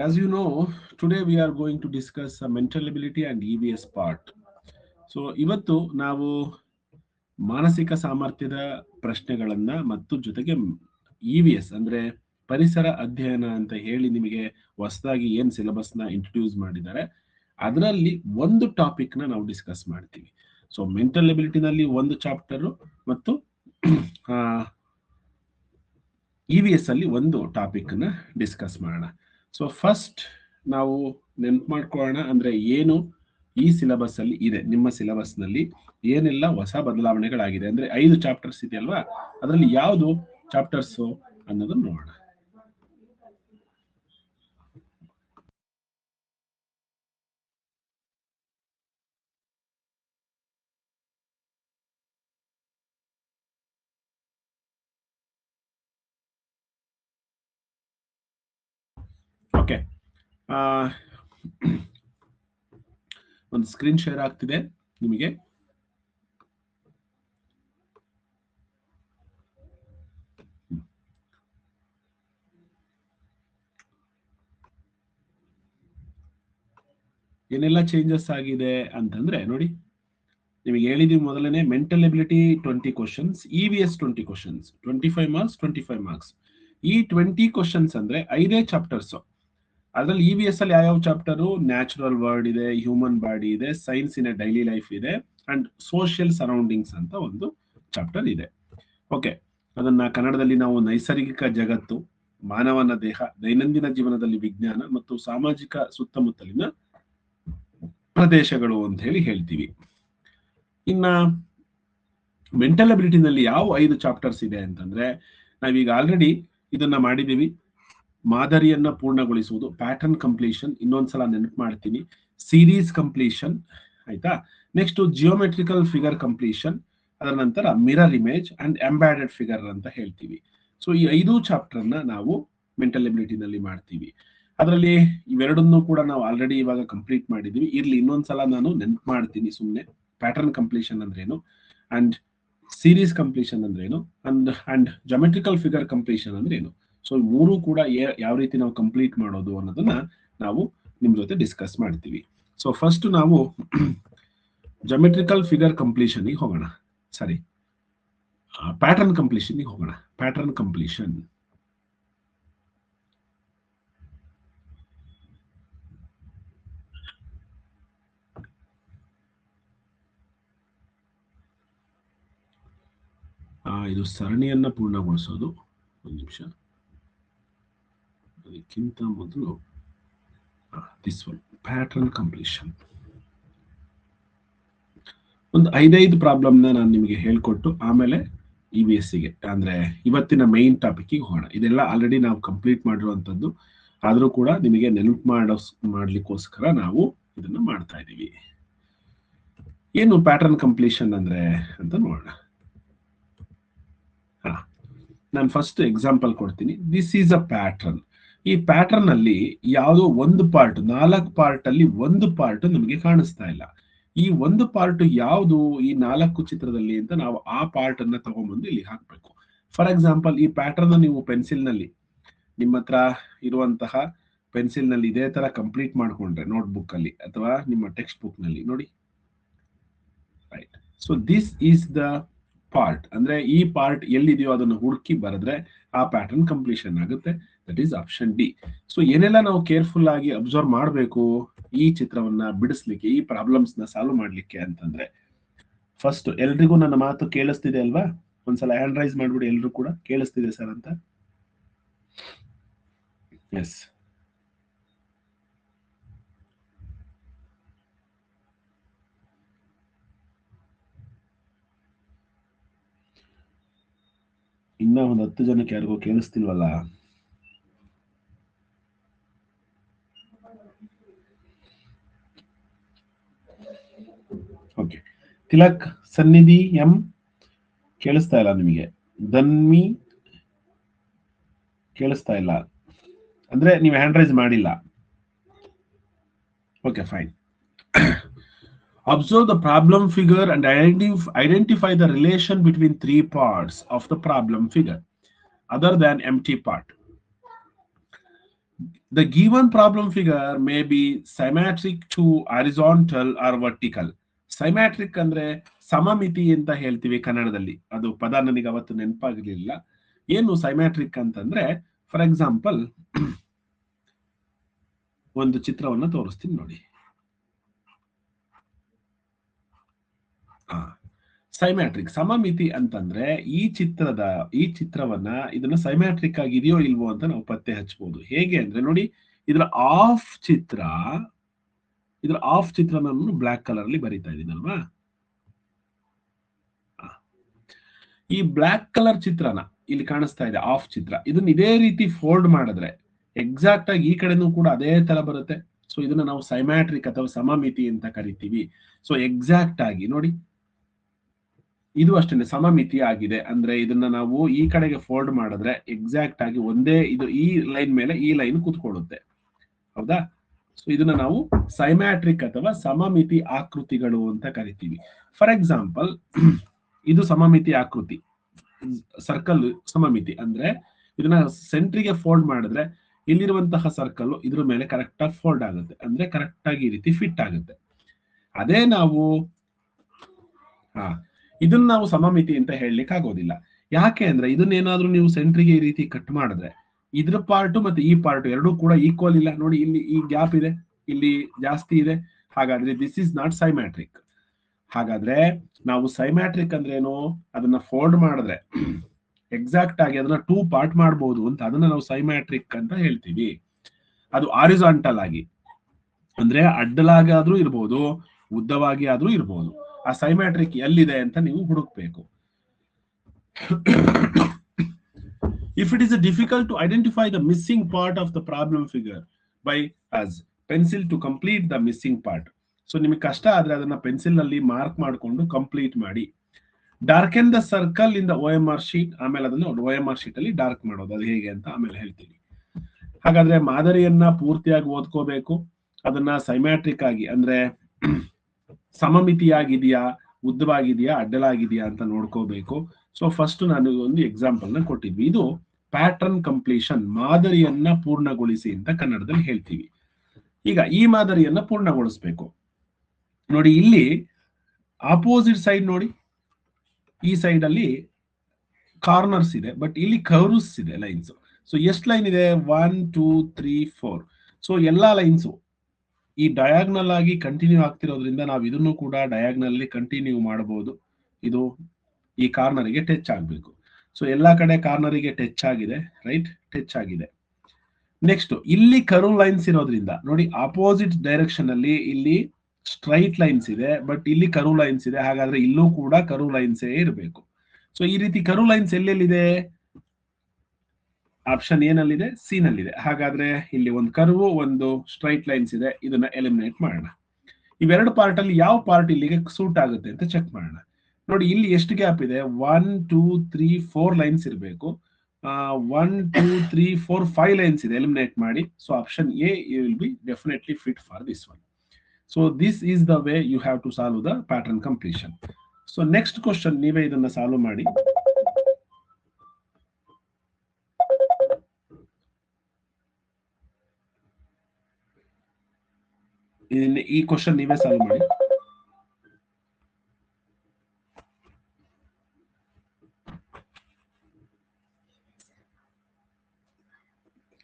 As you know, today we are going to discuss mental ability and EVS part. So ಇವತ್ತು ನಾವು ಮಾನಸಿಕ ಸಾಮರ್ಥ್ಯದ ಪ್ರಶ್ನೆಗಳನ್ನ ಮತ್ತು ಜೊತೆಗೆ EVS ಅಂದ್ರೆ ಪರಿಸರ ಅಧ್ಯಯನ ಅಂತ ಹೇಳಿ ನಿಮಗೆ ಹೊಸದಾಗಿ ಏನ್ ಸಿಲೆಬಸ್ ನ ಇಂಟ್ರೊಡ್ಯೂಸ್ ಮಾಡಿದ್ದಾರೆ ಅದರಲ್ಲಿ ಒಂದು ಟಾಪಿಕ್ ನ ನಾವು ಡಿಸ್ಕಸ್ ಮಾಡ್ತೀವಿ. ಸೊ ಮೆಂಟಲ್ ಎಬಿಲಿಟಿನಲ್ಲಿ ಒಂದು ಚಾಪ್ಟರ್ ಮತ್ತು EVS ಅಲ್ಲಿ ಒಂದು ಟಾಪಿಕ್ ನ ಡಿಸ್ಕಸ್ ಮಾಡೋಣ. ಸೊ ಫಸ್ಟ್ ನಾವು ನೆನ್ಪು ಮಾಡ್ಕೊಳ್ಳೋಣ ಅಂದ್ರೆ ಏನು ಈ ಸಿಲೆಬಸ್ ಅಲ್ಲಿ ಇದೆ, ನಿಮ್ಮ ಸಿಲೆಬಸ್ ನಲ್ಲಿ ಏನೆಲ್ಲ ಹೊಸ ಬದಲಾವಣೆಗಳಾಗಿದೆ ಅಂದ್ರೆ 5 ಚಾಪ್ಟರ್ಸ್ ಇದೆಯಲ್ವಾ, ಅದರಲ್ಲಿ ಯಾವುದು ಚಾಪ್ಟರ್ಸ್ ಅನ್ನೋದನ್ನ ನೋಡೋಣ. ಓಕೆ, ಒಂದು ಸ್ಕ್ರೀನ್ ಶೇರ್ ಆಗ್ತಿದೆ ನಿಮಗೆ. ಏನೆಲ್ಲ ಚೇಂಜಸ್ ಆಗಿದೆ ಅಂತಂದ್ರೆ ನೋಡಿ, ನಿಮಗೆ ಹೇಳಿದೀವಿ ಮೊದಲನೇ mental ability 20 questions, EVS 20 questions, 25 marks 25 marks. ಈ 20 ಕ್ವಶನ್ಸ್ ಅಂದ್ರೆ 5 ಚಾಪ್ಟರ್ಸ್. ಅದ್ರಲ್ಲಿ EVS ಅಲ್ಲಿ ಯಾವ ಚಾಪ್ಟರು? ನ್ಯಾಚುರಲ್ ವರ್ಲ್ಡ್ ಇದೆ, ಹ್ಯೂಮನ್ ಬಾಡಿ ಇದೆ, science in a daily life ಇದೆ, ಅಂಡ್ ಸೋಷಿಯಲ್ ಸರೌಂಡಿಂಗ್ಸ್ ಅಂತ ಒಂದು ಚಾಪ್ಟರ್ ಇದೆ. ಓಕೆ, ಅದನ್ನ ಕನ್ನಡದಲ್ಲಿ ನಾವು ನೈಸರ್ಗಿಕ ಜಗತ್ತು, ಮಾನವನ ದೇಹ, ದೈನಂದಿನ ಜೀವನದಲ್ಲಿ ವಿಜ್ಞಾನ ಮತ್ತು ಸಾಮಾಜಿಕ ಸುತ್ತಮುತ್ತಲಿನ ಪ್ರದೇಶಗಳು ಅಂತ ಹೇಳಿ ಹೇಳ್ತೀವಿ. ಇನ್ನ ಮೆಂಟಲ್ ಅಬಿಲಿಟಿನಲ್ಲಿ ಯಾವ 5 ಚಾಪ್ಟರ್ಸ್ ಇದೆ ಅಂತಂದ್ರೆ, ನಾವೀಗ ಆಲ್ರೆಡಿ ಇದನ್ನ ಮಾಡಿದೀವಿ. ಮಾದರಿಯನ್ನ ಪೂರ್ಣಗೊಳಿಸುವುದು, ಪ್ಯಾಟರ್ನ್ ಕಂಪ್ಲೀಷನ್, ಇನ್ನೊಂದ್ಸಲ ನೆನಪು ಮಾಡ್ತೀನಿ, ಸೀರೀಸ್ ಕಂಪ್ಲೀಷನ್, ಆಯ್ತಾ. ನೆಕ್ಸ್ಟ್ ಜಿಯೋಮೆಟ್ರಿಕಲ್ ಫಿಗರ್ ಕಂಪ್ಲೀಷನ್, ಅದರ ನಂತರ ಮಿರರ್ ಇಮೇಜ್ ಅಂಡ್ ಎಂಬ್ಯಾಡೆಡ್ ಫಿಗರ್ ಅಂತ ಹೇಳ್ತೀವಿ. ಸೊ ಈ 5 ಚಾಪ್ಟರ್ನ ನಾವು ಮೆಂಟಲ್ ಎಬಿಲಿಟಿನಲ್ಲಿ ಮಾಡ್ತೀವಿ. ಅದರಲ್ಲಿ ಇವೆರಡನ್ನೂ ಕೂಡ ನಾವು ಆಲ್ರೆಡಿ ಇವಾಗ ಕಂಪ್ಲೀಟ್ ಮಾಡಿದೀವಿ. ಇರ್ಲಿ, ಇನ್ನೊಂದ್ಸಲ ನಾನು ನೆನಪು ಮಾಡ್ತೀನಿ ಸುಮ್ಮನೆ. ಪ್ಯಾಟರ್ನ್ ಕಂಪ್ಲೀಷನ್ ಅಂದ್ರೇನು, ಅಂಡ್ ಸೀರೀಸ್ ಕಂಪ್ಲೀಷನ್ ಅಂದ್ರೇನು, ಅಂಡ್ ಜಾಮೆಟ್ರಿಕಲ್ ಫಿಗರ್ ಕಂಪ್ಲೀಷನ್ ಅಂದ್ರೇನು. ಸೊ ಮೂರು ಕೂಡ ಯಾವ ರೀತಿ ನಾವು ಕಂಪ್ಲೀಟ್ ಮಾಡೋದು ಅನ್ನೋದನ್ನ ನಾವು ನಿಮ್ ಜೊತೆ ಡಿಸ್ಕಸ್ ಮಾಡ್ತೀವಿ. ಸೊ ಫಸ್ಟ್ ನಾವು ಜಾಮೆಟ್ರಿಕಲ್ ಫಿಗರ್ ಕಂಪ್ಲೀಷನ್ ಹೋಗೋಣ. ಸಾರಿ, ಪ್ಯಾಟರ್ನ್ ಕಂಪ್ಲೀಷನ್ ಹೋಗೋಣ. ಪ್ಯಾಟರ್ನ್ ಕಂಪ್ಲೀಷನ್ ಇದು ಸರಣಿಯನ್ನ ಪೂರ್ಣಗೊಳಿಸೋದು. ಒಂದು ನಿಮಿಷ, ಅದಕ್ಕಿಂತ ಮೊದಲು ದಿಸ್ ಒನ್ ಪ್ಯಾಟರ್ನ್ ಕಂಪ್ಲೀಷನ್ ಒಂದು 5 ಪ್ರಾಬ್ಲಮ್ನ ನಾನು ನಿಮಗೆ ಹೇಳ್ಕೊಟ್ಟು ಆಮೇಲೆ EVS ಗೆ ಅಂದ್ರೆ ಇವತ್ತಿನ ಮೈನ್ ಟಾಪಿಕ್ಗೆ ಹೋಗೋಣ. ಇದೆಲ್ಲ ಆಲ್ರೆಡಿ ನಾವು ಕಂಪ್ಲೀಟ್ ಮಾಡಿರುವಂತದ್ದು, ಆದ್ರೂ ಕೂಡ ನಿಮಗೆ ನೆನಪು ಮಾಡ್ಲಿಕ್ಕೋಸ್ಕರ ನಾವು ಇದನ್ನ ಮಾಡ್ತಾ ಇದೀವಿ. ಏನು ಪ್ಯಾಟರ್ನ್ ಕಂಪ್ಲೀಷನ್ ಅಂದ್ರೆ ಅಂತ ನೋಡೋಣ. ನಾನು ಫಸ್ಟ್ ಎಕ್ಸಾಂಪಲ್ ಕೊಡ್ತೀನಿ. This is a pattern. ಈ ಪ್ಯಾಟರ್ನ್ ಅಲ್ಲಿ ಯಾವುದೋ ಒಂದು ಪಾರ್ಟ್, 4 ಪಾರ್ಟ್ ಅಲ್ಲಿ ಒಂದು ಪಾರ್ಟ್ ನಮಗೆ ಕಾಣಿಸ್ತಾ ಇಲ್ಲ. ಈ ಒಂದು ಪಾರ್ಟ್ ಯಾವುದು ಈ 4 ಚಿತ್ರದಲ್ಲಿ ಅಂತ ನಾವು ಆ ಪಾರ್ಟ್ ಅನ್ನ ತಗೊಂಡ್ಬಂದು ಇಲ್ಲಿ ಹಾಕ್ಬೇಕು. ಫಾರ್ ಎಕ್ಸಾಂಪಲ್, ಈ ಪ್ಯಾಟರ್ನ್ ನೀವು ಪೆನ್ಸಿಲ್ ನಲ್ಲಿ, ನಿಮ್ಮ ಹತ್ರ ಇರುವಂತಹ ಪೆನ್ಸಿಲ್ ನಲ್ಲಿ ಇದೇ ತರ ಕಂಪ್ಲೀಟ್ ಮಾಡ್ಕೊಂಡ್ರೆ ನೋಟ್ಬುಕ್ ಅಲ್ಲಿ ಅಥವಾ ನಿಮ್ಮ ಟೆಕ್ಸ್ಟ್ ಬುಕ್ ನಲ್ಲಿ ನೋಡಿ, right. So this is the part. ಅಂದ್ರೆ ಈ ಪಾರ್ಟ್ ಎಲ್ಲಿದೆಯೋ ಅದನ್ನು ಹುಡುಕಿ ಬರೆದ್ರೆ ಆ ಪ್ಯಾಟರ್ನ್ ಕಂಪ್ಲೀಷನ್ ಆಗುತ್ತೆ. That is option D. So ಏನೆಲ್ಲ ನಾವು ಕೇರ್ಫುಲ್ ಆಗಿ ಅಬ್ಸರ್ವ್ ಮಾಡಬೇಕು ಈ ಚಿತ್ರವನ್ನ ಬಿಡಿಸ್ಲಿಕ್ಕೆ, ಈ ಪ್ರಾಬ್ಲಮ್ಸ್ ನ ಸಾಲ್ವ್ ಮಾಡ್ಲಿಕ್ಕೆ ಅಂತಂದ್ರೆ, ಫಸ್ಟ್ ಎಲ್ರಿಗೂ ನನ್ನ ಮಾತು ಕೇಳಿಸ್ತಿದೆ ಅಲ್ವಾ? ಒಂದ್ಸಲ ಹ್ಯಾಂಡ್ ರೈಸ್ ಮಾಡ್ಬಿಡಿ, ಎಲ್ರು ಕೂಡ ಕೇಳಿಸ್ತಿದೆ ಸರ್ ಅಂತ. ಎಸ್, ಇನ್ನ ಒಂದು 10 ಜನಕ್ಕೆ ಯಾರಿಗೂ ಕೇಳಿಸ್ತಿಲ್ವಲ್ಲ? ಓಕೆ, ತಿಲಕ್, ಸನ್ನಿಧಿ, ಎಂ ಕೇಳಿಸ್ತಾ ಇಲ್ಲ ನಿಮಗೆ? ಧನ್ವಿ ಕೇಳಿಸ್ತಾ ಇಲ್ಲ ಅಂದ್ರೆ ನೀವು ಹ್ಯಾಂಡ್ ರೈಸ್ ಮಾಡಿಲ್ಲ. Okay, fine. Observe the problem figure and identify the relation between 3 parts of the problem figure other than empty part. The given problem figure may be symmetric to horizontal or vertical. ಸೈಮ್ಯಾಟ್ರಿಕ್ ಅಂದ್ರೆ ಸಮಮಿತಿ ಅಂತ ಹೇಳ್ತೀವಿ ಕನ್ನಡದಲ್ಲಿ. ಅದು ಪದ ನನಗೆ ಅವತ್ತು ನೆನಪಾಗಲಿಲ್ಲ. ಏನು ಸೈಮ್ಯಾಟ್ರಿಕ್ ಅಂತಂದ್ರೆ, ಫಾರ್ ಎಕ್ಸಾಂಪಲ್ ಒಂದು ಚಿತ್ರವನ್ನು ತೋರಿಸ್ತೀನಿ ನೋಡಿ. ಸೈಮ್ಯಾಟ್ರಿಕ್ ಸಮಮಿತಿ ಅಂತಂದ್ರೆ ಈ ಚಿತ್ರವನ್ನ ಇದನ್ನ ಸೈಮ್ಯಾಟ್ರಿಕ್ ಆಗಿದೆಯೋ ಇಲ್ವೋ ಅಂತ ನಾವು ಪತ್ತೆ ಹಚ್ಚಬಹುದು. ಹೇಗೆ ಅಂದ್ರೆ ನೋಡಿ, ಇದರ ಆಫ್ ಚಿತ್ರ ನಾನು ಬ್ಲಾಕ್ ಕಲರ್ ಅಲ್ಲಿ ಬರೀತಾ ಇದ್ದೀನಲ್ವಾ. ಈ ಬ್ಲಾಕ್ ಕಲರ್ ಚಿತ್ರನ ಇಲ್ಲಿ ಕಾಣಿಸ್ತಾ ಇದೆ, ಆಫ್ ಚಿತ್ರ. ಇದನ್ನ ಇದೇ ರೀತಿ ಫೋಲ್ಡ್ ಮಾಡಿದ್ರೆ ಎಕ್ಸಾಕ್ಟ್ ಆಗಿ ಈ ಕಡೆನೂ ಕೂಡ ಅದೇ ತರ ಬರುತ್ತೆ. ಸೊ ಇದನ್ನ ನಾವು ಸೈಮ್ಯಾಟ್ರಿಕ್ ಅಥವಾ ಸಮಮಿತಿ ಅಂತ ಕರಿತೀವಿ. ಸೊ ಎಕ್ಸಾಕ್ಟ್ ಆಗಿ ನೋಡಿ, ಇದು ಅಷ್ಟೇ ಸಮಮಿತಿ ಆಗಿದೆ. ಅಂದ್ರೆ ಇದನ್ನ ನಾವು ಈ ಕಡೆಗೆ ಫೋಲ್ಡ್ ಮಾಡಿದ್ರೆ ಎಕ್ಸಾಕ್ಟ್ ಆಗಿ ಒಂದೇ ಇದು ಈ ಲೈನ್ ಮೇಲೆ ಈ ಲೈನ್ ಕೂತ್ಕೊಳ್ಳುತ್ತೆ. ಹೌದಾ? ಸೊ ಇದನ್ನ ನಾವು ಸೈಮ್ಯಾಟ್ರಿಕ್ ಅಥವಾ ಸಮಮಿತಿ ಆಕೃತಿಗಳು ಅಂತ ಕರಿತೀವಿ. ಫಾರ್ ಎಕ್ಸಾಂಪಲ್, ಇದು ಸಮಮಿತಿ ಆಕೃತಿ, ಸರ್ಕಲ್ ಸಮಮಿತಿ. ಅಂದ್ರೆ ಇದನ್ನ ಸೆಂಟ್ರಿಗೆ ಫೋಲ್ಡ್ ಮಾಡಿದ್ರೆ ಇಲ್ಲಿರುವಂತಹ ಸರ್ಕಲ್ ಇದ್ರ ಮೇಲೆ ಕರೆಕ್ಟ್ ಆಗಿ ಫೋಲ್ಡ್ ಆಗುತ್ತೆ. ಅಂದ್ರೆ ಕರೆಕ್ಟ್ ಆಗಿ ಈ ರೀತಿ ಫಿಟ್ ಆಗುತ್ತೆ. ಅದೇ ನಾವು ಇದನ್ನ ನಾವು ಸಮಮಿತಿ ಅಂತ ಹೇಳಲಿಕ್ಕೆ ಆಗೋದಿಲ್ಲ. ಯಾಕೆ ಅಂದ್ರೆ ಇದನ್ನೇನಾದ್ರೂ ನೀವು ಸೆಂಟ್ರಿಗೆ ಈ ರೀತಿ ಕಟ್ ಮಾಡಿದ್ರೆ ಇದ್ರ ಪಾರ್ಟ್ ಮತ್ತೆ ಈ ಪಾರ್ಟ್ ಎರಡೂ ಕೂಡ ಈಕ್ವಲ್ ಇಲ್ಲ. ನೋಡಿ, ಇಲ್ಲಿ ಈ ಗ್ಯಾಪ್ ಇದೆ, ಇಲ್ಲಿ ಜಾಸ್ತಿ ಇದೆ. ಹಾಗಾದ್ರೆ ದಿಸ್ ಇಸ್ ನಾಟ್ ಸೈಮ್ಯಾಟ್ರಿಕ್. ಹಾಗಾದ್ರೆ ನಾವು ಸೈಮ್ಯಾಟ್ರಿಕ್ ಅಂದ್ರೆ ಏನು, ಅದನ್ನ ಫೋಲ್ಡ್ ಮಾಡಿದ್ರೆ ಎಕ್ಸಾಕ್ಟ್ ಆಗಿ ಅದನ್ನ 2 ಪಾರ್ಟ್ ಮಾಡಬಹುದು ಅಂತ, ಅದನ್ನ ನಾವು ಸೈಮ್ಯಾಟ್ರಿಕ್ ಅಂತ ಹೇಳ್ತೀವಿ. ಅದು ಹಾರಿಜಾಂಟಲ್ ಆಗಿ ಅಂದ್ರೆ ಅಡ್ಡಲಾಗಿ ಆದ್ರೂ ಇರ್ಬೋದು, ಉದ್ದವಾಗಿ ಆದ್ರೂ ಇರ್ಬೋದು. ಆ ಸೈಮ್ಯಾಟ್ರಿಕ್ ಎಲ್ಲಿದೆ ಅಂತ ನೀವು ಹುಡುಕ್ಬೇಕು. If it is difficult to identify the missing part of the problem figure by us pencil to complete the missing part. So ನಿಮಗೆ ಕಷ್ಟ ಆದ್ರೆ ಅದನ್ನ ಪೆನ್ಸಿಲ್ ನಲ್ಲಿ ಮಾರ್ಕ್ ಮಾಡಿಕೊಂಡು ಕಂಪ್ಲೀಟ್ ಮಾಡಿ. Darken the circle in the OMR sheet. ಆಮೇಲೆ ಅದನ್ನ OMR sheet ಅಲ್ಲಿ ಡಾರ್ಕ್ ಮಾಡೋದು, ಅದು ಹೇಗೆ ಅಂತ ಆಮೇಲೆ ಹೇಳ್ತೀನಿ. ಹಾಗಾದ್ರೆ ಮಾದರಿಯನ್ನ ಪೂರ್ತಿಯಾಗಿ ಓದ್ಕೋಬೇಕು. ಅದನ್ನ ಸೈಮ್ಯಾಟ್ರಿಕ್ ಆಗಿ ಅಂದ್ರೆ ಸಮಮಿತಿಯಾಗಿದೆಯಾ, ಉದ್ದವಾಗಿದೆಯಾ, ಅಡ್ಡಲಾಗಿದೆಯಾ ಅಂತ ನೋಡ್ಕೋಬೇಕು. ಸೊ ಫಸ್ಟ್ ನಾನು ಒಂದು ಎಕ್ಸಾಂಪಲ್ ನ ಕೊಟ್ಟಿದ್ವಿ. ಇದು ಪ್ಯಾಟರ್ನ್ ಕಂಪ್ಲೀಷನ್, ಮಾದರಿಯನ್ನ ಪೂರ್ಣಗೊಳಿಸಿ ಅಂತ ಕನ್ನಡದಲ್ಲಿ ಹೇಳ್ತೀವಿ. ಈಗ ಈ ಮಾದರಿಯನ್ನ ಪೂರ್ಣಗೊಳಿಸ್ಬೇಕು. ನೋಡಿ, ಇಲ್ಲಿ ಆಪೋಸಿಟ್ ಸೈಡ್ ನೋಡಿ, ಈ ಸೈಡ್ ಅಲ್ಲಿ ಕಾರ್ನರ್ಸ್ ಇದೆ, ಬಟ್ ಇಲ್ಲಿ ಕರ್ವ್ಸ್ ಇದೆ, ಲೈನ್ಸ್. ಸೊ ಎಷ್ಟು ಲೈನ್ ಇದೆ? 1 2 3 4. ಸೊ ಎಲ್ಲಾ ಲೈನ್ಸ್ ಈ ಡಯಾಗ್ನಲ್ ಆಗಿ ಕಂಟಿನ್ಯೂ ಆಗ್ತಿರೋದ್ರಿಂದ ನಾವು ಇದನ್ನು ಕೂಡ ಡಯಾಗ್ನಲ್ ಕಂಟಿನ್ಯೂ ಮಾಡಬಹುದು. ಇದು ಈ ಕಾರ್ನರ್ಗೆ ಟಚ್ ಆಗಬೇಕು. ಸೊ ಎಲ್ಲಾ ಕಡೆ ಕಾರ್ನರಿಗೆ ಟಚ್ ಆಗಿದೆ, ರೈಟ್? ಟಚ್ ಆಗಿದೆ. ನೆಕ್ಸ್ಟ್ ಇಲ್ಲಿ ಕರ್ವ್ ಲೈನ್ಸ್ ಇರೋದ್ರಿಂದ ನೋಡಿ, ಆಪೋಸಿಟ್ ಡೈರೆಕ್ಷನ್ ಅಲ್ಲಿ ಇಲ್ಲಿ ಸ್ಟ್ರೈಟ್ ಲೈನ್ಸ್ ಇದೆ, ಬಟ್ ಇಲ್ಲಿ ಕರ್ವ್ ಲೈನ್ಸ್ ಇದೆ. ಹಾಗಾದ್ರೆ ಇಲ್ಲೂ ಕೂಡ ಕರ್ವ್ ಲೈನ್ಸೇ ಇರಬೇಕು. ಸೊ ಈ ರೀತಿ ಕರ್ವ್ ಲೈನ್ಸ್ ಎಲ್ಲೆಲ್ಲಿದೆ? ಆಪ್ಷನ್ ಏನಲ್ಲಿದೆ? ಸಿ ನಲ್ಲಿದೆ. ಹಾಗಾದ್ರೆ ಇಲ್ಲಿ ಒಂದು ಕರ್ವ್, ಒಂದು ಸ್ಟ್ರೈಟ್ ಲೈನ್ಸ್ ಇದೆ. ಇದನ್ನ ಎಲಿಮಿನೇಟ್ ಮಾಡೋಣ. ಇವೆರಡು ಪಾರ್ಟ್ ಅಲ್ಲಿ ಯಾವ ಪಾರ್ಟ್ ಇಲ್ಲಿಗೆ ಸೂಟ್ ಆಗುತ್ತೆ ಅಂತ ಚೆಕ್ ಮಾಡೋಣ. ನೋಡಿ, ಇಲ್ಲಿ ಎಷ್ಟು ಗ್ಯಾಪ್ ಇದೆ? 1 2 3 4 ಲೈನ್ಸ್ ಇರಬೇಕು. 1 2 3 4 5 ಲೈನ್ಸ್ ಇದೆ. ಎಲಿಮಿನೇಟ್ ಮಾಡಿ. So option A will be definitely fit for this one. So this is the way you have to solve the pattern completion. So next question ನೀವೇ ಇದನ್ನ ಸಾಲ್ವ್ ಮಾಡಿ. ಈ ಕ್ವಶನ್ ನೀವೇ solve ಮಾಡಿ.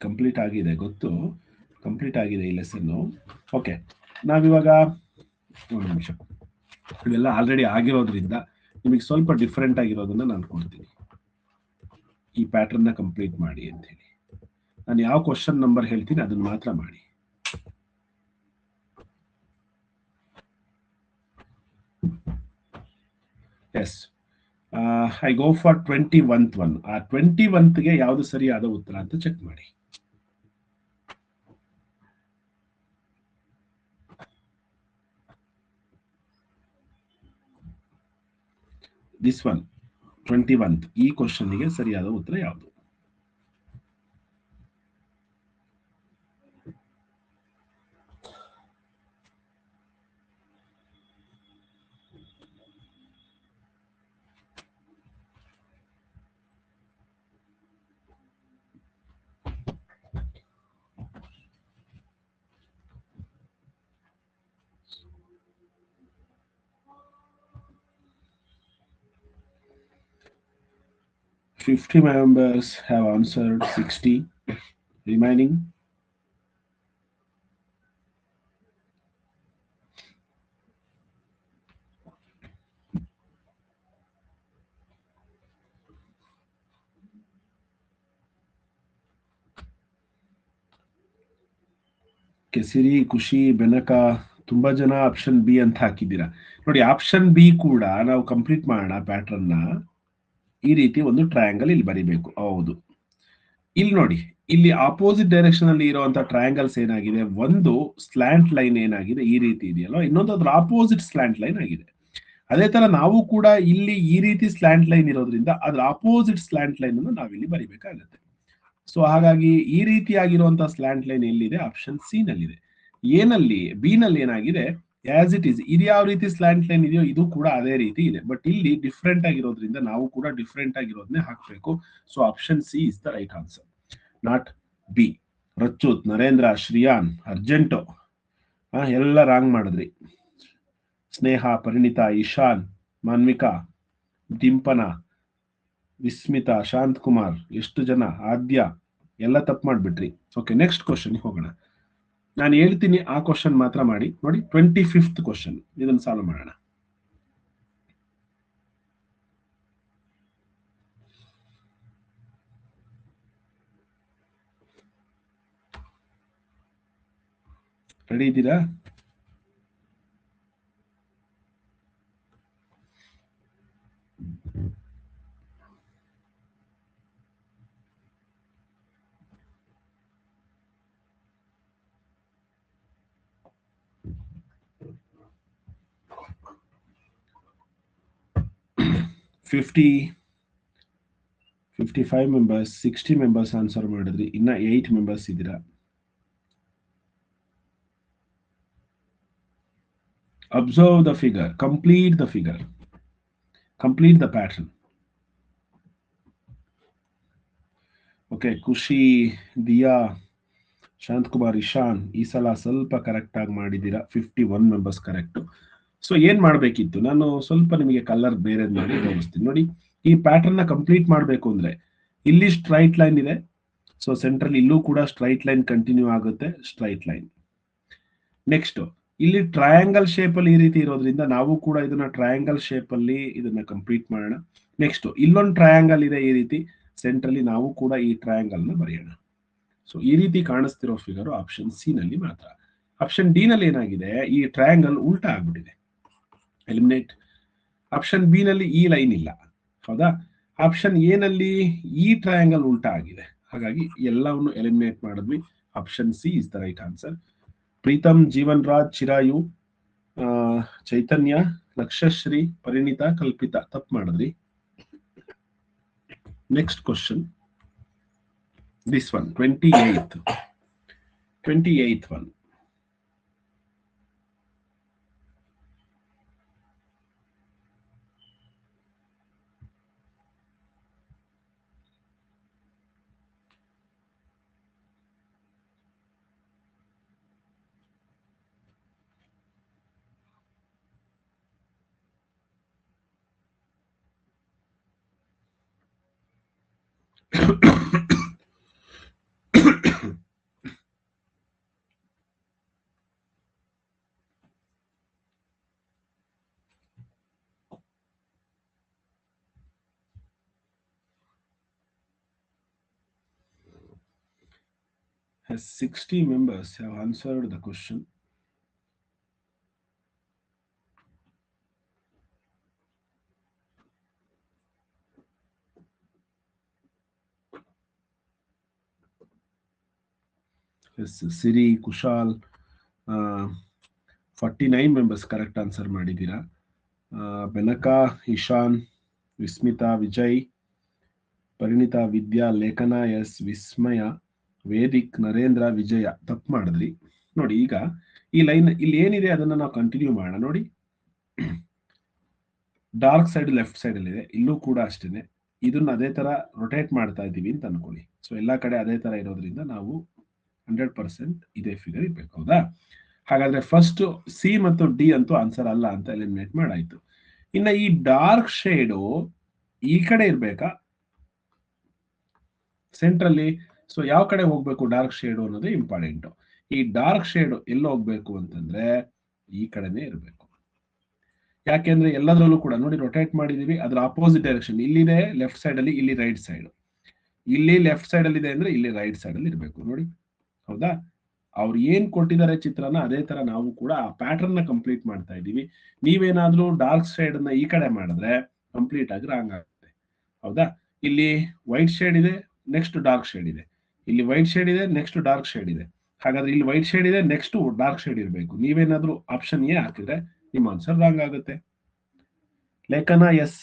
Complete ಆಗಿದೆ, ಗೊತ್ತು, ಕಂಪ್ಲೀಟ್ ಆಗಿದೆ ಈ ಲೆಸನ್. ಓಕೆ, ನಾವಿವಾಗ ಒಂದು ನಿಮಿಷ, ಇವೆಲ್ಲ ಆಲ್ರೆಡಿ ಆಗಿರೋದ್ರಿಂದ ನಿಮಗೆ ಸ್ವಲ್ಪ ಡಿಫ್ರೆಂಟ್ ಆಗಿರೋದನ್ನ ನಾನು ಕೊಡ್ತೀನಿ. ಈ ಪ್ಯಾಟರ್ನ್ ನ ಕಂಪ್ಲೀಟ್ ಮಾಡಿ ಅಂತ ಹೇಳಿ ನಾನು ಯಾವ ಕ್ವಶನ್ ನಂಬರ್ ಹೇಳ್ತೀನಿ ಅದನ್ನ ಮಾತ್ರ ಮಾಡಿ. Yes, I go for 21th one. ಆ 21th ಗೆ ಯಾವುದು ಸರಿಯಾದ ಉತ್ತರ ಅಂತ ಚೆಕ್ ಮಾಡಿ. ದಿಸ್ ಒನ್ 21th, ಈ ಕ್ವಶನ್ಗೆ ಸರಿಯಾದ ಉತ್ತರ ಯಾವುದು? 50 members have answered, 60 remaining. ಕೆಸಿರಿ, ಖುಷಿ, ಬೆನಕ ತುಂಬಾ ಜನ ಆಪ್ಷನ್ ಬಿ ಅಂತ ಹಾಕಿದ್ದೀರಾ. ನೋಡಿ, ಆಪ್ಷನ್ ಬಿ ಕೂಡ ನಾವು ಕಂಪ್ಲೀಟ್ ಮಾಡೋಣ. ಪ್ಯಾಟರ್ನ್ ನ ಈ ರೀತಿ ಒಂದು ಟ್ರಯಾಂಗಲ್ ಇಲ್ಲಿ ಬರಿಬೇಕು. ಹೌದು, ಇಲ್ಲಿ ನೋಡಿ, ಇಲ್ಲಿ ಆಪೋಸಿಟ್ ಡೈರೆಕ್ಷನ್ ಅಲ್ಲಿ ಇರುವಂತ ಟ್ರಯಾಂಗಲ್ಸ್ ಏನಾಗಿದೆ, ಒಂದು ಸ್ಲ್ಯಾಂಟ್ ಲೈನ್ ಏನಾಗಿದೆ ಈ ರೀತಿ ಇದೆಯಲ್ಲ, ಇನ್ನೊಂದು ಅದ್ರ ಆಪೋಸಿಟ್ ಸ್ಲ್ಯಾಂಟ್ ಲೈನ್ ಆಗಿದೆ. ಅದೇ ತರ ನಾವು ಕೂಡ ಇಲ್ಲಿ ಈ ರೀತಿ ಸ್ಲ್ಯಾಂಟ್ ಲೈನ್ ಇರೋದ್ರಿಂದ ಅದ್ರ ಆಪೋಸಿಟ್ ಸ್ಲ್ಯಾಂಟ್ ಲೈನ್ ಅನ್ನು ನಾವಿಲ್ಲಿ ಬರಿಬೇಕಾಗುತ್ತೆ. ಸೊ ಹಾಗಾಗಿ ಈ ರೀತಿಯಾಗಿರುವಂತಹ ಸ್ಲ್ಯಾಂಟ್ ಲೈನ್ ಎಲ್ಲಿದೆ, ಆಪ್ಷನ್ ಸಿ ನಲ್ಲಿದೆ. ಏನಲ್ಲಿ, ಬಿ ನಲ್ಲಿ ಏನಾಗಿದೆ, ಆಸ್ ಇಟ್ ಈಸ್, ಇದು ಯಾವ ರೀತಿ ಸ್ಲ್ಯಾಂಟ್ ಲೈನ್ ಇದೆಯೋ ಇದು ಕೂಡ ಅದೇ ರೀತಿ ಇದೆ. ಬಟ್ ಇಲ್ಲಿ ಡಿಫ್ರೆಂಟ್ ಆಗಿರೋದ್ರಿಂದ ನಾವು ಕೂಡ ಡಿಫ್ರೆಂಟ್ ಆಗಿರೋದನ್ನೇ ಹಾಕ್ಬೇಕು. So option C is the right answer, not B. ರಚ್ಚೂತ್, ನರೇಂದ್ರ, ಶ್ರಿಯಾನ್, ಅರ್ಜೆಂಟೋ ಎಲ್ಲ ರಾಂಗ್ ಮಾಡಿದ್ರಿ. ಸ್ನೇಹ, ಪರಿಣಿತಾ, ಇಶಾನ್, ಮಾನ್ವಿಕಾ, ಡಿಂಪನ, ವಿಸ್ಮಿತಾ, ಶಾಂತ್ ಕುಮಾರ್, ಎಷ್ಟು ಜನ, ಆದ್ಯ, ಎಲ್ಲ ತಪ್ಪು ಮಾಡ್ಬಿಟ್ರಿ. ಓಕೆ, ನೆಕ್ಸ್ಟ್ ಕ್ವಶನ್ ಹೋಗೋಣ. ನಾನು ಹೇಳ್ತೀನಿ, ಆ ಕ್ವಶನ್ ಮಾತ್ರ ಮಾಡಿ. ನೋಡಿ, 25th ಕ್ವಶನ್, ಇದನ್ನ ಸಾಲ್ವ್ ಮಾಡೋಣ. ರೆಡಿ ಇದ್ದೀರಾ? ಫಿಫ್ಟಿ 55 ಮೆಂಬರ್ಸ್, 60 ಮೆಂಬರ್ಸ್ ಆನ್ಸರ್ ಮಾಡಿದ್ರಿ. ಇನ್ನ 8 ಮೆಂಬರ್ಸ್ ಇದ್ದೀರಾ. Observe the figure, complete the figure, complete the pattern. Okay, ಖುಷಿ, ದಿಯಾ, ಶಾಂತಕುಮಾರ್, ಇಶಾನ್ ಈ ಸಲ ಸ್ವಲ್ಪ ಕರೆಕ್ಟ್ ಆಗಿ ಮಾಡಿದ್ದೀರಾ. 51 ಮೆಂಬರ್ಸ್ ಕರೆಕ್ಟ್. ಸೊ ಏನ್ ಮಾಡ್ಬೇಕಿತ್ತು, ನಾನು ಸ್ವಲ್ಪ ನಿಮಗೆ ಕಲರ್ ಬೇರೆ ಮಾಡಿ ತೋರಿಸ್ತೀನಿ. ನೋಡಿ, ಈ ಪ್ಯಾಟರ್ನ್ ನ ಕಂಪ್ಲೀಟ್ ಮಾಡಬೇಕು ಅಂದ್ರೆ ಇಲ್ಲಿ ಸ್ಟ್ರೈಟ್ ಲೈನ್ ಇದೆ. ಸೊ ಸೆಂಟ್ರಲ್ ಇಲ್ಲೂ ಕೂಡ ಸ್ಟ್ರೈಟ್ ಲೈನ್ ಕಂಟಿನ್ಯೂ ಆಗುತ್ತೆ, ಸ್ಟ್ರೈಟ್ ಲೈನ್. ನೆಕ್ಸ್ಟ್ ಇಲ್ಲಿ ಟ್ರಯಾಂಗಲ್ ಶೇಪ್ ಅಲ್ಲಿ ಈ ರೀತಿ ಇರೋದ್ರಿಂದ ನಾವು ಕೂಡ ಇದನ್ನ ಟ್ರಯಾಂಗಲ್ ಶೇಪ್ ಅಲ್ಲಿ ಇದನ್ನ ಕಂಪ್ಲೀಟ್ ಮಾಡೋಣ. ನೆಕ್ಸ್ಟ್ ಇಲ್ಲೊಂದು ಟ್ರಯಾಂಗಲ್ ಇದೆ ಈ ರೀತಿ ಸೆಂಟ್ರಲ್ಲಿ, ನಾವು ಕೂಡ ಈ ಟ್ರಯಾಂಗಲ್ ನ ಬರೆಯೋಣ. ಸೊ ಈ ರೀತಿ ಕಾಣಿಸ್ತಿರೋ ಫಿಗರ್ ಆಪ್ಷನ್ ಸಿ ನಲ್ಲಿ ಮಾತ್ರ. ಆಪ್ಷನ್ ಡಿ ನಲ್ಲಿ ಏನಾಗಿದೆ, ಈ ಟ್ರಯಾಂಗಲ್ ಉಲ್ಟಾ ಆಗ್ಬಿಟ್ಟಿದೆ, ಎಲಿಮಿನೇಟ್. ಆಪ್ಷನ್ ಬಿ ನಲ್ಲಿ ಈ ಲೈನ್ ಇಲ್ಲ, ಹೌದಾ? ಆಪ್ಷನ್ ಎ ನಲ್ಲಿ ಈ ಟ್ರಯಾಂಗಲ್ ಉಲ್ಟಾ ಆಗಿದೆ, ಹಾಗಾಗಿ ಎಲ್ಲವನ್ನು ಎಲಿಮಿನೇಟ್ ಮಾಡಿದ್ವಿ. Option C is the right answer. Preetam, Jeevan Raj, Chirayu, Chaitanya, Lakshashree, Parinita, Kalpita ತಪ್ಪು ಮಾಡಿದ್ರಿ. Next question, this one, 28th one. As 60 members have answered the question. Yes, Siri, Kushal, 49 members correct answer ಮಾಡಿದ್ದೀರಾ. ಬೆನಕ, ಇಶಾನ್, ವಿಸ್ಮಿತಾ, ವಿಜಯ್, ಪರಿಣಿತಾ, ವಿದ್ಯಾ, ಲೇಖನ, ಎಸ್, ವಿಸ್ಮಯ, ವೇದಿಕ್, ನರೇಂದ್ರ, ವಿಜಯ ತಪ್ಪು ಮಾಡಿದ್ರಿ. ನೋಡಿ, ಈಗ ಈ ಲೈನ್ ಇಲ್ಲಿ ಏನಿದೆ ಅದನ್ನ ನಾವು ಕಂಟಿನ್ಯೂ ಮಾಡೋಣ. ನೋಡಿ, ಡಾರ್ಕ್ ಸೈಡ್ ಲೆಫ್ಟ್ ಸೈಡ್ ಅಲ್ಲಿ ಇದೆ, ಇಲ್ಲೂ ಕೂಡ ಅಷ್ಟೇನೆ. ಇದನ್ನ ಅದೇ ತರ ರೊಟೇಟ್ ಮಾಡ್ತಾ ಇದ್ದೀವಿ ಅಂತ ಅನ್ಕೊಳ್ಳಿ. ಸೊ ಎಲ್ಲಾ ಕಡೆ ಅದೇ ತರ ಇರೋದ್ರಿಂದ ನಾವು 100% ಇದೇ ಫಿಗರ್ ಇರ್ಬೇಕು, ಹೌದಾ? ಹಾಗಾದ್ರೆ ಫಸ್ಟ್ ಸಿ ಮತ್ತು ಡಿ ಅಂತೂ ಆನ್ಸರ್ ಅಲ್ಲ ಅಂತ ಎಲಿಮಿನೇಟ್ ಮಾಡಾಯ್ತು. ಇನ್ನ ಈ ಡಾರ್ಕ್ ಶೇಡು ಈ ಕಡೆ ಇರ್ಬೇಕಾ ಸೆಂಟ್ರಲ್ಲಿ. ಸೊ ಯಾವ ಕಡೆ ಹೋಗ್ಬೇಕು ಡಾರ್ಕ್ ಶೇಡ್ ಅನ್ನೋದು ಇಂಪಾರ್ಟೆಂಟ್. ಈ ಡಾರ್ಕ್ ಶೇಡ್ ಎಲ್ಲಿ ಹೋಗ್ಬೇಕು ಅಂತಂದ್ರೆ ಈ ಕಡೆನೇ ಇರಬೇಕು. ಯಾಕೆಂದ್ರೆ ಎಲ್ಲದರಲ್ಲೂ ಕೂಡ ನೋಡಿ ರೊಟೇಟ್ ಮಾಡಿದೀವಿ, ಅದ್ರ ಅಪೋಸಿಟ್ ಡೈರೆಕ್ಷನ್ ಇಲ್ಲಿದೆ ಲೆಫ್ಟ್ ಸೈಡ್ ಅಲ್ಲಿ, ಇಲ್ಲಿ ರೈಟ್ ಸೈಡ್. ಇಲ್ಲಿ ಲೆಫ್ಟ್ ಸೈಡ್ ಅಲ್ಲಿ ಇದೆ ಅಂದ್ರೆ ಇಲ್ಲಿ ರೈಟ್ ಸೈಡ್ ಅಲ್ಲಿ ಇರಬೇಕು ನೋಡಿ. ಹೌದಾ? ಅವ್ರು ಏನ್ ಕೊಟ್ಟಿದ್ದಾರೆ ಚಿತ್ರನ ಅದೇ ತರ ನಾವು ಕೂಡ ಆ ಪ್ಯಾಟರ್ನ್ ನ ಕಂಪ್ಲೀಟ್ ಮಾಡ್ತಾ ಇದೀವಿ. ನೀವೇನಾದ್ರೂ ಡಾರ್ಕ್ ಶೇಡ್ ನ ಈ ಕಡೆ ಮಾಡಿದ್ರೆ ಕಂಪ್ಲೀಟ್ ಆಗಿ ರಾಂಗ್ ಆಗುತ್ತೆ. ಹೌದಾ? ಇಲ್ಲಿ ವೈಟ್ ಶೇಡ್ ಇದೆ, ನೆಕ್ಸ್ಟ್ ಡಾರ್ಕ್ ಶೇಡ್ ಇದೆ. ಇಲ್ಲಿ ವೈಟ್ ಶೇಡ್ ಇದೆ, ನೆಕ್ಸ್ಟ್ ಡಾರ್ಕ್ ಶೇಡ್ ಇದೆ. ಹಾಗಾದ್ರೆ ಇಲ್ಲಿ ವೈಟ್ ಶೇಡ್ ಇದೆ, ನೆಕ್ಸ್ಟ್ ಡಾರ್ಕ್ ಶೇಡ್ ಇರಬೇಕು. ನೀವೇನಾದ್ರೂ ಆಪ್ಷನ್ ಎ ಹಾಕಿದ್ರೆ ನಿಮ್ಮ ಆನ್ಸರ್ ರಾಂಗ್ ಆಗುತ್ತೆ. ಲೇಖನ ಎಸ್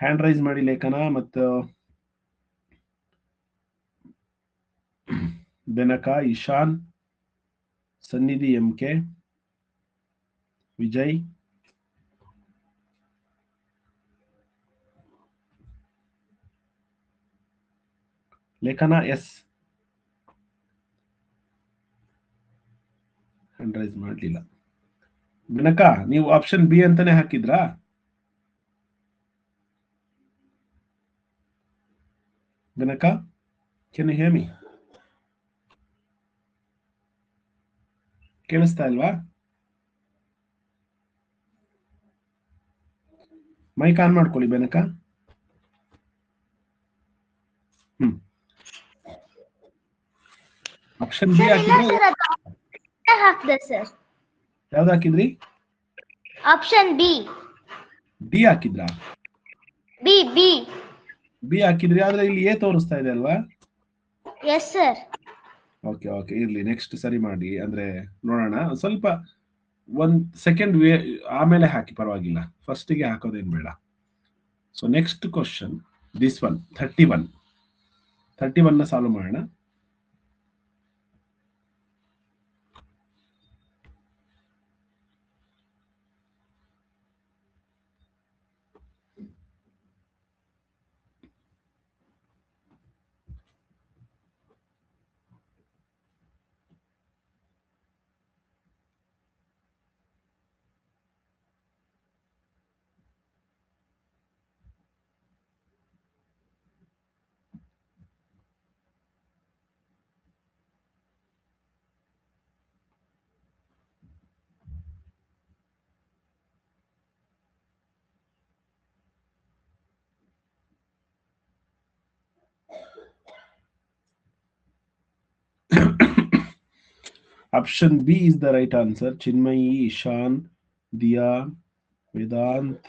ಹ್ಯಾಂಡ್ ರೈಸ್ ಮಾಡಿ. ಲೇಖನ ಮತ್ತು ಬೆನಕ, ಇಶಾನ್, ಸನ್ನಿಧಿ, MK, ವಿಜಯ್, ಲೇಖನ ಎಸ್ ಹ್ಯಾಂಡ್ ರೈಸ್ ಮಾಡಲಿಲ್ಲ. ಬೆನಕ ನೀವು ಆಪ್ಷನ್ ಬಿ ಅಂತಾನೆ ಹಾಕಿದ್ರಾ? Benaka, can you hear me? ಕೇಳಿಸ್ತಾ ಇಲ್ವಾ? ಮೈಕ್ ಆನ್ ಮಾಡ್ಕೊಳ್ಳಿ ಬೆನಕ. ಆಪ್ಷನ್ ಬಿ ಹಾಕಿದ್ರೆ ಯಾವ್ದು ಹಾಕಿದ್ರಿ? Option B. ಡಿ ಹಾಕಿದ್ರಾ? ಬಿ ಬಿ ಬಿ ಹಾಕಿದ್ರಿ, ಆದ್ರೆ ಇಲ್ಲಿ ಎ ತೋರಿಸ್ತಾ ಇದೆ ಅಲ್ವಾ? Yes sir. ಓಕೆ ಓಕೆ, ಇರ್ಲಿ, ನೆಕ್ಸ್ಟ್ ಸರಿ ಮಾಡಿ. ಅಂದ್ರೆ ನೋಡೋಣ, ಸ್ವಲ್ಪ ಒಂದ್ ಸೆಕೆಂಡ್ ಆಮೇಲೆ ಹಾಕಿ, ಪರವಾಗಿಲ್ಲ, ಫಸ್ಟಿಗೆ ಹಾಕೋದೇನ್ ಬೇಡ. So next question this one 31 ನ ಸಾಲ್ವ್ ಮಾಡೋಣ. Option B is the right answer. Chinmayi, Ishan, Diya, Vedant.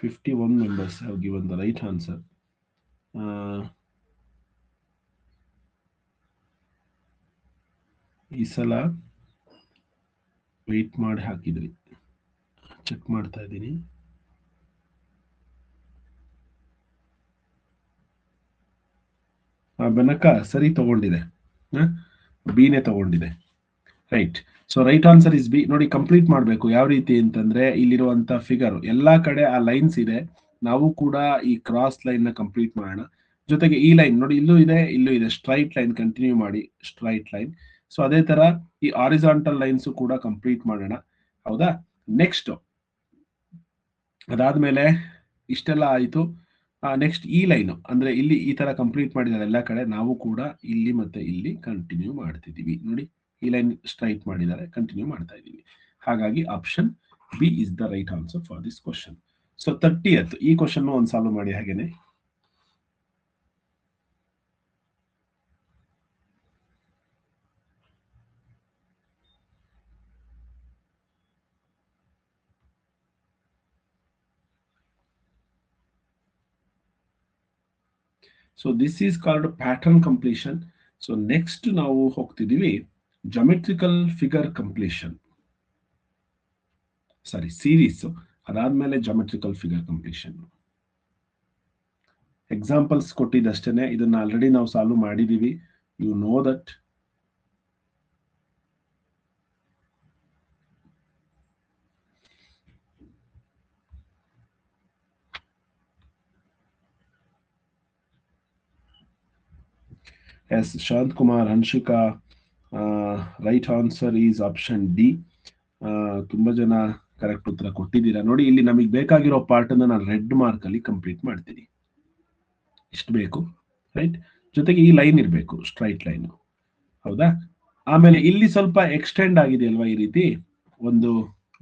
51 members have given the right answer. ಈ ಸಲ ವೇಟ್ ಮಾಡಿ ಹಾಕಿದ್ರಿ, ಚೆಕ್ ಮಾಡ್ತಾ ಇದ್ದೀನಿ. ಬೆನಕ ಸರಿ ತಗೊಂಡಿದೆ, ಬಿನೇ ತಗೊಂಡಿದೆ. Right. So right answer is B. ನೋಡಿ ಕಂಪ್ಲೀಟ್ ಮಾಡಬೇಕು ಯಾವ ರೀತಿ ಅಂತಂದ್ರೆ, ಇಲ್ಲಿರುವಂತ ಫಿಗರ್ ಎಲ್ಲಾ ಕಡೆ ಆ ಲೈನ್ಸ್ ಇದೆ, ನಾವು ಕೂಡ ಈ ಕ್ರಾಸ್ ಲೈನ್ ನ ಕಂಪ್ಲೀಟ್ ಮಾಡೋಣ. ಜೊತೆಗೆ ಈ ಲೈನ್ ನೋಡಿ, ಇಲ್ಲೂ ಇದೆ, ಇಲ್ಲೂ ಇದೆ, ಸ್ಟ್ರೈಟ್ ಲೈನ್ ಕಂಟಿನ್ಯೂ ಮಾಡಿ, ಸ್ಟ್ರೈಟ್ ಲೈನ್. ಸೊ ಅದೇ ತರ ಈ ಆರಿಜಾಂಟಲ್ ಲೈನ್ಸ್ ಕೂಡ ಕಂಪ್ಲೀಟ್ ಮಾಡೋಣ. ಹೌದಾ? ನೆಕ್ಸ್ಟ್ ಅದಾದ್ಮೇಲೆ ಇಷ್ಟೆಲ್ಲ ಆಯ್ತು. ನೆಕ್ಸ್ಟ್ ಈ ಲೈನ್ ಅಂದ್ರೆ ಇಲ್ಲಿ ಈ ತರ ಕಂಪ್ಲೀಟ್ ಮಾಡಿದ್ದಾರೆ ಎಲ್ಲ ಕಡೆ, ನಾವು ಕೂಡ ಇಲ್ಲಿ ಮತ್ತೆ ಇಲ್ಲಿ ಕಂಟಿನ್ಯೂ ಮಾಡ್ತಿದೀವಿ. ನೋಡಿ ಈ ಲೈನ್ ಸ್ಟ್ರೈಟ್ ಮಾಡಿದ್ದಾರೆ, ಕಂಟಿನ್ಯೂ ಮಾಡ್ತಾ ಇದೀವಿ. ಹಾಗಾಗಿ option B is the right answer for this question. So 30th ಈ ಕ್ವಶನ್ ಒಂದು ಸಾಲ್ವ್ ಮಾಡಿ ಹಾಗೇನೆ. So this is called pattern completion. So next ನಾವು ಹೋಗ್ತಿದೀವಿ geometrical figure completion, sorry series. ಅದಾದ್ಮೇಲೆ ಜಾಮೆಟ್ರಿಕಲ್ ಫಿಗರ್ ಕಂಪ್ಲೀಷನ್. ಎಕ್ಸಾಂಪಲ್ಸ್ ಕೊಟ್ಟಿದ್ದಷ್ಟೇನೆ, ಇದನ್ನ ಆಲ್ರೆಡಿ ನಾವು ಸಾಲ್ವ್ ಮಾಡಿದೀವಿ. You know that. Yes Shanth Kumar, Hanshika, right answer is option D. ತುಂಬಾ ಜನ ಕರೆಕ್ಟ್ ಉತ್ತರ ಕೊಟ್ಟಿದ್ದೀರಾ. ನೋಡಿ ಇಲ್ಲಿ ನಮಗೆ ಬೇಕಾಗಿರೋ ಪಾರ್ಟ್ ಅನ್ನ ನಾನು ರೆಡ್ ಮಾರ್ಕ್ ಅಲ್ಲಿ ಕಂಪ್ಲೀಟ್ ಮಾಡ್ತೀನಿ. ಇಷ್ಟು ಬೇಕು, ರೈಟ್. ಜೊತೆಗೆ ಈ ಲೈನ್ ಇರಬೇಕು, ಸ್ಟ್ರೈಟ್ ಲೈನ್, ಹೌದಾ. ಆಮೇಲೆ ಇಲ್ಲಿ ಸ್ವಲ್ಪ ಎಕ್ಸ್ಟೆಂಡ್ ಆಗಿದೆ ಅಲ್ವಾ, ಈ ರೀತಿ ಒಂದು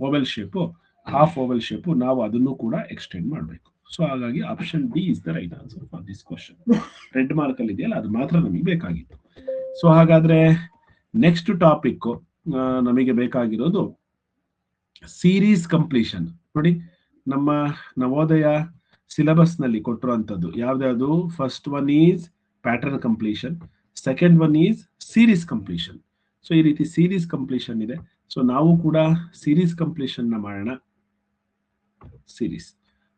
vowel shape, half vowel shape, ನಾವು ಅದನ್ನು ಕೂಡ ಎಕ್ಸ್ಟೆಂಡ್ ಮಾಡಬೇಕು. ಸೊ ಹಾಗಾಗಿ option D is the right answer for this question. Red mark ಅಲ್ಲಿ ಇದೆಯಲ್ಲ, ಅದು ಮಾತ್ರ ನಮಗೆ ಬೇಕಾಗಿತ್ತು. ಸೊ ಹಾಗಾದ್ರೆ ನೆಕ್ಸ್ಟ್ ಟಾಪಿಕ್ ನಮಗೆ ಬೇಕಾಗಿರೋದು ಸೀರೀಸ್ ಕಂಪ್ಲೀಷನ್. ನೋಡಿ, ನಮ್ಮ ನವೋದಯ ಸಿಲೆಬಸ್ ನಲ್ಲಿ ಕೊಟ್ಟಿರುವಂತದ್ದು ಯಾವ್ದಾವುದು, first one is pattern completion, second one is series completion. So ಈ ರೀತಿ ಸೀರೀಸ್ ಕಂಪ್ಲೀಷನ್ ಇದೆ. ಸೊ ನಾವು ಕೂಡ ಸೀರೀಸ್ ಕಂಪ್ಲೀಷನ್ ನ ಮಾಡೋಣ. ಸೀರೀಸ್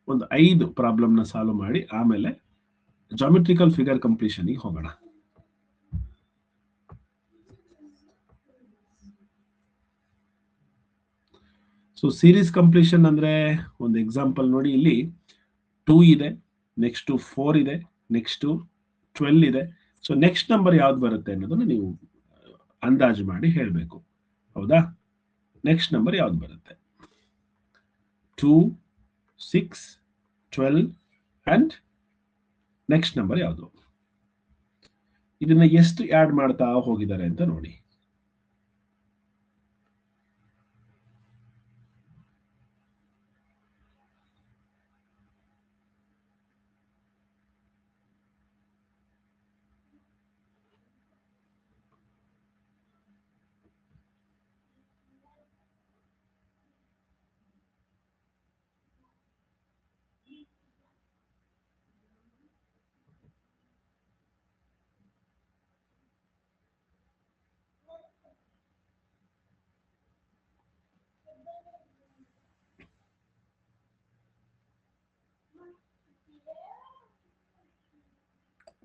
ಒಂದು 5 ಪ್ರಾಬ್ಲಮ್ ನ ಸಾಲ್ವ್ ಮಾಡಿ ಆಮೇಲೆ ಜಾಮೆಟ್ರಿಕಲ್ ಫಿಗರ್ ಕಂಪ್ಲೀಷನ್ ಗೆ ಹೋಗೋಣ. ಸೊ ಸೀರೀಸ್ ಕಂಪ್ಲೀಷನ್ ಅಂದ್ರೆ ಒಂದು ಎಕ್ಸಾಂಪಲ್ ನೋಡಿ, ಇಲ್ಲಿ 2 ಇದೆ, ನೆಕ್ಸ್ಟ್ 4 ಇದೆ, ನೆಕ್ಸ್ಟ್ 12 ಇದೆ. ಸೊ ನೆಕ್ಸ್ಟ್ ನಂಬರ್ ಯಾವ್ದು ಬರುತ್ತೆ ಅನ್ನೋದನ್ನ ನೀವು ಅಂದಾಜು ಮಾಡಿ ಹೇಳಬೇಕು, ಹೌದಾ. ನೆಕ್ಸ್ಟ್ ನಂಬರ್ ಯಾವ್ದು ಬರುತ್ತೆ? 2, 6, 12 ಅಂಡ್ ನೆಕ್ಸ್ಟ್ ನಂಬರ್ ಯಾವುದು? ಇದನ್ನ ಎಷ್ಟು ಆಡ್ ಮಾಡ್ತಾ ಹೋಗಿದ್ದಾರೆ ಅಂತ ನೋಡಿ.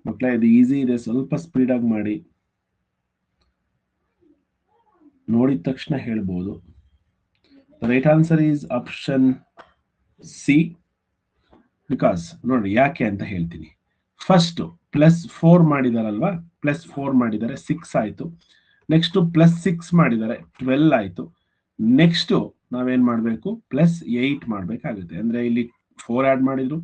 ಮಕ್ಕಳೇ, ಇದು ಈಸಿ ಇದೆ, ಸ್ವಲ್ಪ ಸ್ಪೀಡ್ ಆಗಿ ಮಾಡಿ, ನೋಡಿದ ತಕ್ಷಣ ಹೇಳ್ಬೋದು. Right answer is option C. Because ನೋಡಿ ಯಾಕೆ ಅಂತ ಹೇಳ್ತೀನಿ. ಫಸ್ಟ್ +4 ಮಾಡಿದಾರಲ್ವಾ, +4 ಮಾಡಿದ್ದಾರೆ 6 ಆಯ್ತು. ನೆಕ್ಸ್ಟ್ +6 ಮಾಡಿದ್ದಾರೆ 12 ಆಯ್ತು. ನೆಕ್ಸ್ಟ್ ನಾವೇನ್ ಮಾಡ್ಬೇಕು, +8 ಮಾಡ್ಬೇಕಾಗುತ್ತೆ. ಅಂದ್ರೆ ಇಲ್ಲಿ 4 ಆಡ್ ಮಾಡಿದ್ರು,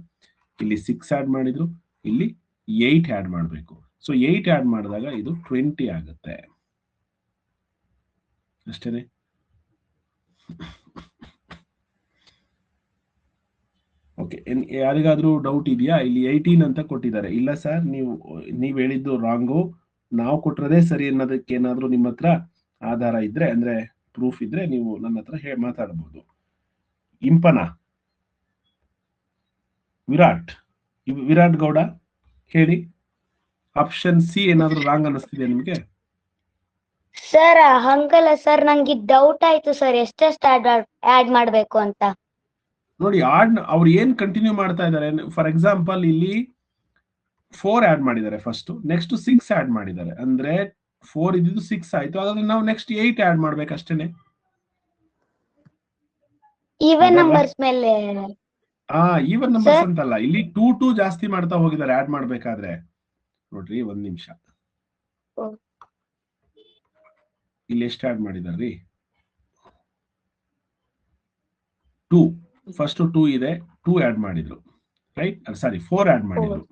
ಇಲ್ಲಿ 6 ಆಡ್ ಮಾಡಿದ್ರು, ಇಲ್ಲಿ 8 ಆಡ್ ಮಾಡಬೇಕು. ಸೊ 8 ಆಡ್ ಮಾಡಿದಾಗ ಇದು 20 ಆಗುತ್ತೆ, ಅಷ್ಟೇನೆ. ಓಕೆ, ಯಾರಿಗಾದ್ರೂ ಡೌಟ್ ಇದೆಯಾ? ಇಲ್ಲಿ 18 ಅಂತ ಕೊಟ್ಟಿದ್ದಾರೆ. ಇಲ್ಲ ಸರ್, ನೀವು ಹೇಳಿದ್ದು ರಾಂಗು, ನಾವು ಕೊಟ್ಟಿರೋದೇ ಸರಿ ಅನ್ನೋದಕ್ಕೆ ಏನಾದ್ರೂ ನಿಮ್ಮ ಹತ್ರ ಆಧಾರ ಇದ್ರೆ, ಅಂದ್ರೆ ಪ್ರೂಫ್ ಇದ್ರೆ, ನೀವು ನನ್ನ ಹತ್ರ ಮಾತಾಡಬಹುದು. ಇಂಪನ ವಿರಾಟ್ ಗೌಡ ಹೇಳಿ, ಆಪ್ಷನ್ ಸಿ ಏನಾದ್ರೂ ರಾಂಗ್ ಅನ್ನಿಸ್ತಿದೆ ನಿಮ್ಗೆ? ಸರ್ ಹಂಗಲ್ಲ ಸರ್, ನಂಗೆ ಡೌಟ್ ಆಯ್ತು ಸರ್, ಎಷ್ಟೆಷ್ಟು ಆಡ್ ಮಾಡ್ಬೇಕು ಅಂತ. ನೋಡಿ, ಅವ್ರು ಏನ್ ಕಂಟಿನ್ಯೂ ಮಾಡ್ತಾ ಇದ್ದಾರೆ. ಫಾರ್ ಎಕ್ಸಾಂಪಲ್ ಇಲ್ಲಿ 4 ಆಡ್ ಮಾಡಿದ್ದಾರೆ ಫಸ್ಟ್, ನೆಕ್ಸ್ಟ್ 6 ಆಡ್ ಮಾಡಿದ್ದಾರೆ. ಅಂದ್ರೆ 4 ಇದ್ದಿದ್ದು 6 ಆಯ್ತು. ಹಾಗಾದ್ರೆ ನಾವು ನೆಕ್ಸ್ಟ್ 8 ಆಡ್ ಮಾಡ್ಬೇಕು ಅಷ್ಟೇನೆ. ಈವನ್ ನಂಬರ್ಸ್ ಮೇಲೆ ಈವನ್ ನಂಬರ್ಸ್ ಅಂತಲ್ಲ, ಇಲ್ಲಿ 2 ಜಾಸ್ತಿ ಮಾಡ್ತಾ ಹೋಗಿದ್ದಾರೆ ಆಡ್ ಮಾಡ್ಬೇಕಾದ್ರೆ. ನೋಡ್ರಿ, ಒಂದ್ ನಿಮಿಷ, ಇಲ್ಲಿ ಎಷ್ಟು ಆಡ್ ಮಾಡಿದಾರ್ರಿ? 2 ಫಸ್ಟ್ 2 ಇದೆ, 2 ಆಡ್ ಮಾಡಿದ್ರು, ರೈಟ್. ಸಾರಿ, 4 ಆಡ್ ಮಾಡಿದ್ರು.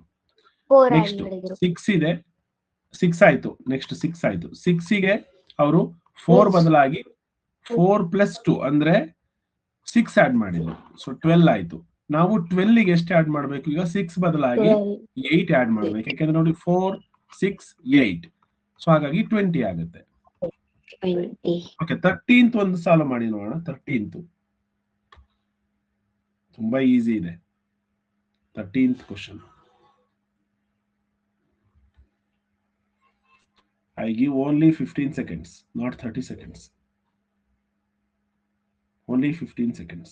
ನೆಕ್ಸ್ಟ್ 6 ಇದೆ, 6 ಆಯ್ತು. ನೆಕ್ಸ್ಟ್ 6 ಆಯ್ತು. 6 ಗೆ ಅವರು 4 ಬದಲಾಗಿ 4 + 2 ಅಂದ್ರೆ 6 ಆಡ್ ಮಾಡಿದ್ರು. ಸೊ 12 ಆಯ್ತು. ನಾವು 12 ಗೆ ಎಷ್ಟು ಆಡ್ ಮಾಡ್ಬೇಕು ಈಗ? 6 ಬದಲಾಗಿ 8 ಆಡ್ ಮಾಡ್ಬೇಕು. ಯಾಕಂದ್ರೆ ನೋಡಿ, 4, 6, 8. ಸೊ ಹಾಗಾಗಿ 20 ಆಗುತ್ತೆ. ಓಕೆ, 13th ಒಂದು ಸಾಲ್ವ್ ಮಾಡಿ ನೋಡೋಣ. 13th ತುಂಬಾ ಈಸಿ ಇದೆ. 13th question. I give only 15 seconds, not 30 seconds. Only 15 seconds.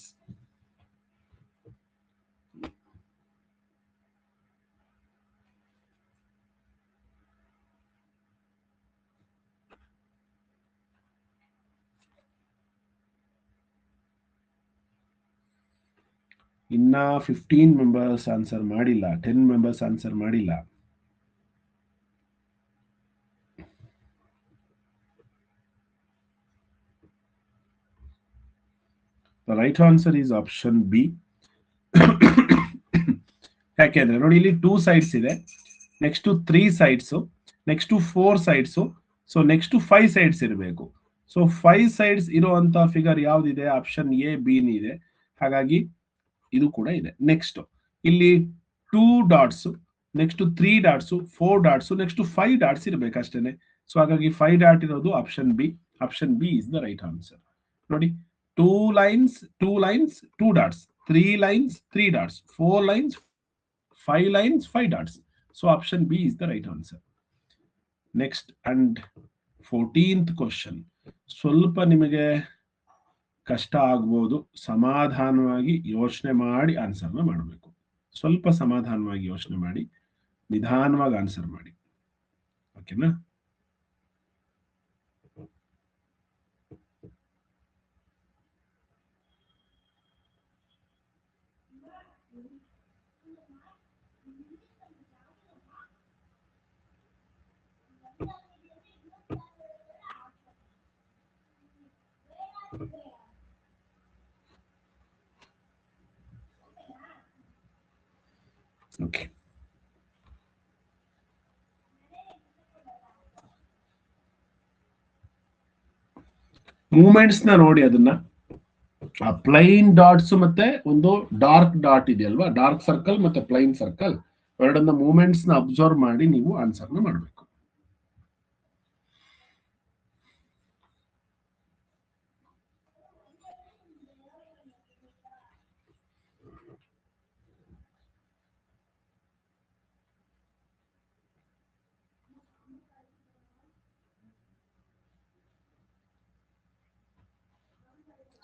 ಇನ್ನ 15 ಮೆಂಬರ್ಸ್ ಆನ್ಸರ್ ಮಾಡಿಲ್ಲ, 10 ಮೆಂಬರ್ಸ್ ಆನ್ಸರ್ ಮಾಡಿಲ್ಲ. The right answer is option B. ಯಾಕೆಂದ್ರೆ ನೋಡಿ ಇಲ್ಲಿ 2 sides ಇದೆ, next 3 sides, next 4 sides, so next 5 sides ಇರಬೇಕು. ಸೊ 5 sides ಇರುವಂತ ಫಿಗರ್ ಯಾವ್ದಿದೆ? ಆಪ್ಷನ್ ಎ ಬಿ ಇದೆ. ಹಾಗಾಗಿ ಇದು ಕೂಡ ಇದೆ. ನೆಕ್ಸ್ಟ್ ಇಲ್ಲಿ 2 dots, next 3 dots, 4 dots, next 5 dots ಇರಬೇಕಷ್ಟೇನೆ. ಸೊ ಹಾಗಾಗಿ 5 dot ಇರೋದು option B. Option B is the right answer. ನೋಡಿ 2 lines, 2 lines, 2 dots, 3 lines, 3 dots, 4 lines, 5 lines, 5 dots. So option B is the right answer. Next and 14th question. ಸ್ವಲ್ಪ ನಿಮಗೆ ಕಷ್ಟ ಆಗ್ಬೋದು, ಸಮಾಧಾನವಾಗಿ ಯೋಚನೆ ಮಾಡಿ ಆನ್ಸರ್ನ ಮಾಡಬೇಕು. ಸ್ವಲ್ಪ ಸಮಾಧಾನವಾಗಿ ಯೋಚನೆ ಮಾಡಿ ನಿಧಾನವಾಗಿ ಆನ್ಸರ್ ಮಾಡಿ. ಓಕೆನಾ? ಓಕೆ, ಮೂವ್ಮೆಂಟ್ಸ್ ನ ನೋಡಿ. ಅದನ್ನ ಆ ಪ್ಲೈನ್ ಡಾಟ್ಸ್ ಮತ್ತೆ ಒಂದು ಡಾರ್ಕ್ ಡಾಟ್ ಇದೆಯಲ್ವಾ, ಡಾರ್ಕ್ ಸರ್ಕಲ್ ಮತ್ತೆ ಪ್ಲೈನ್ ಸರ್ಕಲ್, ಎರಡನ್ನ ಮೂವ್ಮೆಂಟ್ಸ್ ನ ಅಬ್ಸರ್ವ್ ಮಾಡಿ ನೀವು ಆನ್ಸರ್ನ ಮಾಡಬೇಕು.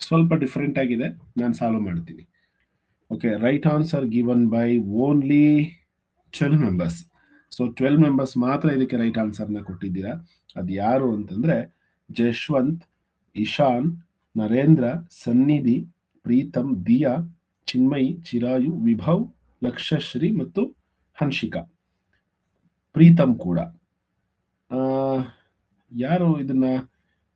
ಸ್ವಲ್ಪ ಡಿಫರೆಂಟ್ ಆಗಿದೆ, ನಾನು ಸಾಲ್ವ್ ಮಾಡ್ತೀನಿ. Okay, right answer given by only 12 members. So 12 members ಮಾತ್ರ ಇದಕ್ಕೆ ರೈಟ್ ಆನ್ಸರ್ನ ಕೊಟ್ಟಿದ್ದೀರಾ. ಅದು ಯಾರು ಅಂತಂದ್ರೆ ಜಶ್ವಂತ್, ಇಶಾನ್, ನರೇಂದ್ರ, ಸನ್ನಿಧಿ, ಪ್ರೀತಮ್, ದಿಯಾ, ಚಿನ್ಮಯಿ, ಚಿರಾಯು, ವಿಭವ್, ಲಕ್ಷಶ್ರೀ ಮತ್ತು ಹನ್ಷಿಕಾ. ಪ್ರೀತಮ್ ಕೂಡ. ಯಾರು ಇದನ್ನ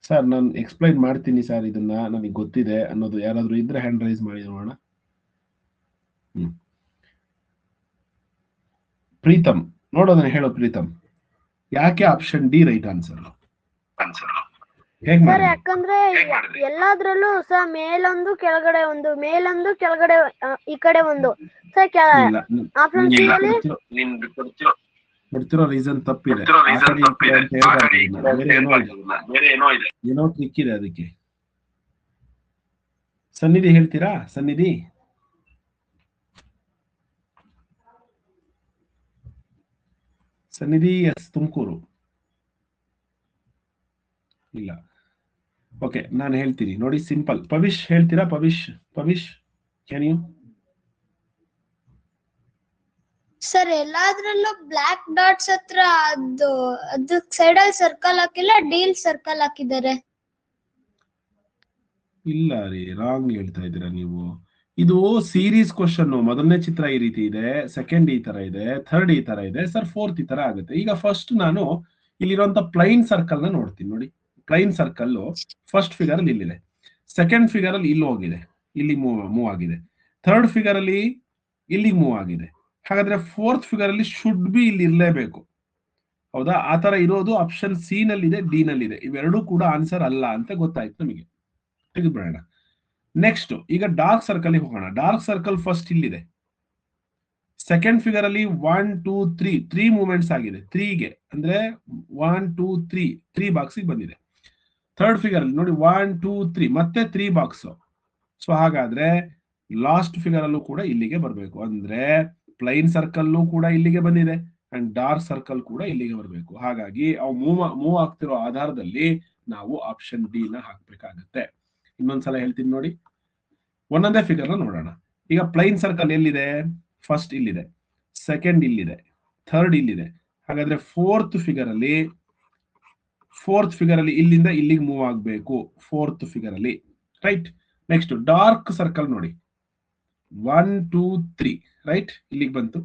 ಸರ್ ನಾನು ಎಕ್ಸ್ಪ್ಲೈನ್ ಮಾಡ್ತೀನಿ ಸರ್, ಇದನ್ನ ನನಗೆ ಗೊತ್ತಿದೆ ಅನ್ನೋದು ಯಾರಾದ್ರೂ ಇದ್ರೆ ಹ್ಯಾಂಡ್ ರೈಸ್ ಮಾಡಿ ನೋಡೋಣ. ಪ್ರೀತಮ್ ನೋಡೋದನ್ನ ಹೇಳೋ. ಪ್ರೀತಮ್, ಯಾಕೆ option D right answer? Sir ಯಾಕಂದ್ರೆ ಎಲ್ಲಾದ್ರಲ್ಲೂ ಸರ್ ಮೇಲೊಂದು ಕೆಳಗಡೆ ಒಂದು, ಮೇಲೊಂದು ಕೆಳಗಡೆ ಈ ಕಡೆ ಒಂದು. ಸರ್ ಆಪ್ಷನ್ ಸಿ ಅಲ್ಲಿ ಕೊಡ್ತಿರೋ ರೀಸನ್ ತಪ್ಪಿದೆ, ಏನೋ ಟ್ರಿಕ್ ಇದೆ ಅದಕ್ಕೆ. ಸನ್ನಿಧಿ ಹೇಳ್ತೀರಾ? ಸನ್ನಿಧಿ ಸನ್ನಿಧಿ ಎಸ್ ತುಮಕೂರು ಇಲ್ಲ. ಓಕೆ, ನಾನು ಹೇಳ್ತೀನಿ ನೋಡಿ, ಸಿಂಪಲ್. ಪವಿಶ್ ಹೇಳ್ತೀರಾ? Pavish can you? ಸರ್ ಎಲ್ಲಾದ್ರಲ್ಲೂ ಬ್ಲಾಕ್ ಡಾಟ್ಸ್ ಹತ್ರ ಅದು ಸೈಡ್ ಅಲ್ಲಿ ಸರ್ಕಲ್ ಹಾಕಿಲ್ಲ, ಡೀಲ್ ಸರ್ಕಲ್ ಹಾಕಿದ್ದಾರೆ. ಇಲ್ಲ ರೀ, ರಾಂಗ್ ಹೇಳ್ತಾ ಇದ್ದೀರಾ ನೀವು. ಇದು ಸೀರೀಸ್ ಕ್ವಶನ್. ಮೊದಲನೇ ಚಿತ್ರ ಈ ರೀತಿ ಇದೆ, ಸೆಕೆಂಡ್ ಈ ತರ ಇದೆ, ಥರ್ಡ್ ಈ ತರ ಇದೆ, ಸರ್ ಫೋರ್ತ್ ಈ ತರ ಆಗುತ್ತೆ. ಈಗ ಫಸ್ಟ್ ನಾನು ಇಲ್ಲಿರುವಂತ ಪ್ಲೈನ್ ಸರ್ಕಲ್ ನ ನೋಡ್ತೀನಿ. ನೋಡಿ, ಪ್ಲೈನ್ ಸರ್ಕಲ್ ಫಸ್ಟ್ ಫಿಗರ್ ಅಲ್ಲಿ ಇಲ್ಲಿದೆ, ಸೆಕೆಂಡ್ ಫಿಗರ್ ಅಲ್ಲಿ ಇಲ್ಲಿ ಹೋಗಿದೆ, ಇಲ್ಲಿ ಮೂವ್ ಆಗಿದೆ, ಥರ್ಡ್ ಫಿಗರ್ ಅಲ್ಲಿ ಇಲ್ಲಿಗೆ ಮೂವ್ ಆಗಿದೆ. ಹಾಗಾದ್ರೆ ಫೋರ್ತ್ ಫಿಗರ್ ಅಲ್ಲಿ ಶುಡ್ ಬಿ ಇಲ್ಲಿ ಇರಲೇಬೇಕು, ಹೌದಾ? ಆ ತರ ಇರೋದು ಆಪ್ಷನ್ ಸಿ ನಲ್ಲಿದೆ, ಡಿ ನಲ್ಲಿದೆ. ಇವೆರಡೂ ಕೂಡ ಆನ್ಸರ್ ಅಲ್ಲ ಅಂತ ಗೊತ್ತಾಯ್ತು ನಮಗೆ. ತೆಗೆದುಬಿಡೋಣ. ನೆಕ್ಸ್ಟ್ ಈಗ ಡಾರ್ಕ್ ಸರ್ಕಲ್ ಹೋಗೋಣ. ಡಾರ್ಕ್ ಸರ್ಕಲ್ ಫಸ್ಟ್ ಇಲ್ಲಿದೆ, ಸೆಕೆಂಡ್ ಫಿಗರ್ ಅಲ್ಲಿ 1 2 3 ಮೂವ್ಮೆಂಟ್ಸ್ ಆಗಿದೆ. 3ಗೆ ಅಂದ್ರೆ 1 2 3 ಬಾಕ್ಸ್ ಬಂದಿದೆ. ಥರ್ಡ್ ಫಿಗರ್ ಅಲ್ಲಿ ನೋಡಿ 1 2 3 ಮತ್ತೆ 3 ಬಾಕ್ಸ್. ಸೊ ಹಾಗಾದ್ರೆ ಲಾಸ್ಟ್ ಫಿಗರ್ ಅಲ್ಲೂ ಕೂಡ ಇಲ್ಲಿಗೆ ಬರಬೇಕು. ಅಂದ್ರೆ ಪ್ಲೈನ್ ಸರ್ಕಲ್ ಕೂಡ ಇಲ್ಲಿಗೆ ಬಂದಿದೆ ಅಂಡ್ ಡಾರ್ಕ್ ಸರ್ಕಲ್ ಕೂಡ ಇಲ್ಲಿಗೆ ಬರಬೇಕು. ಹಾಗಾಗಿ ಅವು ಮೂವ್ ಆಗ್ತಿರೋ ಆಧಾರದಲ್ಲಿ ನಾವು ಆಪ್ಷನ್ ಡಿ ನ ಹಾಕ್ಬೇಕಾಗತ್ತೆ. ಇನ್ನೊಂದ್ಸಲ ಹೇಳ್ತೀನಿ ನೋಡಿ, ಒಂದೊಂದೇ ಫಿಗರ್ ನ ನೋಡೋಣ. ಈಗ ಪ್ಲೈನ್ ಸರ್ಕಲ್ ಎಲ್ಲಿದೆ? ಫಸ್ಟ್ ಇಲ್ಲಿದೆ, ಸೆಕೆಂಡ್ ಇಲ್ಲಿದೆ, ಥರ್ಡ್ ಇಲ್ಲಿದೆ. ಹಾಗಾದ್ರೆ ಫೋರ್ತ್ ಫಿಗರ್ ಅಲ್ಲಿ ಇಲ್ಲಿಂದ ಇಲ್ಲಿಗೆ ಮೂವ್ ಆಗ್ಬೇಕು, ಫೋರ್ತ್ ಫಿಗರ್ ಅಲ್ಲಿ, ರೈಟ್? ನೆಕ್ಸ್ಟ್ ಡಾರ್ಕ್ ಸರ್ಕಲ್ ನೋಡಿ, 1 2 3 ರೈಟ್, ಇಲ್ಲಿಗೆ ಬಂತು.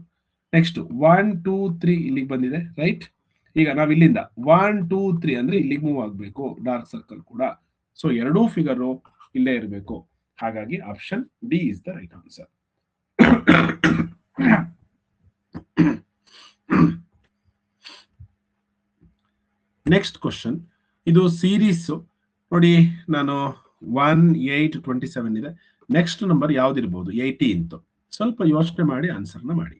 ನೆಕ್ಸ್ಟ್ 1 2 3 ಇಲ್ಲಿಗೆ ಬಂದಿದೆ, ರೈಟ್? ಈಗ ನಾವ್ ಇಲ್ಲಿಂದ 1 2 3 ಅಂದ್ರೆ ಇಲ್ಲಿಗೆ ಮೂವ್ ಆಗ್ಬೇಕು, ಡಾರ್ಕ್ ಸರ್ಕಲ್ ಕೂಡ. ಸೊ ಎರಡೂ ಫಿಗರ್ ಇಲ್ಲೇ ಇರಬೇಕು. ಹಾಗಾಗಿ option D is the right answer. Next question, ಇದು ಸೀರೀಸ್ ನೋಡಿ. ನಾನು 1, 8, 27 ಇದೆ. ನೆಕ್ಸ್ಟ್ ನಂಬರ್ ಯಾವ್ದಿರ್ಬೋದು? 18. ಸ್ವಲ್ಪ ಯೋಚನೆ ಮಾಡಿ ಆನ್ಸರ್ನ ಮಾಡಿ.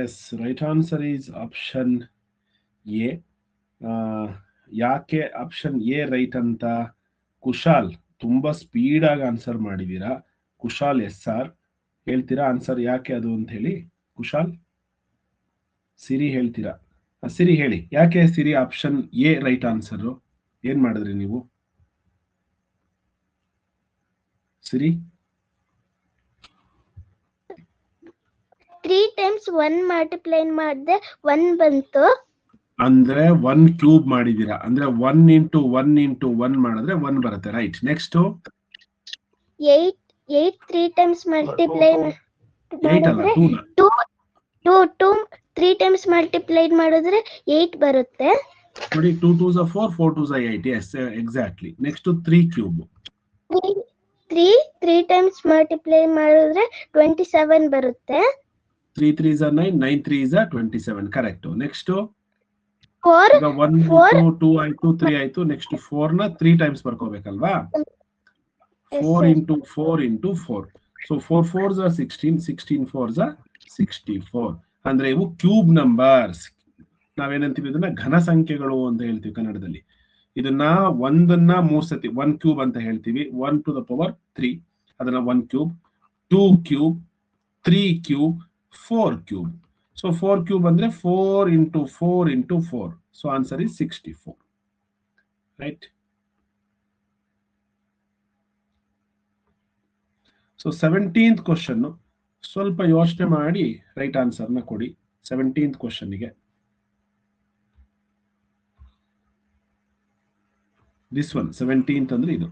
Yes, right answer is option A. ಯಾಕೆ ಆಪ್ಷನ್ ಎ ರೈಟ್ ಅಂತ? ಕುಶಾಲ್ ತುಂಬಾ ಸ್ಪೀಡ್ ಆಗಿ ಆನ್ಸರ್ ಮಾಡಿದೀರಾ. ಕುಶಾಲ್ SR ಹೇಳ್ತೀರಾ ಆನ್ಸರ್ ಯಾಕೆ ಅದು ಅಂತ ಹೇಳಿ? ಕುಶಾಲ್, ಸಿರಿ ಹೇಳ್ತೀರಾ? ಸಿರಿ ಹೇಳಿ, ಯಾಕೆ ಸಿರಿ ಆಪ್ಷನ್ ಎ ರೈಟ್ ಆನ್ಸರ್? ಏನ್ ಮಾಡಿದ್ರಿ ನೀವು ಸಿರಿ? 3 times 1 ಮಲ್ಟಿಪ್ಲೈ ಮಾಡಿದೆ 1 ಬಂತು. ಅಂದ್ರೆ 1 ಕ್ಯೂಬ್ ಮಾಡಿದೀರಾ, ಅಂದ್ರೆ 1 into 1 into 1 ಮಾಡಿದ್ರೆ 1 ಬರುತ್ತೆ. ರೈಟ್. ನೆಕ್ಸ್ಟ್ 8 3 times ಮಲ್ಟಿಪ್ಲೈ 8 ಅಲ್ಲ, 2 3 times ಮಲ್ಟಿಪ್ಲೈಡ್ ಮಾಡಿದ್ರೆ 8 ಬರುತ್ತೆ. ನೋಡಿ, 2 2s are 4, 4 2s are 8. Yes, exactly. Next to 3 cube. 3 times multiply ಮಾಡಿದ್ರೆ 27 ಬರುತ್ತೆ. 3 3s are 9, 9 3s are 27. Correct. Next 4 ಈಗ 1 2 ಆಯ್ತು, 3 ಆಯ್ತು. ನೆಕ್ಸ್ಟ್ 4 ನ 3 times ಬರ್ಕೋಬೇಕಲ್ವಾ? 4 into 4 into 4. So 4 4s are 16, 16 4s are 64. ಅಂದ್ರೆ ಇವು ಕ್ಯೂಬ್ ನಂಬರ್ಸ್. ನಾವೇನಂತೀವಿ ಇದನ್ನ? ಘನ ಸಂಖ್ಯೆಗಳು ಅಂತ ಹೇಳ್ತೀವಿ ಕನ್ನಡದಲ್ಲಿ. ಇದನ್ನ ಒಂದನ್ನ 3 ಸತಿ 1 ಕ್ಯೂಬ್ ಅಂತ ಹೇಳ್ತೀವಿ. 1 to the power 3, ಅದನ್ನ 1 cube, 2 cube, 3 cube, 4 cube. So 4 cube ಅಂದ್ರೆ 4 into 4 into 4. So answer is 64. Right. So 17th question, ಸ್ವಲ್ಪ ಯೋಚನೆ ಮಾಡಿ ರೈಟ್ ಆನ್ಸರ್ನ ಕೊಡಿ 17th ಕ್ವಶನ್ಗೆ. ದಿಸ್ ಒನ್ 17th ಅಂದ್ರೆ ಇದು.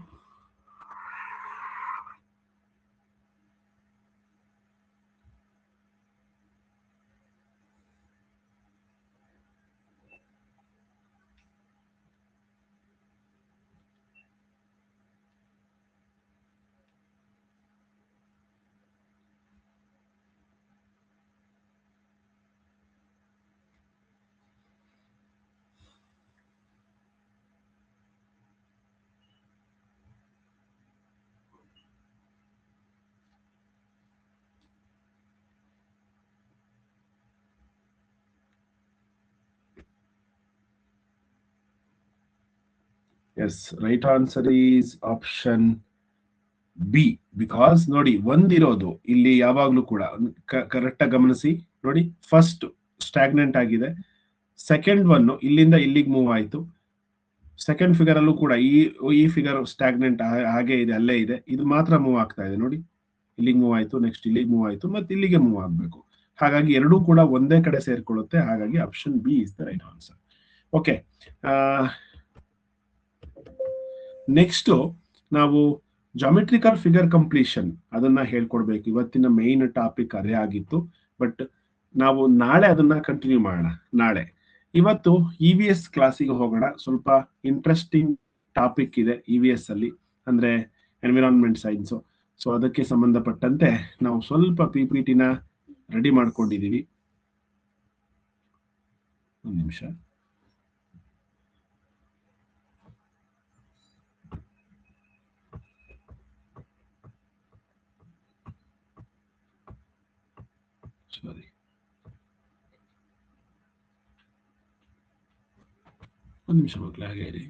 Yes, right answer is option B. Because ನೋಡಿ, ಒಂದಿರೋದು ಇಲ್ಲಿ ಯಾವಾಗ್ಲೂ ಕೂಡ ಕರೆಕ್ಟ್ ಆಗಿ ಗಮನಿಸಿ ನೋಡಿ. ಫಸ್ಟ್ ಸ್ಟಾಗ್ನೆಂಟ್ ಆಗಿದೆ. ಸೆಕೆಂಡ್ ಒನ್ ಇಲ್ಲಿಂದ ಇಲ್ಲಿಗೆ ಮೂವ್ ಆಯ್ತು. ಸೆಕೆಂಡ್ ಫಿಗರ್ ಅಲ್ಲೂ ಕೂಡ ಈ ಫಿಗರ್ ಸ್ಟಾಗ್ನೆಂಟ್ ಹಾಗೆ ಇದೆ, ಅಲ್ಲೇ ಇದೆ. ಇದು ಮಾತ್ರ ಮೂವ್ ಆಗ್ತಾ ಇದೆ ನೋಡಿ. ಇಲ್ಲಿಗೆ ಮೂವ್ ಆಯ್ತು, ನೆಕ್ಸ್ಟ್ ಇಲ್ಲಿಗೆ ಮೂವ್ ಆಯ್ತು, ಮತ್ತೆ ಇಲ್ಲಿಗೆ ಮೂವ್ ಆಗ್ಬೇಕು. ಹಾಗಾಗಿ ಎರಡೂ ಕೂಡ ಒಂದೇ ಕಡೆ ಸೇರ್ಕೊಳ್ಳುತ್ತೆ. ಹಾಗಾಗಿ option B is the right answer. Okay, next ನಾವು ಜಾಮೆಟ್ರಿಕಲ್ ಫಿಗರ್ ಕಂಪ್ಲೀಷನ್ ಅದನ್ನ ಹೇಳ್ಕೊಡ್ಬೇಕು. ಇವತ್ತಿನ ಮೇನ್ ಟಾಪಿಕ್ ಅದೇ ಆಗಿತ್ತು, ಬಟ್ ನಾವು ನಾಳೆ ಅದನ್ನ ಕಂಟಿನ್ಯೂ ಮಾಡೋಣ. ನಾಳೆ, ಇವತ್ತು EVS ಕ್ಲಾಸಿಗೆ ಹೋಗೋಣ. ಸ್ವಲ್ಪ ಇಂಟ್ರೆಸ್ಟಿಂಗ್ ಟಾಪಿಕ್ ಇದೆ EVS ಅಲ್ಲಿ, ಅಂದ್ರೆ ಎನ್ವಿರಾನ್ಮೆಂಟ್ ಸೈನ್ಸ್. ಸೊ ಅದಕ್ಕೆ ಸಂಬಂಧಪಟ್ಟಂತೆ ನಾವು ಸ್ವಲ್ಪ PPT ನ ರೆಡಿ ಮಾಡ್ಕೊಂಡಿದೀವಿ. ಒಂದು ನಿಮಿಷ. ಸಾರಿ, ಒಂದು ನಿಮಿಷ ಮಕ್ಕಳು, ಹಾಗೆ ಇರಿ.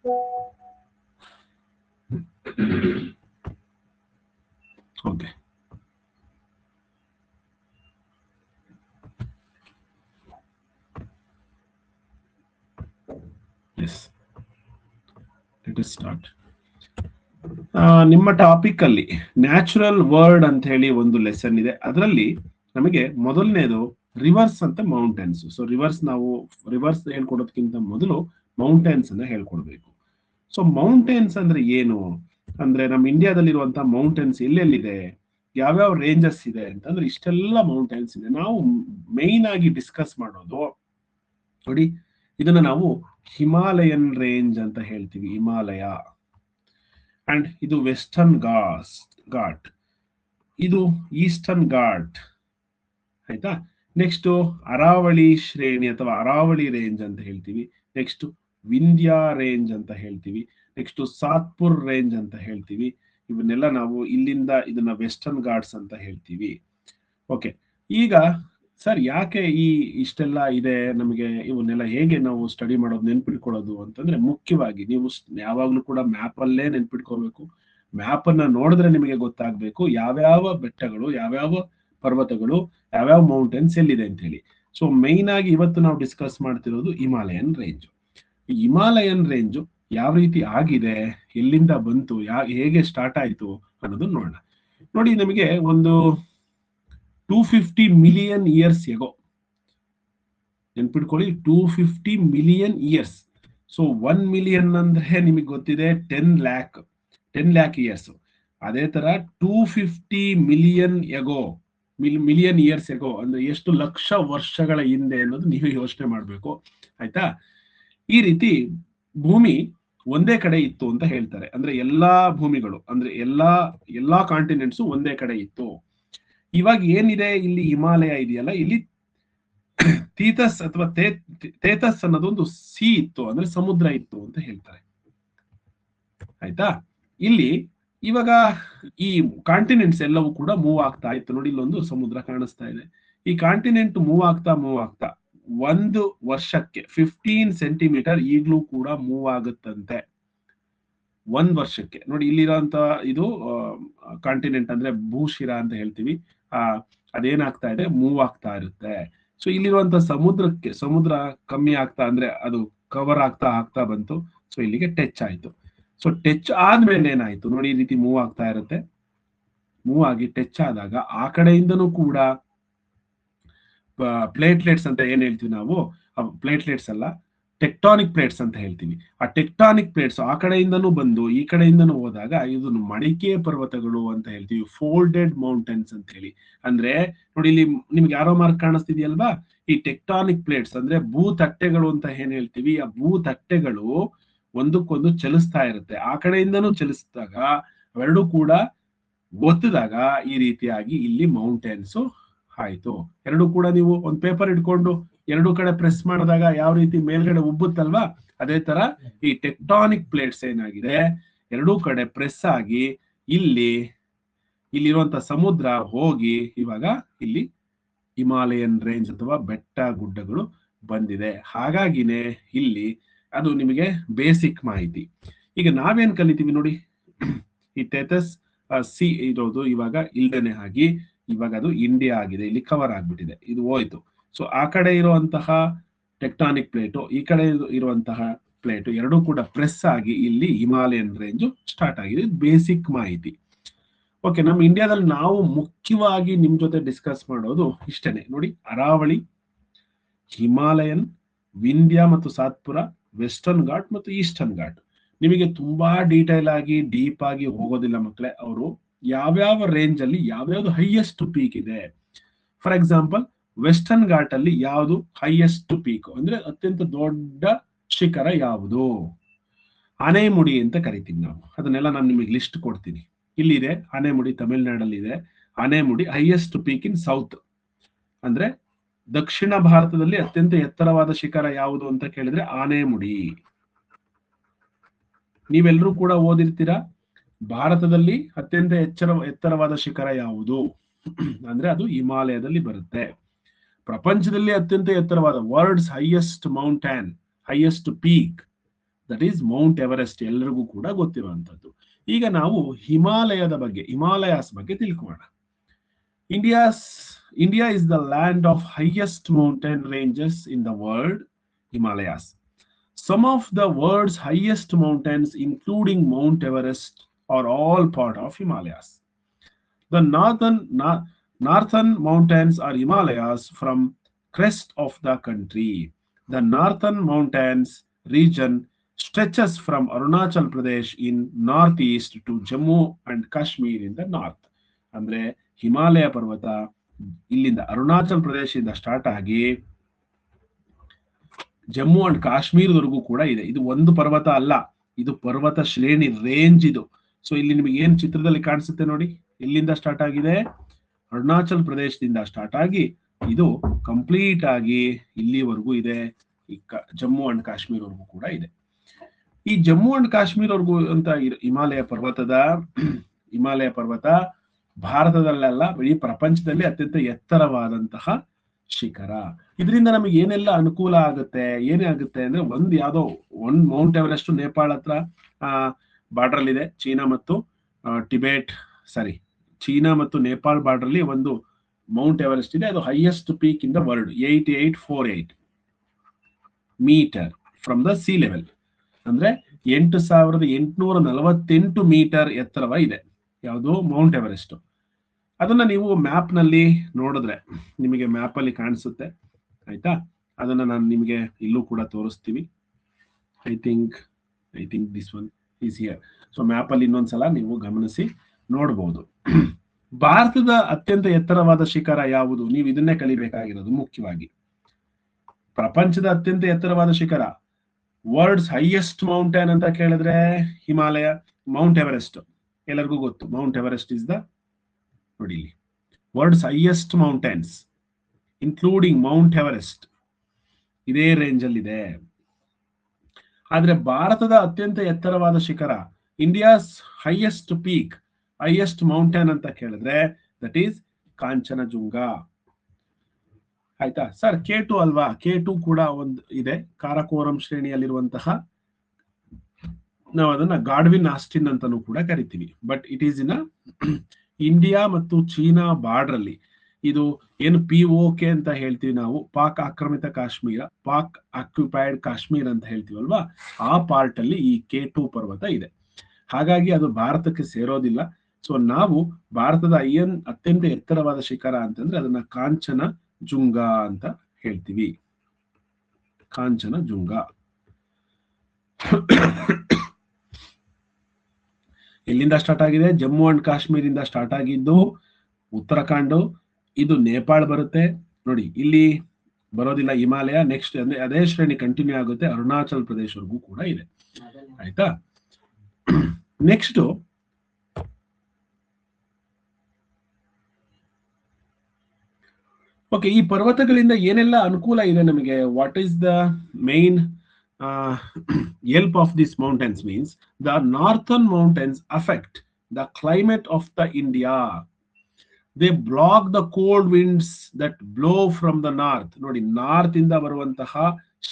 Okay, yes, let us start. ನಿಮ್ಮ ಟಾಪಿಕ್ ಅಲ್ಲಿ ನ್ಯಾಚುರಲ್ ವರ್ಡ್ ಅಂತ ಹೇಳಿ ಒಂದು ಲೆಸನ್ ಇದೆ. ಅದರಲ್ಲಿ ನಮಗೆ ಮೊದಲನೇದು ರಿವರ್ಸ್ ಅಂತ ಮೌಂಟೇನ್ಸ್. ಸೊ ರಿವರ್ಸ್ ಹೇಳ್ಕೊಡೋದಕ್ಕಿಂತ ಮೊದಲು ಮೌಂಟೇನ್ಸ್ ಅನ್ನ ಹೇಳ್ಕೊಡ್ಬೇಕು. ಸೊ ಮೌಂಟೇನ್ಸ್ ಅಂದ್ರೆ ಏನು ಅಂದ್ರೆ, ನಮ್ಮ ಇಂಡಿಯಾದಲ್ಲಿರುವಂತಹ ಮೌಂಟೇನ್ಸ್ ಎಲ್ಲೆಲ್ಲಿದೆ, ಯಾವ್ಯಾವ ರೇಂಜಸ್ ಇದೆ ಅಂತಂದ್ರೆ ಇಷ್ಟೆಲ್ಲ ಮೌಂಟೇನ್ಸ್ ಇದೆ. ನಾವು ಮೇನ್ ಆಗಿ ಡಿಸ್ಕಸ್ ಮಾಡೋದು ನೋಡಿ, ಇದನ್ನ ನಾವು ಹಿಮಾಲಯನ್ ರೇಂಜ್ ಅಂತ ಹೇಳ್ತೀವಿ, ಹಿಮಾಲಯ. ಅಂಡ್ ಇದು ವೆಸ್ಟರ್ನ್ ಘಾಟ್, ಇದು ಈಸ್ಟರ್ನ್ ಘಾಟ್, ಆಯ್ತಾ. ನೆಕ್ಸ್ಟ್ ಅರಾವಳಿ ಶ್ರೇಣಿ ಅಥವಾ ಅರಾವಳಿ ರೇಂಜ್ ಅಂತ ಹೇಳ್ತೀವಿ. ನೆಕ್ಸ್ಟ್ ವಿಂಧ್ಯ ರೇಂಜ್ ಅಂತ ಹೇಳ್ತೀವಿ. ನೆಕ್ಸ್ಟ್ ಸಾತ್ಪುರ್ ರೇಂಜ್ ಅಂತ ಹೇಳ್ತೀವಿ. ಇವನ್ನೆಲ್ಲ ನಾವು ಇಲ್ಲಿಂದ ಇದನ್ನ ವೆಸ್ಟರ್ನ್ ಘಾಟ್ಸ್ ಅಂತ ಹೇಳ್ತೀವಿ. ಓಕೆ, ಈಗ ಸರ್ ಯಾಕೆ ಇಷ್ಟೆಲ್ಲ ಇದೆ, ನಮಗೆ ಇವನ್ನೆಲ್ಲ ಹೇಗೆ ನಾವು ಸ್ಟಡಿ ಮಾಡೋದು, ನೆನ್ಪಿಟ್ಕೊಳ್ಳೋದು ಅಂತಂದ್ರೆ, ಮುಖ್ಯವಾಗಿ ನೀವು ಯಾವಾಗ್ಲೂ ಕೂಡ ಮ್ಯಾಪ್ ಅಲ್ಲೇ ನೆನ್ಪಿಟ್ಕೊಳ್ಬೇಕು. ಮ್ಯಾಪ್ ಅನ್ನ ನೋಡಿದ್ರೆ ನಿಮಗೆ ಗೊತ್ತಾಗ್ಬೇಕು ಯಾವ್ಯಾವ ಬೆಟ್ಟಗಳು, ಯಾವ್ಯಾವ ಪರ್ವತಗಳು, ಯಾವ್ಯಾವ ಮೌಂಟೇನ್ಸ್ ಎಲ್ಲಿದೆ ಅಂತ ಹೇಳಿ. ಸೊ ಮೈನ್ ಆಗಿ ಇವತ್ತು ನಾವು ಡಿಸ್ಕಸ್ ಮಾಡ್ತಿರೋದು ಹಿಮಾಲಯನ್ ರೇಂಜ್. ಈ ಹಿಮಾಲಯನ್ ರೇಂಜ್ ಯಾವ ರೀತಿ ಆಗಿದೆ, ಎಲ್ಲಿಂದ ಬಂತು, ಹೇಗೆ ಸ್ಟಾರ್ಟ್ ಆಯ್ತು ಅನ್ನೋದು ನೋಡೋಣ. ನೋಡಿ, ನಮಗೆ ಒಂದು 250 ಮಿಲಿಯನ್ ಇಯರ್ಸ್ ಎಗೋ, ನೆನ್ಪಿಟ್ಕೊಳ್ಳಿ 250 ಮಿಲಿಯನ್ ಇಯರ್ಸ್. ಸೊ 1 ಮಿಲಿಯನ್ ಅಂದ್ರೆ ನಿಮಗೆ ಗೊತ್ತಿದೆ 10 ಲ್ಯಾಕ್ ಇಯರ್ಸ್. ಅದೇ ತರ 250 million ago, million years ago ಅಂದ್ರೆ ಎಷ್ಟು ಲಕ್ಷ ವರ್ಷಗಳ ಹಿಂದೆ ಅನ್ನೋದು ನೀವು ಯೋಚನೆ ಮಾಡ್ಬೇಕು, ಆಯ್ತಾ. ಈ ರೀತಿ ಭೂಮಿ ಒಂದೇ ಕಡೆ ಇತ್ತು ಅಂತ ಹೇಳ್ತಾರೆ. ಅಂದ್ರೆ ಎಲ್ಲಾ ಭೂಮಿಗಳು, ಅಂದ್ರೆ ಎಲ್ಲಾ ಕಾಂಟಿನೆಂಟ್ಸ್ ಒಂದೇ ಕಡೆ ಇತ್ತು. ಇವಾಗ ಏನಿದೆ ಇಲ್ಲಿ ಹಿಮಾಲಯ ಇದೆಯಲ್ಲ, ಇಲ್ಲಿ ತೀತಸ್ ಅಥವಾ ತೇತಸ್ ಅನ್ನೋದೊಂದು ಸಿ ಇತ್ತು, ಅಂದ್ರೆ ಸಮುದ್ರ ಇತ್ತು ಅಂತ ಹೇಳ್ತಾರೆ, ಆಯ್ತಾ. ಇಲ್ಲಿ ಇವಾಗ ಈ ಕಾಂಟಿನೆಂಟ್ಸ್ ಎಲ್ಲವೂ ಕೂಡ ಮೂವ್ ಆಗ್ತಾ ಇತ್ತು. ನೋಡಿ, ಇಲ್ಲೊಂದು ಸಮುದ್ರ ಕಾಣಿಸ್ತಾ ಇದೆ. ಈ ಕಾಂಟಿನೆಂಟ್ ಮೂವ್ ಆಗ್ತಾ ಒಂದು ವರ್ಷಕ್ಕೆ 15 ಸೆಂಟಿಮೀಟರ್ ಈಗ್ಲೂ ಕೂಡ ಮೂವ್ ಆಗುತ್ತಂತೆ, 1 ವರ್ಷಕ್ಕೆ. ನೋಡಿ, ಇಲ್ಲಿರೋಂತ ಇದು ಕಾಂಟಿನೆಂಟ್ ಅಂದ್ರೆ ಭೂಶಿರ ಅಂತ ಹೇಳ್ತೀವಿ. ಅದೇನಾಗ್ತಾ ಇದೆ, ಮೂವ್ ಆಗ್ತಾ ಇರುತ್ತೆ. ಸೊ ಇಲ್ಲಿರುವಂತ ಸಮುದ್ರ ಕಮ್ಮಿ ಆಗ್ತಾ, ಅಂದ್ರೆ ಅದು ಕವರ್ ಆಗ್ತಾ ಬಂತು. ಸೊ ಇಲ್ಲಿಗೆ ಟಚ್ ಆಯ್ತು. ಸೊ ಟಚ್ ಆದ್ಮೇಲೆ ಏನಾಯ್ತು ನೋಡಿ, ಈ ರೀತಿ ಮೂವ್ ಆಗ್ತಾ ಇರುತ್ತೆ. ಮೂವ್ ಆಗಿ ಟಚ್ ಆದಾಗ ಆ ಕಡೆಯಿಂದನೂ ಕೂಡ ಪ್ಲೇಟ್ಲೆಟ್ಸ್ ಅಂತ ಏನ್ ಹೇಳ್ತೀವಿ ನಾವು, ಪ್ಲೇಟ್ಲೆಟ್ಸ್ ಅಲ್ಲ, ಟೆಕ್ಟಾನಿಕ್ ಪ್ಲೇಟ್ಸ್ ಅಂತ ಹೇಳ್ತೀವಿ. ಆ ಟೆಕ್ಟಾನಿಕ್ ಪ್ಲೇಟ್ಸ್ ಆ ಕಡೆಯಿಂದನೂ ಬಂದು ಈ ಕಡೆಯಿಂದನೂ ಹೋದಾಗ ಇದನ್ನು ಮಡಿಕೆ ಪರ್ವತಗಳು ಅಂತ ಹೇಳ್ತೀವಿ, ಫೋಲ್ಡೆಡ್ ಮೌಂಟೇನ್ಸ್ ಅಂತ ಹೇಳಿ. ಅಂದ್ರೆ ನೋಡಿ, ಇಲ್ಲಿ ನಿಮ್ಗೆ ಯಾರೋ ಮಾರ್ಕ್ ಕಾಣಿಸ್ತಿದೆಯಲ್ವಾ, ಈ ಟೆಕ್ಟಾನಿಕ್ ಪ್ಲೇಟ್ಸ್ ಅಂದ್ರೆ ಭೂತಟ್ಟೆಗಳು ಅಂತ ಏನ್ ಹೇಳ್ತೀವಿ. ಆ ಭೂತಟ್ಟೆಗಳು ಒಂದಕ್ಕೊಂದು ಚಲಿಸ್ತಾ ಇರುತ್ತೆ. ಆ ಕಡೆಯಿಂದನೂ ಚಲಿಸಿದಾಗ ಅವೆರಡೂ ಕೂಡ ಒತ್ತಿದಾಗ ಈ ರೀತಿಯಾಗಿ ಇಲ್ಲಿ ಮೌಂಟೇನ್ಸ್ ಆಯ್ತು. ಎರಡು ಕೂಡ ನೀವು ಒಂದು ಪೇಪರ್ ಇಟ್ಕೊಂಡು ಎರಡೂ ಕಡೆ ಪ್ರೆಸ್ ಮಾಡಿದಾಗ ಯಾವ ರೀತಿ ಮೇಲ್ಗಡೆ ಉಬ್ಬುತ್ತಲ್ವಾ, ಅದೇ ತರ ಈ ಟೆಕ್ಟಾನಿಕ್ ಪ್ಲೇಟ್ಸ್ ಏನಾಗಿದೆ, ಎರಡೂ ಕಡೆ ಪ್ರೆಸ್ ಆಗಿ ಇಲ್ಲಿರುವಂತ ಸಮುದ್ರ ಹೋಗಿ ಇವಾಗ ಇಲ್ಲಿ ಹಿಮಾಲಯನ್ ರೇಂಜ್ ಅಥವಾ ಬೆಟ್ಟ ಗುಡ್ಡಗಳು ಬಂದಿದೆ. ಹಾಗಾಗಿನೇ ಇಲ್ಲಿ ಅದು ನಿಮಗೆ ಬೇಸಿಕ್ ಮಾಹಿತಿ. ಈಗ ನಾವೇನ್ ಕಲಿತೀವಿ ನೋಡಿ, ಈ ಟೆಥಸ್ ಸಿ ಇರೋದು ಇವಾಗ ಇಲ್ದೇನೆ ಆಗಿ ಇವಾಗ ಅದು ಇಂಡಿಯಾ ಆಗಿದೆ, ಇಲ್ಲಿ ಕವರ್ ಆಗ್ಬಿಟ್ಟಿದೆ, ಇದು ಹೋಯ್ತು. ಸೊ ಆ ಕಡೆ ಇರುವಂತಹ ಟೆಕ್ಟಾನಿಕ್ ಪ್ಲೇಟು, ಈ ಕಡೆ ಇರುವಂತಹ ಪ್ಲೇಟು ಎರಡೂ ಕೂಡ ಪ್ರೆಸ್ ಆಗಿ ಇಲ್ಲಿ ಹಿಮಾಲಯನ್ ರೇಂಜ್ ಸ್ಟಾರ್ಟ್ ಆಗಿದೆ. ಬೇಸಿಕ್ ಮಾಹಿತಿ. ಓಕೆ, ನಮ್ಮ ಇಂಡಿಯಾದಲ್ಲಿ ನಾವು ಮುಖ್ಯವಾಗಿ ನಿಮ್ ಜೊತೆ ಡಿಸ್ಕಸ್ ಮಾಡೋದು ಇಷ್ಟೇನೆ ನೋಡಿ, ಅರಾವಳಿ, ಹಿಮಾಲಯನ್, ವಿಂಧ್ಯ ಮತ್ತು ಸಾತ್ಪುರ, ವೆಸ್ಟರ್ನ್ ಘಾಟ್ ಮತ್ತು ಈಸ್ಟರ್ನ್ ಘಾಟ್. ನಿಮಗೆ ತುಂಬಾ ಡೀಟೇಲ್ ಆಗಿ ಡೀಪ್ ಆಗಿ ಹೋಗೋದಿಲ್ಲ ಮಕ್ಕಳೇ. ಅವರು ಯಾವ್ಯಾವ ರೇಂಜ್ ಅಲ್ಲಿ ಯಾವ್ಯಾವ್ದು ಹೈಯೆಸ್ಟ್ ಪೀಕ್ ಇದೆ. ಫಾರ್ ಎಕ್ಸಾಂಪಲ್, ವೆಸ್ಟರ್ನ್ ಘಾಟ್ ಅಲ್ಲಿ ಯಾವುದು ಹೈಯೆಸ್ಟ್ ಪೀಕ್ ಅಂದ್ರೆ ಅತ್ಯಂತ ದೊಡ್ಡ ಶಿಖರ ಯಾವುದು, ಆನೆಮುಡಿ ಅಂತ ಕರಿತೀವಿ ನಾವು. ಅದನ್ನೆಲ್ಲ ನಾನು ನಿಮಗೆ ಲಿಸ್ಟ್ ಕೊಡ್ತೀನಿ. ಇಲ್ಲಿದೆ ಆನೆಮುಡಿ, ತಮಿಳ್ನಾಡಲ್ಲಿ ಇದೆ ಆನೆಮುಡಿ. ಹೈಯೆಸ್ಟ್ ಪೀಕ್ ಇನ್ ಸೌತ್ ಅಂದ್ರೆ ದಕ್ಷಿಣ ಭಾರತದಲ್ಲಿ ಅತ್ಯಂತ ಎತ್ತರವಾದ ಶಿಖರ ಯಾವುದು ಅಂತ ಕೇಳಿದ್ರೆ ಆನೆಮುಡಿ. ನೀವೆಲ್ಲರೂ ಕೂಡ ಓದಿರ್ತೀರಾ, ಭಾರತದಲ್ಲಿ ಅತ್ಯಂತ ಎತ್ತರವಾದ ಶಿಖರ ಯಾವುದು ಅಂದ್ರೆ ಅದು ಹಿಮಾಲಯದಲ್ಲಿ ಬರುತ್ತೆ. ಪ್ರಪಂಚದಲ್ಲಿ ಅತ್ಯಂತ ಎತ್ತರವಾದ world's highest mountain, highest peak that is Mount Everest, ಎಲ್ಲರಿಗೂ ಕೂಡ ಗೊತ್ತಿರುವಂತದ್ದು. ಈಗ ನಾವು ಹಿಮಾಲಯದ ಬಗ್ಗೆ, ಹಿಮಾಲಯಾಸ್ ಬಗ್ಗೆ ತಿಳ್ಕೊಳ್ಳೋಣ. India is the land of highest mountain ranges in the world, Himalayas. Some of the world's highest mountains, including Mount Everest, are all part of Himalayas. The northern mountains are Himalayas from crest of the country. The northern mountains region stretches from Arunachal Pradesh in northeast to Jammu and Kashmir in the north. ಅಂದ್ರೆ ಹಿಮಾಲಯ ಪರ್ವತ ಇಲ್ಲಿಂದ ಅರುಣಾಚಲ್ ಪ್ರದೇಶದಿಂದ start ಆಗಿ Jammu and ಕಾಶ್ಮೀರದವರೆಗೂ ಕೂಡ ಇದೆ. ಇದು ಒಂದು ಪರ್ವತ ಅಲ್ಲ, ಇದು ಪರ್ವತ ಶ್ರೇಣಿ, ರೇಂಜ್ ಇದು. ಸೊ ಇಲ್ಲಿ ನಿಮಗೆ ಏನ್ ಚಿತ್ರದಲ್ಲಿ ಕಾಣಿಸುತ್ತೆ ನೋಡಿ, ಎಲ್ಲಿಂದ ಸ್ಟಾರ್ಟ್ ಆಗಿದೆ, ಅರುಣಾಚಲ್ ಪ್ರದೇಶದಿಂದ ಸ್ಟಾರ್ಟ್ ಆಗಿ ಇದು ಕಂಪ್ಲೀಟ್ ಆಗಿ ಇಲ್ಲಿವರೆಗೂ ಇದೆ, ಜಮ್ಮು ಅಂಡ್ ಕಾಶ್ಮೀರವರೆಗೂ ಕೂಡ ಇದೆ. ಈ ಜಮ್ಮು ಅಂಡ್ ಕಾಶ್ಮೀರವರೆಗೂ ಅಂತ ಹಿಮಾಲಯ ಪರ್ವತ ಭಾರತದಲ್ಲೆಲ್ಲ ಇಡೀ ಪ್ರಪಂಚದಲ್ಲಿ ಅತ್ಯಂತ ಎತ್ತರವಾದಂತಹ ಶಿಖರ. ಇದರಿಂದ ನಮಗೆ ಏನೆಲ್ಲ ಅನುಕೂಲ ಆಗುತ್ತೆ, ಏನೇ ಆಗುತ್ತೆ ಅಂದ್ರೆ, ಒಂದ್ ಮೌಂಟ್ ಎವರೆಸ್ಟ್ ನೇಪಾಳ ಹತ್ರ ಬಾರ್ಡರ್ ಇದೆ, ಚೀನಾ ಮತ್ತು ನೇಪಾಳ ಬಾರ್ಡರ್ ಅಲ್ಲಿ ಒಂದು ಮೌಂಟ್ ಎವರೆಸ್ಟ್ ಇದೆ. ಅದು highest peak in the world, 8848 metre from the sea level, ಅಂದ್ರೆ 8848 ಮೀಟರ್ ಎತ್ತರವ ಇದೆ. ಯಾವುದು ಮೌಂಟ್ ಎವರೆಸ್ಟ್. ಅದನ್ನ ನೀವು ಮ್ಯಾಪ್ ನಲ್ಲಿ ನೋಡಿದ್ರೆ ನಿಮಗೆ ಮ್ಯಾಪ್ ಅಲ್ಲಿ ಕಾಣಿಸುತ್ತೆ, ಆಯ್ತಾ? ಅದನ್ನ ನಾನು ನಿಮಗೆ ಇಲ್ಲೂ ಕೂಡ ತೋರಿಸ್ತೀವಿ. I think this one is here. So map ಅಲ್ಲಿ ಇನ್ನೊಂದ್ಸಲ ನೀವು ಗಮನಿಸಿ ನೋಡಬಹುದು. ಭಾರತದ ಅತ್ಯಂತ ಎತ್ತರವಾದ ಶಿಖರ ಯಾವುದು? ನೀವು ಇದನ್ನೇ ಕಲಿಬೇಕಾಗಿರೋದು ಮುಖ್ಯವಾಗಿ. ಪ್ರಪಂಚದ ಅತ್ಯಂತ ಎತ್ತರವಾದ ಶಿಖರ, ವರ್ಲ್ಡ್ಸ್ ಹೈಯೆಸ್ಟ್ ಮೌಂಟೇನ್ ಅಂತ ಕೇಳಿದ್ರೆ ಹಿಮಾಲಯ, ಮೌಂಟ್ ಎವರೆಸ್ಟ್. ಎಲ್ಲರಿಗೂ ಗೊತ್ತು, ಮೌಂಟ್ ಎವರೆಸ್ಟ್ ಇಸ್ ದ, ನೋಡಿ ಇಲ್ಲಿ, world's highest mountains including Mount Everest ಇದೇ ರೇಂಜ್ ಅಲ್ಲಿ ಇದೆ. ಆದ್ರೆ ಭಾರತದ ಅತ್ಯಂತ ಎತ್ತರವಾದ ಶಿಖರ, India's highest peak, highest mountain ಅಂತ ಕೇಳಿದ್ರೆ ದಟ್ ಈಸ್ ಕಾಂಚನಜುಂಗ. ಆಯ್ತಾ ಸರ್? K2 ಅಲ್ವಾ? K2 ಕೂಡ ಒಂದು ಇದೆ, ಕಾರಕೋರಂ ಶ್ರೇಣಿಯಲ್ಲಿರುವಂತಹ, ನಾವು ಅದನ್ನ ಗಾಡ್ವಿನ್ ಆಸ್ಟಿನ್ ಅಂತಾನೂ ಕೂಡ ಕರಿತೀವಿ. But it is in India ಮತ್ತು ಚೀನಾ ಬಾರ್ಡರ್ ಅಲ್ಲಿ. ಇದು ಏನು POK ಅಂತ ಹೇಳ್ತೀವಿ ನಾವು, ಪಾಕ್ ಆಕ್ರಮಿತ ಕಾಶ್ಮೀರ, ಪಾಕ್ ಆಕ್ಯುಪೈಡ್ ಕಾಶ್ಮೀರ್ ಅಂತ ಹೇಳ್ತೀವಲ್ವಾ, ಆ ಪಾರ್ಟ್ ಅಲ್ಲಿ ಈ K2 ಪರ್ವತ ಇದೆ. ಹಾಗಾಗಿ ಅದು ಭಾರತಕ್ಕೆ ಸೇರೋದಿಲ್ಲ. ಸೊ ನಾವು ಭಾರತದ ಅತ್ಯಂತ ಎತ್ತರವಾದ ಶಿಖರ ಅಂತಂದ್ರೆ ಅದನ್ನ ಕಾಂಚನಜುಂಗ ಅಂತ ಹೇಳ್ತೀವಿ. ಕಾಂಚನಜುಂಗ ಎಲ್ಲಿಂದ ಸ್ಟಾರ್ಟ್ ಆಗಿದೆ? ಜಮ್ಮು ಅಂಡ್ ಕಾಶ್ಮೀರ್ ಇಂದ ಸ್ಟಾರ್ಟ್ ಆಗಿದ್ದು ಉತ್ತರಾಖಂಡ್, ಇದು ನೇಪಾಳ ಬರುತ್ತೆ ನೋಡಿ, ಇಲ್ಲಿ ಬರೋದಿಲ್ಲ ಹಿಮಾಲಯ. ನೆಕ್ಸ್ಟ್ ಅಂದ್ರೆ ಅದೇ ಶ್ರೇಣಿ ಕಂಟಿನ್ಯೂ ಆಗುತ್ತೆ, ಅರುಣಾಚಲ್ ಪ್ರದೇಶವರೆಗೂ ಕೂಡ ಇದೆ. ಆಯ್ತಾ? ನೆಕ್ಸ್ಟ್ ಓಕೆ, ಈ ಪರ್ವತಗಳಿಂದ ಏನೆಲ್ಲ ಅನುಕೂಲ ಇದೆ ನಮಗೆ? What is the main help of these mountains means the northern mountains affect the climate of the India. They block the cold winds that blow from the north. ನೋಡಿ, ನಾರ್ತ್ ಇಂದ ಬರುವಂತಹ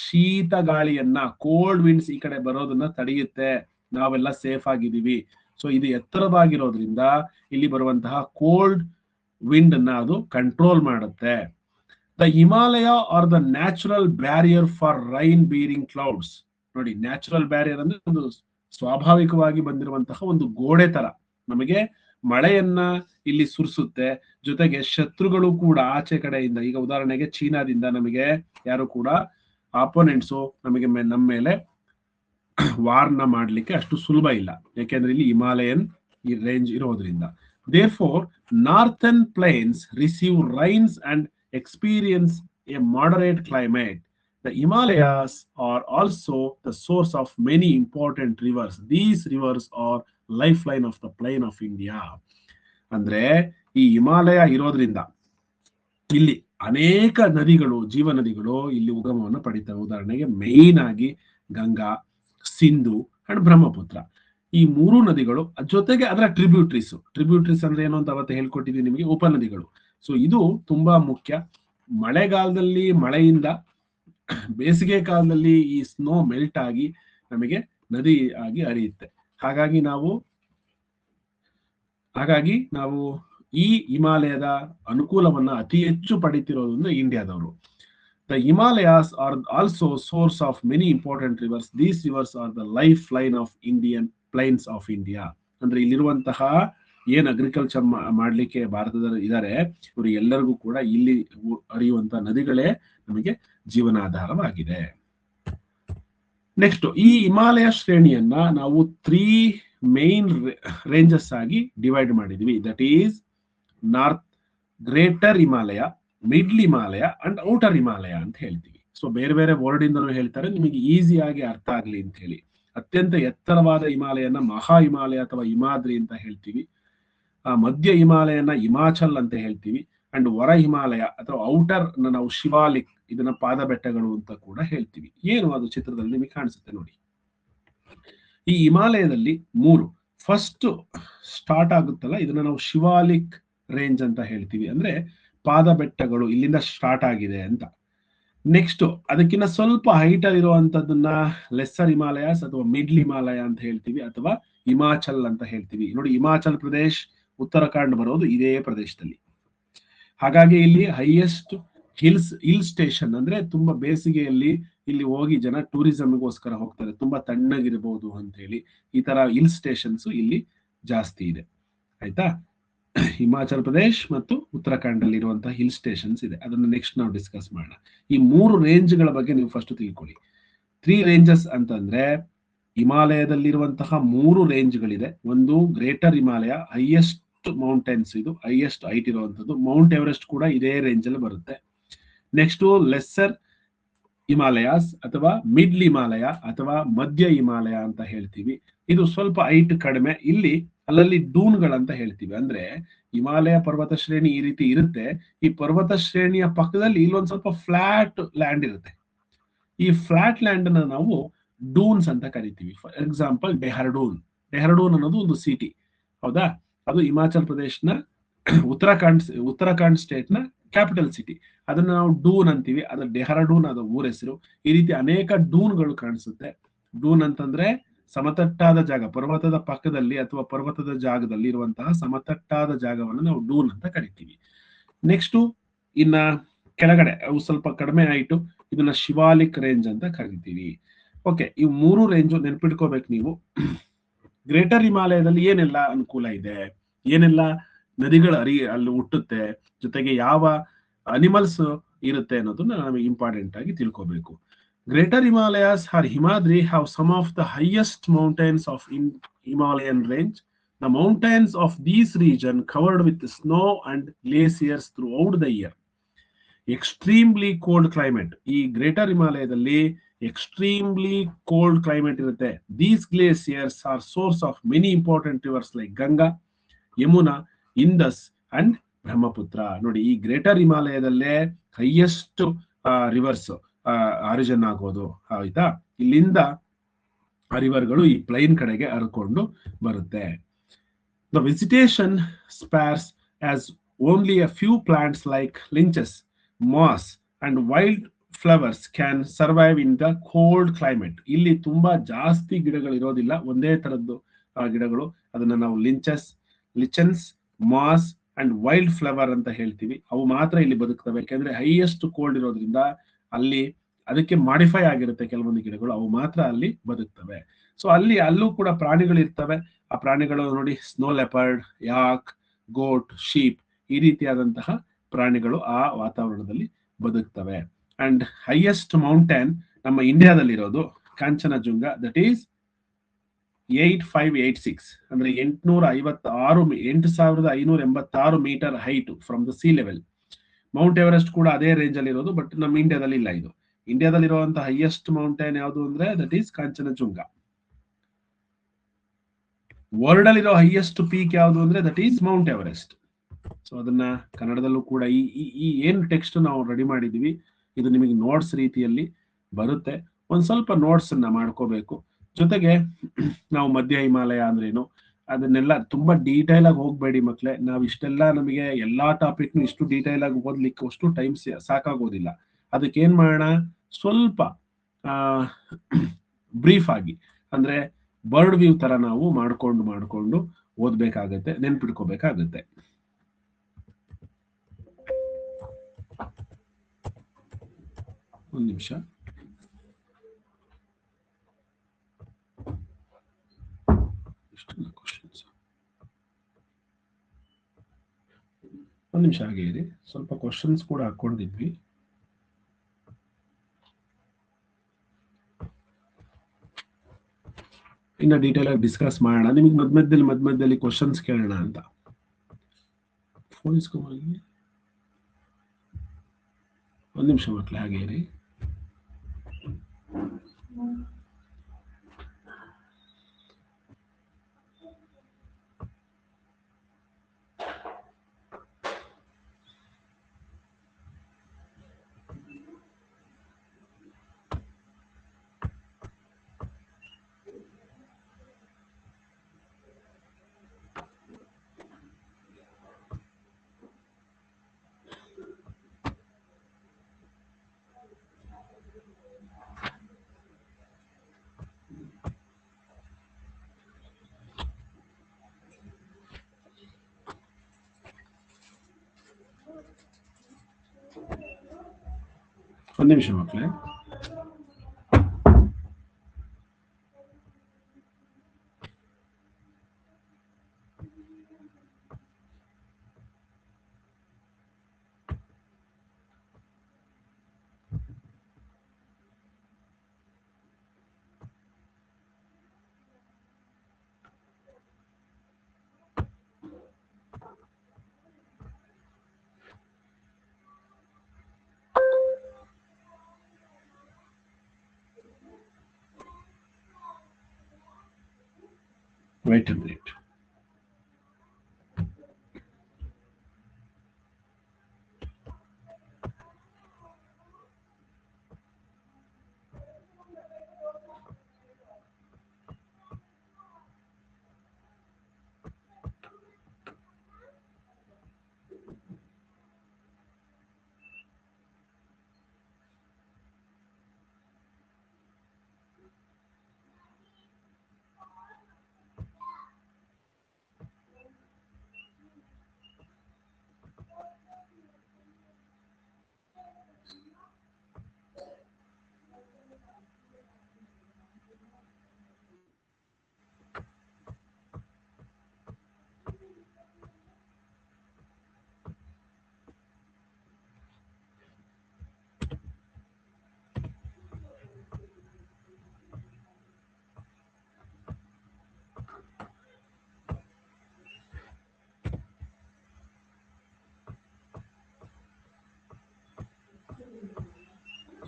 ಶೀತ ಗಾಳಿಯನ್ನ, ಕೋಲ್ಡ್ ವಿಂಡ್ಸ್ ಈ ಕಡೆ ಬರೋದನ್ನ ತಡೆಯುತ್ತೆ. ನಾವೆಲ್ಲ safe ಆಗಿದ್ದೀವಿ. So ಇದು ಎತ್ತರವಾಗಿರೋದ್ರಿಂದ ಇಲ್ಲಿ ಬರುವಂತಹ ಕೋಲ್ಡ್ ವಿಂಡ್ ಅನ್ನ ಅದು ಕಂಟ್ರೋಲ್ ಮಾಡುತ್ತೆ. The Himalaya are the natural barrier for rain-bearing clouds. ನೋಡಿ, ನ್ಯಾಚುರಲ್ ಬ್ಯಾರಿಯರ್ ಅಂದ್ರೆ ಒಂದು ಸ್ವಾಭಾವಿಕವಾಗಿ ಬಂದಿರುವಂತಹ ಒಂದು ಗೋಡೆ ತರ ನಮಗೆ ಮಳೆಯನ್ನ ಇಲ್ಲಿ ಸುರಿಸುತ್ತೆ. ಜೊತೆಗೆ ಶತ್ರುಗಳು ಕೂಡ ಆಚೆ ಕಡೆಯಿಂದ, ಈಗ ಉದಾಹರಣೆಗೆ ಚೀನಾದಿಂದ ನಮಗೆ ಯಾರು ಕೂಡ ಆಪೋನೆಂಟ್ಸು ನಮಗೆ ನಮ್ಮ ಮೇಲೆ ವಾರ್ನ ಮಾಡ್ಲಿಕ್ಕೆ ಅಷ್ಟು ಸುಲಭ ಇಲ್ಲ, ಯಾಕೆಂದ್ರೆ ಇಲ್ಲಿ ಹಿಮಾಲಯನ್ ಈ ರೇಂಜ್ ಇರೋದ್ರಿಂದ. Therefore, northern plains receive rains and experience a moderate climate. The Himalayas are also the source of many important rivers. These rivers are lifeline of the plain of India. ಅಂದ್ರೆ ಈ ಹಿಮಾಲಯ ಇರೋದ್ರಿಂದ ಇಲ್ಲಿ ಅನೇಕ ನದಿಗಳು, ಜೀವ ನದಿಗಳು ಇಲ್ಲಿ ಉಗಮವನ್ನು ಪಡಿತವೆ. ಉದಾಹರಣೆಗೆ ಮೇನ್ ಆಗಿ ಗಂಗಾ, ಸಿಂಧು ಅಂಡ್ ಬ್ರಹ್ಮಪುತ್ರ, ಈ ಮೂರು ನದಿಗಳು. ಜೊತೆಗೆ ಅದರ ಟ್ರಿಬ್ಯೂಟ್ರೀಸ್ ಅಂದ್ರೆ ಏನು ಅಂತ ಅವತ್ತು ಹೇಳ್ಕೊಟ್ಟಿದ್ವಿ ನಿಮಗೆ, ಉಪನದಿಗಳು. ಸೊ ಇದು ತುಂಬಾ ಮುಖ್ಯ. ಮಳೆಗಾಲದಲ್ಲಿ ಮಳೆಯಿಂದ, ಬೇಸಿಗೆ ಕಾಲದಲ್ಲಿ ಈ ಸ್ನೋ ಮೆಲ್ಟ್ ಆಗಿ ನಮಗೆ ನದಿ ಆಗಿ ಹರಿಯುತ್ತೆ. ಹಾಗಾಗಿ ನಾವು ಈ ಹಿಮಾಲಯದ ಅನುಕೂಲವನ್ನ ಅತಿ ಹೆಚ್ಚು ಪಡಿತಿರೋದು ಅಂದ್ರೆ ಇಂಡಿಯಾದವರು. The Himalayas are also source of many important rivers. These rivers are the lifeline of Indian plains of India. ಅಂದ್ರೆ ಇಲ್ಲಿರುವಂತಹ ಏನ್ ಅಗ್ರಿಕಲ್ಚರ್ ಮಾಡ್ಲಿಕ್ಕೆ ಭಾರತದಲ್ಲಿ ಇದ್ದಾರೆ, ಇವರು ಎಲ್ಲರಿಗೂ ಕೂಡ ಇಲ್ಲಿ ಹರಿಯುವಂತ ನದಿಗಳೇ ನಮಗೆ ಜೀವನಾಧಾರವಾಗಿದೆ. ನೆಕ್ಸ್ಟ್, ಈ ಹಿಮಾಲಯ ಶ್ರೇಣಿಯನ್ನ ನಾವು 3 ಮೇನ್ ರೇಂಜಸ್ ಆಗಿ ಡಿವೈಡ್ ಮಾಡಿದ್ವಿ. That is north greater Himalaya, middle Himalaya and outer Himalaya ಅಂತ ಹೇಳ್ತೀವಿ. ಸೊ ಬೇರೆ ಬೇರೆ ವರ್ಡ್ ಇಂದಲೂ ಹೇಳ್ತಾರೆ, ನಿಮಗೆ ಈಸಿಯಾಗಿ ಅರ್ಥ ಆಗ್ಲಿ ಅಂತ ಹೇಳಿ. ಅತ್ಯಂತ ಎತ್ತರವಾದ ಹಿಮಾಲಯನ ಮಹಾ ಹಿಮಾಲಯ ಅಥವಾ ಹಿಮಾದ್ರಿ ಅಂತ ಹೇಳ್ತೀವಿ. ಮಧ್ಯ ಹಿಮಾಲಯನ ಹಿಮಾಚಲ್ ಅಂತ ಹೇಳ್ತೀವಿ. ಅಂಡ್ ಹೊರ ಹಿಮಾಲಯ ಅಥವಾ ಔಟರ್ ನಾವು ಶಿವಾಲಿಕ್, ಇದನ್ನ ಪಾದ ಬೆಟ್ಟಗಳು ಅಂತ ಕೂಡ ಹೇಳ್ತೀವಿ. ಏನು ಅದು ಚಿತ್ರದಲ್ಲಿ ನಿಮಗೆ ಕಾಣಿಸುತ್ತೆ ನೋಡಿ. ಈ ಹಿಮಾಲಯದಲ್ಲಿ 3 ಫಸ್ಟ್ ಸ್ಟಾರ್ಟ್ ಆಗುತ್ತಲ್ಲ, ಇದನ್ನ ನಾವು ಶಿವಾಲಿಕ್ ರೇಂಜ್ ಅಂತ ಹೇಳ್ತೀವಿ. ಅಂದ್ರೆ ಪಾದ ಬೆಟ್ಟಗಳು ಇಲ್ಲಿಂದ ಸ್ಟಾರ್ಟ್ ಆಗಿದೆ ಅಂತ. ನೆಕ್ಸ್ಟ್ ಅದಕ್ಕಿಂತ ಸ್ವಲ್ಪ ಹೈಟ್ ಇರುವಂತದನ್ನ ಲೆಸ್ಸರ್ ಹಿಮಾಲಯಾಸ್ ಅಥವಾ ಮಿಡ್ಲ್ ಹಿಮಾಲಯ ಅಂತ ಹೇಳ್ತೀವಿ, ಅಥವಾ ಹಿಮಾಚಲ್ ಅಂತ ಹೇಳ್ತೀವಿ. ನೋಡಿ, ಹಿಮಾಚಲ್ ಪ್ರದೇಶ್, ಉತ್ತರಾಖಂಡ್ ಬರೋದು ಇದೇ ಪ್ರದೇಶದಲ್ಲಿ. ಹಾಗಾಗಿ ಇಲ್ಲಿ ಹೈಯೆಸ್ಟ್ ಹಿಲ್ ಸ್ಟೇಷನ್, ಅಂದ್ರೆ ತುಂಬಾ ಬೇಸಿಗೆಯಲ್ಲಿ ಇಲ್ಲಿ ಹೋಗಿ ಜನ ಟೂರಿಸಂಗೋಸ್ಕರ ಹೋಗ್ತಾರೆ, ತುಂಬಾ ತಣ್ಣಗಿರಬಹುದು ಅಂತ ಹೇಳಿ. ಈ ತರ ಹಿಲ್ ಸ್ಟೇಷನ್ಸ್ ಇಲ್ಲಿ ಜಾಸ್ತಿ ಇದೆ. ಆಯ್ತಾ? ಹಿಮಾಚಲ್ ಪ್ರದೇಶ್ ಮತ್ತು ಉತ್ತರಾಖಂಡ್ ಅಲ್ಲಿ ಇರುವಂತಹ ಹಿಲ್ ಸ್ಟೇಷನ್ಸ್ ಇದೆ. ಅದನ್ನ ನೆಕ್ಸ್ಟ್ ನಾವು ಡಿಸ್ಕಸ್ ಮಾಡೋಣ. ಈ 3 ರೇಂಜ್ಗಳ ಬಗ್ಗೆ ನೀವು ಫಸ್ಟ್ ತಿಳ್ಕೊಳ್ಳಿ. 3 ರೇಂಜಸ್ ಅಂತಂದ್ರೆ ಹಿಮಾಲಯದಲ್ಲಿರುವಂತಹ 3 ರೇಂಜ್ಗಳಿದೆ. ಒಂದು ಗ್ರೇಟರ್ ಹಿಮಾಲಯ, ಹೈಯೆಸ್ಟ್ ಮೌಂಟೇನ್ಸ್, ಇದು ಹೈಯೆಸ್ಟ್ ಹೈಟ್ ಇರುವಂತದ್ದು. ಮೌಂಟ್ ಎವರೆಸ್ಟ್ ಕೂಡ ಇದೇ ರೇಂಜ್ ಅಲ್ಲಿ ಬರುತ್ತೆ. ನೆಕ್ಸ್ಟ್ ಲೆಸ್ಸರ್ ಹಿಮಾಲಯಾಸ್ ಅಥವಾ ಮಿಡ್ಲ್ ಹಿಮಾಲಯ ಅಥವಾ ಮಧ್ಯ ಹಿಮಾಲಯ ಅಂತ ಹೇಳ್ತೀವಿ. ಇದು ಸ್ವಲ್ಪ ಹೈಟ್ ಕಡಿಮೆ, ಇಲ್ಲಿ ಅಲ್ಲಲ್ಲಿ ಡೂನ್ಗಳಂತ ಹೇಳ್ತೀವಿ. ಅಂದ್ರೆ ಹಿಮಾಲಯ ಪರ್ವತ ಶ್ರೇಣಿ ಈ ರೀತಿ ಇರುತ್ತೆ. ಈ ಪರ್ವತ ಶ್ರೇಣಿಯ ಪಕ್ಕದಲ್ಲಿ ಇಲ್ಲೊಂದ್ ಸ್ವಲ್ಪ ಫ್ಲಾಟ್ ಲ್ಯಾಂಡ್ ಇರುತ್ತೆ. ಈ ಫ್ಲಾಟ್ ಲ್ಯಾಂಡ್ ಅನ್ನ ನಾವು ಡೂನ್ಸ್ ಅಂತ ಕರಿತೀವಿ. ಫಾರ್ ಎಕ್ಸಾಂಪಲ್ ಡೆಹ್ರಾಡೂನ್ ಅನ್ನೋದು ಒಂದು ಸಿಟಿ, ಹೌದಾ? ಅದು ಹಿಮಾಚಲ್ ಪ್ರದೇಶ್ನ ಉತ್ತರಾಖಂಡ್ ಸ್ಟೇಟ್ ನ ಕ್ಯಾಪಿಟಲ್ ಸಿಟಿ. ಅದನ್ನ ನಾವು ಡೂನ್ ಅಂತೀವಿ. ಅದು ಡೆಹ್ರಾಡೂನ್, ಅದು ಊರ ಹೆಸರು. ಈ ರೀತಿ ಅನೇಕ ಡೂನ್ಗಳು ಕಾಣಿಸುತ್ತೆ. ಡೂನ್ ಅಂತಂದ್ರೆ ಸಮತಟ್ಟಾದ ಜಾಗ, ಪರ್ವತದ ಪಕ್ಕದಲ್ಲಿ ಅಥವಾ ಪರ್ವತದ ಜಾಗದಲ್ಲಿ ಇರುವಂತಹ ಸಮತಟ್ಟಾದ ಜಾಗವನ್ನು ನಾವು ಡೂನ್ ಅಂತ ಕರಿತೀವಿ. ನೆಕ್ಸ್ಟ್ ಇನ್ನ ಕೆಳಗಡೆ ಅವು ಸ್ವಲ್ಪ ಕಡಿಮೆ ಆಯಿತು, ಇದನ್ನ ಶಿವಾಲಿಕ್ ರೇಂಜ್ ಅಂತ ಕರಿತೀವಿ. ಓಕೆ, ಈ 3 ರೇಂಜು ನೆನ್ಪಿಟ್ಕೋಬೇಕು ನೀವು. ಗ್ರೇಟರ್ ಹಿಮಾಲಯದಲ್ಲಿ ಏನೆಲ್ಲ ಅನುಕೂಲ ಇದೆ, ಏನೆಲ್ಲ ನದಿಗಳು ಅಲ್ಲಿ ಹುಟ್ಟುತ್ತೆ, ಜೊತೆಗೆ ಯಾವ ಅನಿಮಲ್ಸ್ ಇರುತ್ತೆ ಅನ್ನೋದನ್ನ ನಮಗೆ ಇಂಪಾರ್ಟೆಂಟ್ ಆಗಿ ತಿಳ್ಕೋಬೇಕು. Greater Himalayas or Himadri have some of the highest mountains of Himalayan range. The mountains of these region covered with snow and glaciers throughout the year. Extremely cold climate. ಈ greater ಹಿಮಾಲಯದಲ್ಲಿ extremely cold climate ಇರುತ್ತೆ. These glaciers are source of many important rivers like Ganga, Yamuna, Indus and Brahmaputra. ನೋಡಿ, ಈ greater ಹಿಮಾಲಯದಲ್ಲೇ highest reverse origin ಆಗೋದು. ಆಯ್ತಾ? ಇಲ್ಲಿಂದ ಆ ರಿವರ್ಗಳು ಈ plain ಕಡೆಗೆ ಹರ್ಕೊಂಡು ಬರುತ್ತೆ. The vegetation sparse as only a few plants like lichens, moss and wild flowers can survive in the cold climate. ಇಲ್ಲಿ ತುಂಬಾ ಜಾಸ್ತಿ ಗಿಡಗಳು ಇರೋದಿಲ್ಲ, ಒಂದೇ ತರದ್ದು ಗಿಡಗಳು. ಅದನ್ನ ನಾವು lichens, mass and wild flower ಅಂತ ಹೇಳ್ತೀವಿ. ಅವು ಮಾತ್ರ ಇಲ್ಲಿ ಬದುಕ್ತವೆ. ಯಾಕೆಂದ್ರೆ ಹೈಯೆಸ್ಟ್ ಕೋಲ್ಡ್ ಇರೋದ್ರಿಂದ ಅಲ್ಲಿ ಅದಕ್ಕೆ ಮಾಡಿಫೈ ಆಗಿರುತ್ತೆ ಕೆಲವೊಂದು ಗಿಡಗಳು, ಅವು ಮಾತ್ರ ಅಲ್ಲಿ ಬದುಕ್ತವೆ. ಸೊ ಅಲ್ಲೂ ಕೂಡ ಪ್ರಾಣಿಗಳು ಇರ್ತವೆ. ಆ ಪ್ರಾಣಿಗಳು ನೋಡಿ, ಸ್ನೋ ಲೆಪರ್ಡ್, ಯಾಕ್, ಗೋಟ್, ಶೀಪ್, ಈ ರೀತಿಯಾದಂತಹ ಪ್ರಾಣಿಗಳು ಆ ವಾತಾವರಣದಲ್ಲಿ ಬದುಕ್ತವೆ. ಅಂಡ್ ಹೈಯೆಸ್ಟ್ ಮೌಂಟೇನ್ ನಮ್ಮ ಇಂಡಿಯಾದಲ್ಲಿರೋದು ಕಾಂಚನಜುಂಗ. ದಟ್ ಈಸ್ 8586, ಅಂದ್ರೆ 8586 metre height from the sea level. Mount Everest ಕೂಡ ಅದೇ ರೇಂಜ್ ಅಲ್ಲಿ ಇರೋದು, ಬಟ್ ನಮ್ಮ ಇಂಡಿಯಾದಲ್ಲಿ ಇಲ್ಲ. ಇದು ಇಂಡಿಯಾದಲ್ಲಿರುವಂತಹ ಹೈಯೆಸ್ಟ್ ಮೌಂಟೇನ್ ಯಾವುದು ಅಂದ್ರೆ ದಟ್ ಈಸ್ ಕಾಂಚನಜುಂಗ. ವರ್ಲ್ಡ್ ಅಲ್ಲಿರೋ ಹೈಯೆಸ್ಟ್ ಪೀಕ್ ಯಾವುದು ಅಂದ್ರೆ that is Mount Everest. So ಅದನ್ನ ಕನ್ನಡದಲ್ಲೂ ಕೂಡ ಈ ಏನ್ ಟೆಕ್ಸ್ಟ್ ನಾವು ರೆಡಿ ಮಾಡಿದೀವಿ, ಇದು ನಿಮಗೆ ನೋಟ್ಸ್ ರೀತಿಯಲ್ಲಿ ಬರುತ್ತೆ. ಒಂದ್ ಸ್ವಲ್ಪ ನೋಟ್ಸ್ ಅನ್ನ ಮಾಡ್ಕೋಬೇಕು. ಜೊತೆಗೆ ನಾವು ಮಧ್ಯ ಹಿಮಾಲಯ ಅಂದ್ರೇನು ಅದನ್ನೆಲ್ಲ ತುಂಬಾ ಡೀಟೈಲ್ ಆಗಿ ಹೋಗ್ಬೇಡಿ ಮಕ್ಳೇ. ನಾವ್ ಇಷ್ಟೆಲ್ಲ ನಮಗೆ ಎಲ್ಲಾ ಟಾಪಿಕ್ ಇಷ್ಟು ಡೀಟೈಲ್ ಆಗಿ ಓದ್ಲಿಕ್ಕೆ ಅಷ್ಟು ಟೈಮ್ ಸಾಕಾಗೋದಿಲ್ಲ. ಅದಕ್ಕೆ ಏನ್ ಮಾಡೋಣ, ಸ್ವಲ್ಪ ಬ್ರೀಫ್ ಆಗಿ, ಅಂದ್ರೆ ಬರ್ಡ್ ವ್ಯೂ ತರ ನಾವು ಮಾಡ್ಕೊಂಡು ಓದ್ಬೇಕಾಗತ್ತೆ, ನೆನ್ಪಿಟ್ಕೋಬೇಕಾಗತ್ತೆ. ಒಂದು ನಿಮಿಷ. ಒಂದು ನಿಮಿಷ ಹಾಗೆ ಇರಿ, ಸ್ವಲ್ಪ ಕ್ವಶನ್ಸ್ ಕೂಡ ಹಾಕೊಂಡಿದ್ವಿ. ಇನ್ನ ಡೀಟೇಲ್ ಆಗಿ ಡಿಸ್ಕಸ್ ಮಾಡೋಣ. ನಿಮ್ಗೆ ಮಧ್ಯದಲ್ಲಿ ಕ್ವಶನ್ಸ್ ಕೇಳೋಣ ಅಂತ. ಫೋನ್ ಇಸ್ಕೊಂಬಿ. ಒಂದು ನಿಮಿಷ ಮಕ್ಕಳೇ ಹಾಗೆ ಇರಿ. ಒಂದು ನಿಮಿಷ ಮಕ್ಕಳೇ. Wait a minute.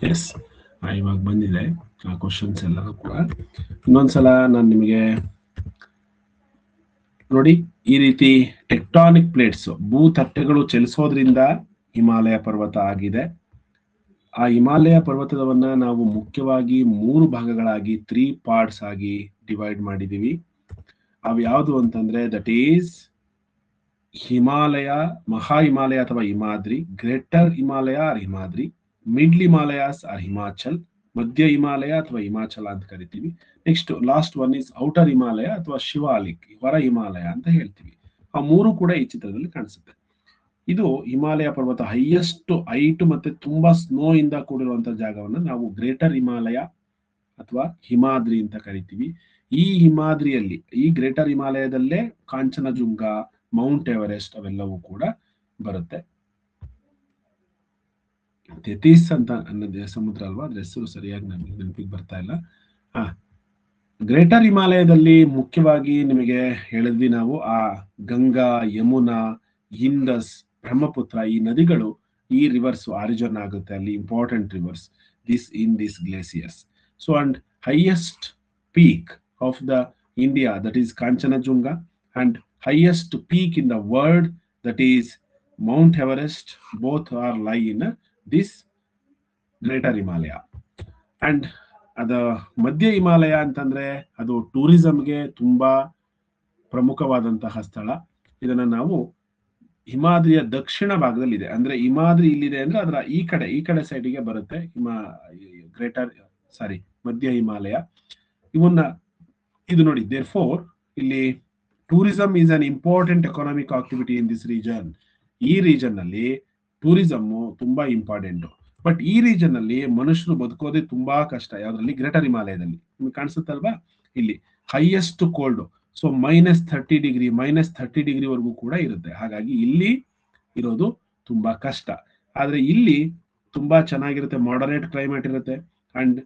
ಎಸ್, ಇವಾಗ ಬಂದಿದೆ ಆ ಕ್ವಶನ್ಸ್ ಎಲ್ಲರೂ ಕೂಡ. ಇನ್ನೊಂದ್ಸಲ ನಾನು ನಿಮಗೆ ನೋಡಿ, ಈ ರೀತಿ ಟೆಕ್ಟಾನಿಕ್ ಪ್ಲೇಟ್ಸ್, ಭೂತಟ್ಟೆಗಳು ಚಲಿಸೋದ್ರಿಂದ ಹಿಮಾಲಯ ಪರ್ವತ ಆಗಿದೆ. ಆ ಹಿಮಾಲಯ ಪರ್ವತವನ್ನ ನಾವು ಮುಖ್ಯವಾಗಿ 3 ಭಾಗಗಳಾಗಿ 3 ಪಾರ್ಟ್ಸ್ ಆಗಿ ಡಿವೈಡ್ ಮಾಡಿದೀವಿ. ಅವು ಯಾವುದು ಅಂತಂದ್ರೆ, ದಟ್ ಈಸ್ ಹಿಮಾಲಯ, ಮಹಾ ಹಿಮಾಲಯ ಅಥವಾ Himadri, greater Himalaya or Himadri, middle Himalayas or Himachal, Madhya Himalaya ಅಥವಾ ಹಿಮಾಚಲ ಅಂತ ಕರಿತೀವಿ. Next last one is outer Himalaya ಅಥವಾ ಶಿವಾಲಿಕ್, ಹೊರ ಹಿಮಾಲಯ ಅಂತ ಹೇಳ್ತೀವಿ. ಆ 3 ಕೂಡ ಈ ಚಿತ್ರದಲ್ಲಿ ಕಾಣಿಸುತ್ತೆ. ಇದು ಹಿಮಾಲಯ ಪರ್ವತ ಹೈಯೆಸ್ಟ್ ಹೈಟ್ ಮತ್ತೆ ತುಂಬಾ ಸ್ನೋ ಇಂದ ಕೂಡಿರುವಂತಹ ಜಾಗವನ್ನ ನಾವು ಗ್ರೇಟರ್ ಹಿಮಾಲಯ ಅಥವಾ ಹಿಮಾದ್ರಿ ಅಂತ ಕರಿತೀವಿ. ಈ ಹಿಮಾದ್ರಿಯಲ್ಲಿ, ಈ ಗ್ರೇಟರ್ ಹಿಮಾಲಯದಲ್ಲೇ ಕಾಂಚನಜುಂಗ, ಮೌಂಟ್ ಎವರೆಸ್ಟ್ ಅವೆಲ್ಲವೂ ಕೂಡ ಬರುತ್ತೆ. ತೆತೀಸ್ ಅಂತ ಅನ್ನೋದು ಸಮುದ್ರ ಅಲ್ವಾ, ಅದ್ರ ಹೆಸರು ಸರಿಯಾಗಿ ನಮಗೆ ನೆನಪಿಗೆ ಬರ್ತಾ ಇಲ್ಲ. ಗ್ರೇಟರ್ ಹಿಮಾಲಯದಲ್ಲಿ ಮುಖ್ಯವಾಗಿ ನಿಮಗೆ ಹೇಳಿದ್ವಿ ನಾವು, ಆ ಗಂಗಾ, ಯಮುನಾ, ಇಂಡಸ್, ಬ್ರಹ್ಮಪುತ್ರ ಈ ನದಿಗಳು, ಈ ರಿವರ್ಸ್ ಆರಿಜಿನ್ ಆಗುತ್ತೆ ಅಲ್ಲಿ, important rivers this glaciers. So and highest peak of the India, that is Kanchenjunga, and highest peak in the world, that is Mount Everest, both are lie in this greater Himalaya. And ಅದ ಮಧ್ಯ ಹಿಮಾಲಯ ಅಂತಂದ್ರೆ ಅದು ಟೂರಿಸಂಗೆ ತುಂಬಾ ಪ್ರಮುಖವಾದಂತಹ ಸ್ಥಳ. ಇದನ್ನ ನಾವು ಹಿಮಾದ್ರಿಯ ದಕ್ಷಿಣ ಭಾಗದಲ್ಲಿ ಇದೆ, ಅಂದ್ರೆ ಹಿಮಾದ್ರಿ ಇಲ್ಲಿದೆ ಅಂದ್ರೆ ಅದರ ಈ ಕಡೆ ಸೈಡಿಗೆ ಬರುತ್ತೆ ಗ್ರೇಟರ್ ಮಧ್ಯ ಹಿಮಾಲಯ. ಇದು ನೋಡಿ, ದೇರ್ ಫೋರ್ ಇಲ್ಲಿ tourism is an important economic activity in this region. ಈ ರೀಜನ್ ಅಲ್ಲಿ ಟೂರಿಸಮ್ ತುಂಬಾ ಇಂಪಾರ್ಟೆಂಟ್. ಬಟ್ ಈ ರೀಜನ್ ಅಲ್ಲಿ ಮನುಷ್ಯರು ಬದುಕೋದೇ ತುಂಬಾ ಕಷ್ಟ. ಯಾವ್ದ್ರಲ್ಲಿ? ಗ್ರೇಟರ್ ಹಿಮಾಲಯದಲ್ಲಿ. ನಿಮ್ಗೆ ಕಾಣಿಸುತ್ತಲ್ವಾ ಇಲ್ಲಿ ಹೈಯೆಸ್ಟ್ ಕೋಲ್ಡ್, ಸೊ -30 ಡಿಗ್ರಿ ವರೆಗೂ ಕೂಡ ಇರುತ್ತೆ. ಹಾಗಾಗಿ ಇಲ್ಲಿ ಇರೋದು ತುಂಬಾ ಕಷ್ಟ. ಆದ್ರೆ ಇಲ್ಲಿ ತುಂಬಾ ಚೆನ್ನಾಗಿರುತ್ತೆ, ಮಾಡರೇಟ್ ಕ್ಲೈಮೇಟ್ ಇರುತ್ತೆ. And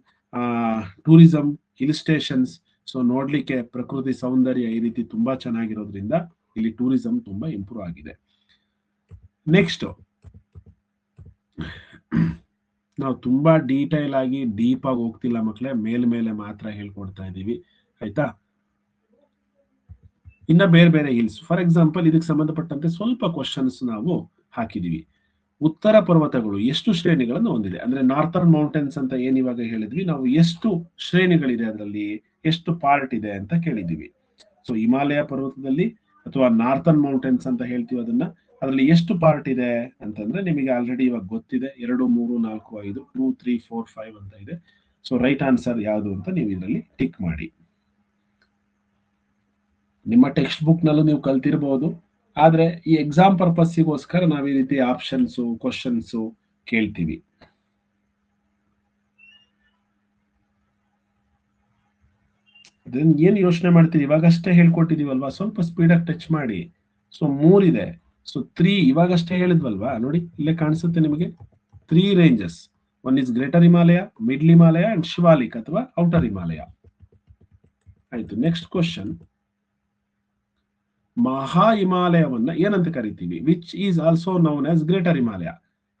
tourism, hill stations, so ನೋಡ್ಲಿಕ್ಕೆ ಪ್ರಕೃತಿ ಸೌಂದರ್ಯ ಈ ರೀತಿ ತುಂಬಾ ಚೆನ್ನಾಗಿರೋದ್ರಿಂದ ಇಲ್ಲಿ ಟೂರಿಸಂ ತುಂಬಾ ಇಂಪ್ರೂವ್ ಆಗಿದೆ. ನೆಕ್ಸ್ಟ್, ನಾವು ತುಂಬಾ ಡೀಟೇಲ್ ಆಗಿ ಡೀಪ್ ಆಗಿ ಹೋಗ್ತಿಲ್ಲ ಮಕ್ಕಳೇ, ಮೇಲೆ ಮಾತ್ರ ಹೇಳ್ಕೊಡ್ತಾ ಇದ್ದೀವಿ, ಆಯ್ತಾ? ಇನ್ನ ಬೇರೆ ಬೇರೆ ಹಿಲ್ಸ್, ಫಾರ್ ಎಕ್ಸಾಂಪಲ್ ಇದಕ್ಕೆ ಸಂಬಂಧಪಟ್ಟಂತೆ ಸ್ವಲ್ಪ ಕ್ವಶನ್ಸ್ ನಾವು ಹಾಕಿದೀವಿ. ಉತ್ತರ ಪರ್ವತಗಳು ಎಷ್ಟು ಶ್ರೇಣಿಗಳನ್ನು ಹೊಂದಿದೆ? ಅಂದ್ರೆ ನಾರ್ಥರ್ನ್ ಮೌಂಟೇನ್ಸ್ ಅಂತ ಏನ್ ಇವಾಗ ಹೇಳಿದ್ವಿ ನಾವು, ಎಷ್ಟು ಶ್ರೇಣಿಗಳಿದೆ, ಅದರಲ್ಲಿ ಎಷ್ಟು ಪಾರ್ಟ್ ಇದೆ ಅಂತ ಕೇಳಿದೀವಿ. ಸೊ ಹಿಮಾಲಯ ಪರ್ವತದಲ್ಲಿ ಅಥವಾ ನಾರ್ಥರ್ನ್ ಮೌಂಟೇನ್ಸ್ ಅಂತ ಹೇಳ್ತೀವಿ ಅದರಲ್ಲಿ ಎಷ್ಟು ಪಾರ್ಟ್ ಇದೆ ಅಂತಂದ್ರೆ ನಿಮಗೆ ಆಲ್ರೆಡಿ ಇವಾಗ ಗೊತ್ತಿದೆ. 2, 3, 4, 5, 2, 3, 4, 5 ಅಂತ ಇದೆ. ಸೊ ರೈಟ್ ಆನ್ಸರ್ ಯಾವುದು ಅಂತ ನೀವು ಇದರಲ್ಲಿ ಟಿಕ್ ಮಾಡಿ. ನಿಮ್ಮ ಟೆಕ್ಸ್ಟ್ ಬುಕ್ ನಲ್ಲೂ ನೀವು ಕಲ್ತಿರಬಹುದು, ಆದ್ರೆ ಈ ಎಕ್ಸಾಮ್ ಪರ್ಪಸ್ಸಿಗೋಸ್ಕರ ನಾವು ಈ ರೀತಿ ಆಪ್ಷನ್ಸ್ ಕ್ವಶನ್ಸ್ ಕೇಳ್ತೀವಿ. ಅದನ್ನ ಏನ್ ಯೋಚನೆ ಮಾಡ್ತೀವಿ, ಇವಾಗಷ್ಟೇ ಹೇಳ್ಕೊಟ್ಟಿದೀವಲ್ವಾ, ಸ್ವಲ್ಪ ಸ್ಪೀಡಾಗಿ ಟಚ್ ಮಾಡಿ. ಸೊ 3 ಇದೆ, ಸೊ 3 ಇವಾಗಷ್ಟೇ ಹೇಳಿದ್ವಲ್ವಾ, ನೋಡಿ ಇಲ್ಲೇ ಕಾಣಿಸುತ್ತೆ ನಿಮಗೆ 3 ranges. One is greater Himalaya, middle Himalaya and Shivalik ಅಥವಾ ಔಟರ್ ಹಿಮಾಲಯ. ಆಯ್ತು, ನೆಕ್ಸ್ಟ್ ಕ್ವಶನ್. ಮಹಾ ಹಿಮಾಲಯವನ್ನ ಏನಂತ ಕರಿತೀವಿ? Which is also known as greater Himalaya.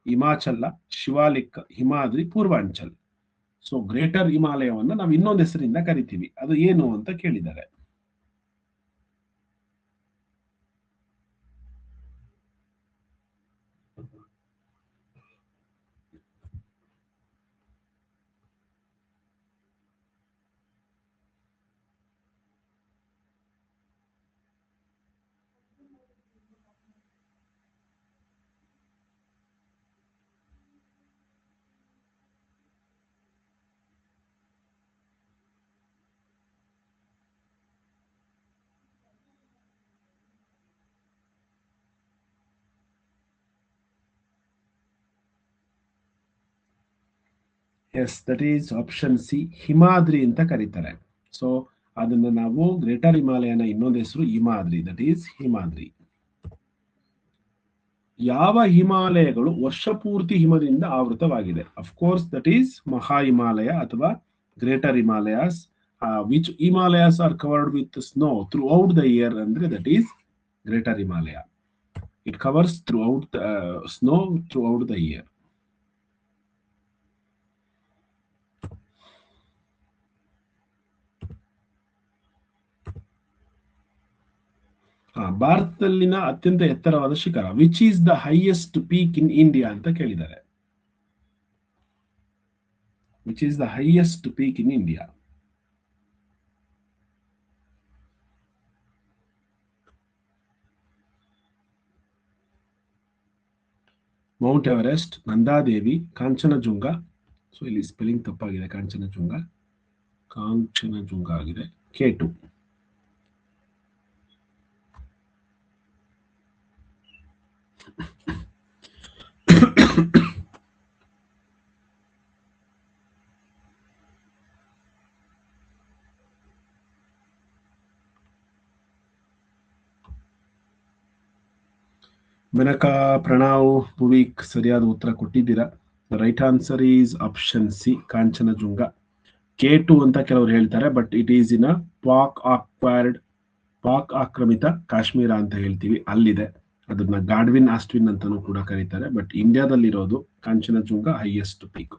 Himachala, Shivalik, Himadri, Purvanchal. So greater ಹಿಮಾಲಯವನ್ನ ನಾವು ಇನ್ನೊಂದು ಹೆಸರಿಂದ ಕರಿತೀವಿ, ಅದು ಏನು ಅಂತ ಕೇಳಿದ್ದಾರೆ. Yes, that is option C, Himadri ಅಂತ ಕರೀತಾರೆ. ಸೊ ಅದನ್ನ ನಾವು ಗ್ರೇಟರ್ ಹಿಮಾಲಯನ ಇನ್ನೊಂದು ಹೆಸರು ಹಿಮಾದ್ರಿ, ದಟ್ ಈಸ್ ಹಿಮಾದ್ರಿ. ಯಾವ ಹಿಮಾಲಯಗಳು ವರ್ಷ ಪೂರ್ತಿ ಹಿಮದಿಂದ ಆವೃತವಾಗಿದೆ? ಅಫ್ಕೋರ್ಸ್ ದಟ್ ಈಸ್ ಮಹಾ ಹಿಮಾಲಯ ಅಥವಾ greater Himalayas. Which Himalayas R covered with snow through out the year ಅಂದ್ರೆ that is greater Himalaya. It covers through out snow through out the year. ಭಾರತದಲ್ಲಿನ ಅತ್ಯಂತ ಎತ್ತರವಾದ ಶಿಖರ, which is the highest peak in India ಅಂತ ಕೇಳಿದ್ದಾರೆ. Which is the highest peak in India? Mount Everest, Nanda Devi, Kanchenjunga. So ಇಲ್ಲಿ spelling ತಪ್ಪಾಗಿದೆ, ಕಾಂಚನಜುಂಗ ಆಗಿದೆ. K2. ಮೆನಕಾ, ಪ್ರಣಾವ್, ಭುವಿಕ್ ಸರಿಯಾದ ಉತ್ತರ ಕೊಟ್ಟಿದ್ದೀರಾ. Right answer is option C, Kanchenjunga. K2 ಅಂತ ಕೆಲವರು ಹೇಳ್ತಾರೆ, but it is in Pak ಆಕ್ರಮಿತ ಕಾಶ್ಮೀರ ಅಂತ ಹೇಳ್ತೀವಿ, ಅಲ್ಲಿದೆ. ಅದನ್ನ ಗಾಡ್ವಿನ್ ಆಸ್ಟ್ವಿನ್ ಅಂತಾನೂ ಕೂಡ ಕರೀತಾರೆ. ಬಟ್ ಇಂಡಿಯಾದಲ್ಲಿರೋದು ಕಾಂಚನಜುಂಗ ಹೈಯೆಸ್ಟ್ ಪೀಕ್.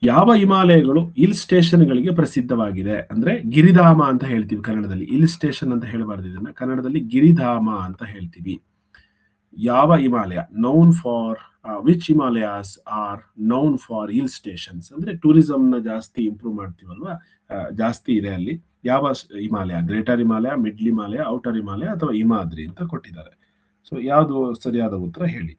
ಯಾವ ಹಿಮಾಲಯಗಳು ಹಿಲ್ ಸ್ಟೇಷನ್ಗಳಿಗೆ ಪ್ರಸಿದ್ಧವಾಗಿದೆ? ಅಂದ್ರೆ ಗಿರಿಧಾಮ ಅಂತ ಹೇಳ್ತೀವಿ ಕನ್ನಡದಲ್ಲಿ, ಹಿಲ್ ಸ್ಟೇಷನ್ ಅಂತ ಹೇಳಬಾರ್ದು, ಇದನ್ನ ಕನ್ನಡದಲ್ಲಿ ಗಿರಿಧಾಮ ಅಂತ ಹೇಳ್ತೀವಿ. ಯಾವ Himalaya known for which Himalayas are known for hill stations? ಅಂದ್ರೆ ಟೂರಿಸಂ ನ ಜಾಸ್ತಿ ಇಂಪ್ರೂವ್ ಮಾಡ್ತೀವಲ್ವಾ, ಜಾಸ್ತಿ ಇದೆ ಅಲ್ಲಿ. ಯಾವ Himalaya? Greater Himalaya, middle Himalaya, outer Himalaya ಅಥವಾ ಹಿಮಾದ್ರಿ ಅಂತ ಕೊಟ್ಟಿದ್ದಾರೆ. ಸೊ ಯಾವುದು ಸರಿಯಾದ ಉತ್ತರ ಹೇಳಿ.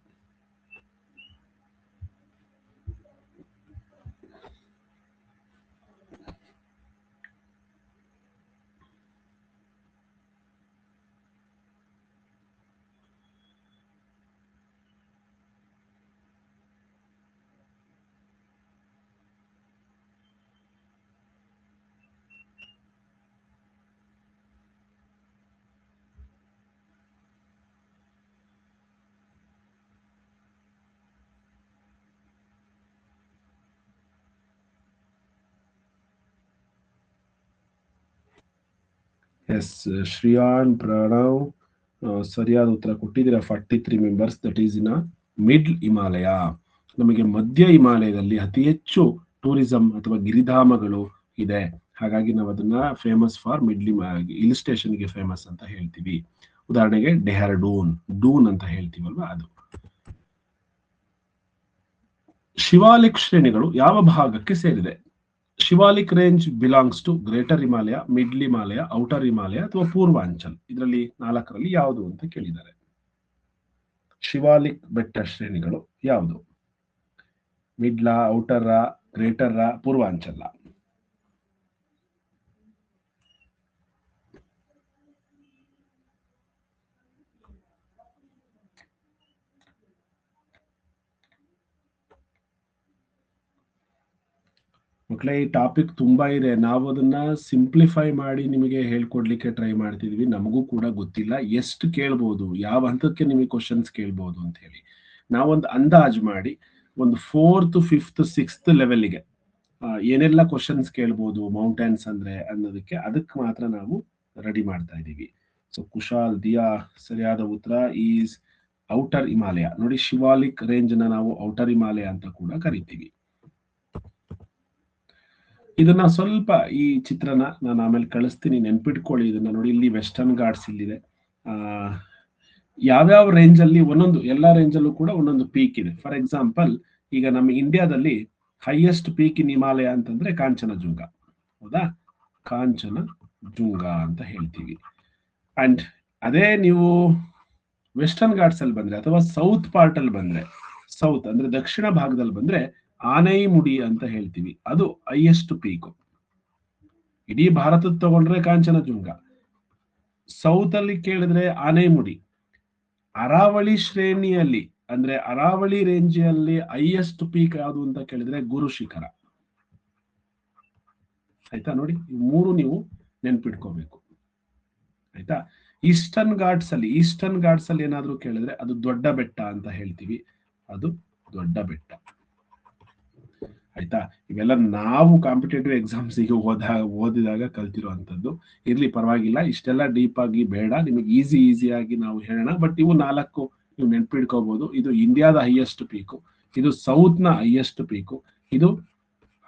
ಎಸ್, ಶ್ರಿಯಾನ್, ಪ್ರಣವ್ ಸರಿಯಾದ ಉತ್ತರ ಕೊಟ್ಟಿದ್ದೀರಾ. 43 members. That is in middle Himalaya. ನಮಗೆ ಮಧ್ಯ ಹಿಮಾಲಯದಲ್ಲಿ ಅತಿ ಹೆಚ್ಚು ಟೂರಿಸಂ ಅಥವಾ ಗಿರಿಧಾಮಗಳು ಇದೆ. ಹಾಗಾಗಿ ನಾವು ಅದನ್ನ ಫೇಮಸ್ ಫಾರ್ ಹಿಲ್ ಸ್ಟೇಷನ್ಗೆ ಫೇಮಸ್ ಅಂತ ಹೇಳ್ತೀವಿ. ಉದಾಹರಣೆಗೆ ಡೆಹ್ರಾಡೂನ್, ಡೂನ್ ಅಂತ ಹೇಳ್ತೀವಲ್ವಾ ಅದು. ಶಿವಾಲಿಕ್ ಶ್ರೇಣಿಗಳು ಯಾವ ಭಾಗಕ್ಕೆ ಸೇರಿದೆ? Shivalik range belongs to greater Himalaya, middle Himalaya, outer Himalaya ಅಥವಾ ಪೂರ್ವಾಂಚಲ್. ಇದರಲ್ಲಿ 4ರಲ್ಲಿ ಯಾವುದು ಅಂತ ಕೇಳಿದ್ದಾರೆ. ಶಿವಾಲಿಕ್ ಬೆಟ್ಟ ಶ್ರೇಣಿಗಳು ಯಾವುದು? ಮಿಡ್ಲ, ಔಟರ, ಗ್ರೇಟರ, ಪೂರ್ವಾಂಚಲ? ಮಕ್ಕಳೇ, ಈ ಟಾಪಿಕ್ ತುಂಬಾ ಇದೆ. ನಾವು ಅದನ್ನ ಸಿಂಪ್ಲಿಫೈ ಮಾಡಿ ನಿಮಗೆ ಹೇಳ್ಕೊಡ್ಲಿಕ್ಕೆ ಟ್ರೈ ಮಾಡ್ತಿದ್ವಿ. ನಮಗೂ ಕೂಡ ಗೊತ್ತಿಲ್ಲ ಎಷ್ಟು ಕೇಳ್ಬೋದು, ಯಾವ ಹಂತಕ್ಕೆ ನಿಮಗೆ ಕ್ವಶನ್ಸ್ ಕೇಳ್ಬೋದು ಅಂತ ಹೇಳಿ. ನಾವೊಂದು ಅಂದಾಜು ಮಾಡಿ ಒಂದು 4th, 5th, 6th ಲೆವೆಲ್ಗೆ ಏನೆಲ್ಲ ಕ್ವಶನ್ಸ್ ಕೇಳ್ಬೋದು ಮೌಂಟೇನ್ಸ್ ಅಂದ್ರೆ ಅನ್ನೋದಕ್ಕೆ, ಅದಕ್ಕೆ ಮಾತ್ರ ನಾವು ರೆಡಿ ಮಾಡ್ತಾ ಇದ್ದೀವಿ. ಸೊ ಕುಶಾಲ್, ದಿಯಾ ಸರಿಯಾದ ಉತ್ತರ ಈಸ್ ಔಟರ್ ಹಿಮಾಲಯ. ನೋಡಿ, ಶಿವಾಲಿಕ್ ರೇಂಜ್ ನ ನಾವು ಔಟರ್ ಹಿಮಾಲಯ ಅಂತ ಕೂಡ ಕರಿತೀವಿ. ಇದನ್ನ ಸ್ವಲ್ಪ ಈ ಚಿತ್ರನ ನಾನು ಆಮೇಲೆ ಕಳಿಸ್ತೀನಿ, ನೆನ್ಪಿಟ್ಕೊಳ್ಳಿ ಇದನ್ನ. ನೋಡಿ, ಇಲ್ಲಿ ವೆಸ್ಟರ್ನ್ ಘಾಟ್ಸ್ ಇಲ್ಲಿದೆ. ಯಾವ್ಯಾವ ರೇಂಜ್ ಅಲ್ಲಿ ಒಂದೊಂದು, ಎಲ್ಲಾ ರೇಂಜ್ ಅಲ್ಲೂ ಕೂಡ ಒಂದೊಂದು ಪೀಕ್ ಇದೆ. ಫಾರ್ ಎಕ್ಸಾಂಪಲ್, ಈಗ ನಮ್ಮ ಇಂಡಿಯಾದಲ್ಲಿ ಹೈಯೆಸ್ಟ್ ಪೀಕ್ ಇನ್ ಹಿಮಾಲಯ ಅಂತಂದ್ರೆ ಕಾಂಚನಜುಂಗ, ಹೌದಾ? ಕಾಂಚನಜುಂಗ ಅಂತ ಹೇಳ್ತೀವಿ. ಅಂಡ್ ಅದೇ ನೀವು ವೆಸ್ಟರ್ನ್ ಘಾಟ್ಸ್ ಅಲ್ಲಿ ಬಂದ್ರೆ ಅಥವಾ ಸೌತ್ ಪಾರ್ಟ್ ಅಲ್ಲಿ ಬಂದ್ರೆ, ಸೌತ್ ಅಂದ್ರೆ ದಕ್ಷಿಣ ಭಾಗದಲ್ಲಿ ಬಂದ್ರೆ ಆನೈಮುಡಿ ಅಂತ ಹೇಳ್ತೀವಿ. ಅದು ಹೈಯೆಸ್ಟ್ ಪೀಕ್. ಇಡೀ ಭಾರತದ ತಗೊಂಡ್ರೆ ಕಾಂಚನಜುಂಗ, ಸೌತ್ ಅಲ್ಲಿ ಕೇಳಿದ್ರೆ ಆನೈಮುಡಿ. ಅರಾವಳಿ ಶ್ರೇಣಿಯಲ್ಲಿ ಅಂದ್ರೆ ಅರಾವಳಿ ರೇಂಜ್ ಅಲ್ಲಿ ಹೈಯೆಸ್ಟ್ ಪೀಕ್ ಯಾವುದು ಅಂತ ಕೇಳಿದ್ರೆ ಗುರು ಶಿಖರ. ಆಯ್ತಾ? ನೋಡಿ, ಈ 3 ನೀವು ನೆನ್ಪಿಟ್ಕೋಬೇಕು. ಆಯ್ತಾ? ಈಸ್ಟರ್ನ್ ಘಾಟ್ಸ್ ಅಲ್ಲಿ ಏನಾದ್ರೂ ಕೇಳಿದ್ರೆ ಅದು ದೊಡ್ಡ ಬೆಟ್ಟ ಅಂತ ಹೇಳ್ತೀವಿ. ಅದು ದೊಡ್ಡ ಬೆಟ್ಟ. ಆಯ್ತಾ? ಇವೆಲ್ಲ ನಾವು ಕಾಂಪಿಟೇಟಿವ್ ಎಕ್ಸಾಮ್ಸ್ಗೆ ಓದಿದಾಗ ಕಲ್ತಿರುವಂತದ್ದು. ಇರ್ಲಿ, ಪರವಾಗಿಲ್ಲ, ಇಷ್ಟೆಲ್ಲ ಡೀಪ್ ಆಗಿ ಬೇಡ, ನಿಮಗೆ ಈಸಿಯಾಗಿ ನಾವು ಹೇಳೋಣ. ಬಟ್ ಇವು 4 ನೀವು ನೆನ್ಪಿಡ್ಕೋಬಹುದು. ಇದು ಇಂಡಿಯಾದ ಹೈಯೆಸ್ಟ್ ಪೀಕು, ಇದು ಸೌತ್ ನ ಹೈಯೆಸ್ಟ್ ಪೀಕು, ಇದು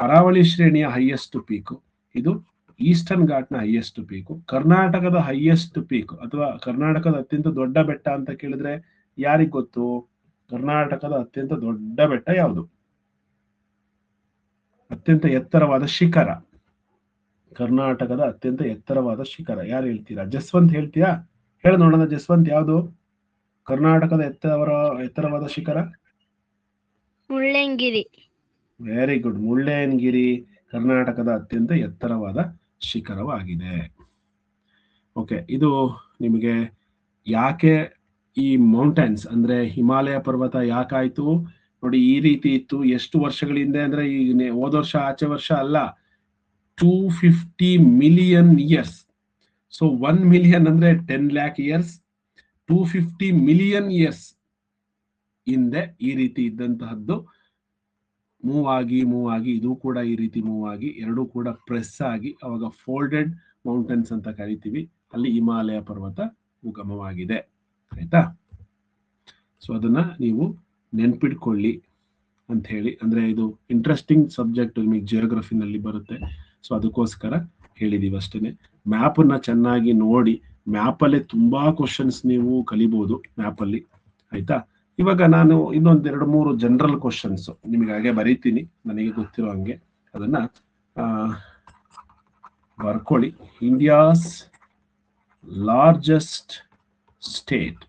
ಅರಾವಳಿ ಶ್ರೇಣಿಯ ಹೈಯೆಸ್ಟ್ ಪೀಕು, ಇದು ಈಸ್ಟರ್ನ್ ಘಾಟ್ ನ ಹೈಯೆಸ್ಟ್ ಪೀಕು. ಕರ್ನಾಟಕದ ಹೈಯೆಸ್ಟ್ ಪೀಕ್ ಅಥವಾ ಕರ್ನಾಟಕದ ಅತ್ಯಂತ ದೊಡ್ಡ ಬೆಟ್ಟ ಅಂತ ಕೇಳಿದ್ರೆ ಯಾರಿಗ್ ಗೊತ್ತು? ಕರ್ನಾಟಕದ ಅತ್ಯಂತ ದೊಡ್ಡ ಬೆಟ್ಟ ಯಾವುದು? ಅತ್ಯಂತ ಎತ್ತರವಾದ ಶಿಖರ. ಕರ್ನಾಟಕದ ಅತ್ಯಂತ ಎತ್ತರವಾದ ಶಿಖರ ಯಾರು ಹೇಳ್ತೀರಾ? ಜಸ್ವಂತ್ ಹೇಳ್ತೀಯಾ? ಹೇಳ ನೋಡೋಣ, ಜಸ್ವಂತ್, ಯಾವುದು ಕರ್ನಾಟಕದ ಎತ್ತರವಾದ ಶಿಖರ? ಮುಳ್ಳಯ್ಯನಗಿರಿ. Very good. ಮುಳ್ಳಯ್ಯನಗಿರಿ ಕರ್ನಾಟಕದ ಅತ್ಯಂತ ಎತ್ತರವಾದ ಶಿಖರವಾಗಿದೆ. ಓಕೆ, ಇದು ನಿಮಗೆ ಯಾಕೆ ಈ ಮೌಂಟೇನ್ಸ್ ಅಂದ್ರೆ ಹಿಮಾಲಯ ಪರ್ವತ ಯಾಕಾಯ್ತು? ನೋಡಿ, ಈ ರೀತಿ ಇತ್ತು. ಎಷ್ಟು ವರ್ಷಗಳಿಂದ ಅಂದ್ರೆ ಈಗ ಹೋದ ವರ್ಷ ಆಚೆ ವರ್ಷ ಅಲ್ಲ, 250 ಮಿಲಿಯನ್ ಇಯರ್ಸ್. ಸೊ 1 ಮಿಲಿಯನ್ ಅಂದ್ರೆ 10 lakh ಇಯರ್ಸ್, 250 ಮಿಲಿಯನ್ ಇಯರ್ಸ್ ಹಿಂದೆ ಈ ರೀತಿ ಇದ್ದಂತಹದ್ದು ಮೂವ್ ಆಗಿ ಇದು ಕೂಡ ಈ ರೀತಿ ಮೂವ್ ಆಗಿ ಎರಡೂ ಕೂಡ ಪ್ರೆಸ್ ಆಗಿ ಅವಾಗ ಫೋಲ್ಡೆಡ್ ಮೌಂಟೇನ್ಸ್ ಅಂತ ಕರಿತೀವಿ. ಅಲ್ಲಿ ಹಿಮಾಲಯ ಪರ್ವತ ಉಗಮವಾಗಿದೆ. ಆಯ್ತಾ? ಸೊ ಅದನ್ನ ನೀವು ನೆನ್ಪಿಟ್ಕೊಳ್ಳಿ ಅಂತ ಹೇಳಿ, ಅಂದ್ರೆ ಇದು ಇಂಟ್ರೆಸ್ಟಿಂಗ್ ಸಬ್ಜೆಕ್ಟ್, ನಿಮಗೆ ಜಿಯೋಗ್ರಫಿನಲ್ಲಿ ಬರುತ್ತೆ. ಸೊ ಅದಕ್ಕೋಸ್ಕರ ಹೇಳಿದೀವಿ ಅಷ್ಟೇನೆ. ಮ್ಯಾಪ್ ಅನ್ನ ಚೆನ್ನಾಗಿ ನೋಡಿ, ಮ್ಯಾಪ್ ಅಲ್ಲೇ ತುಂಬಾ ಕ್ವಶನ್ಸ್ ನೀವು ಕಲಿಬಹುದು ಮ್ಯಾಪ್ ಅಲ್ಲಿ. ಆಯ್ತಾ? ಇವಾಗ ನಾನು ಇನ್ನೊಂದ್ 2-3 ಜನರಲ್ ಕ್ವಶನ್ಸ್ ನಿಮಗೆ ಹಾಗೆ ಬರೀತೀನಿ, ನನಗೆ ಗೊತ್ತಿರೋ ಹಂಗೆ. ಅದನ್ನ ಬರ್ಕೊಳ್ಳಿ. ಇಂಡಿಯಾಸ್ ಲಾರ್ಜೆಸ್ಟ್ ಸ್ಟೇಟ್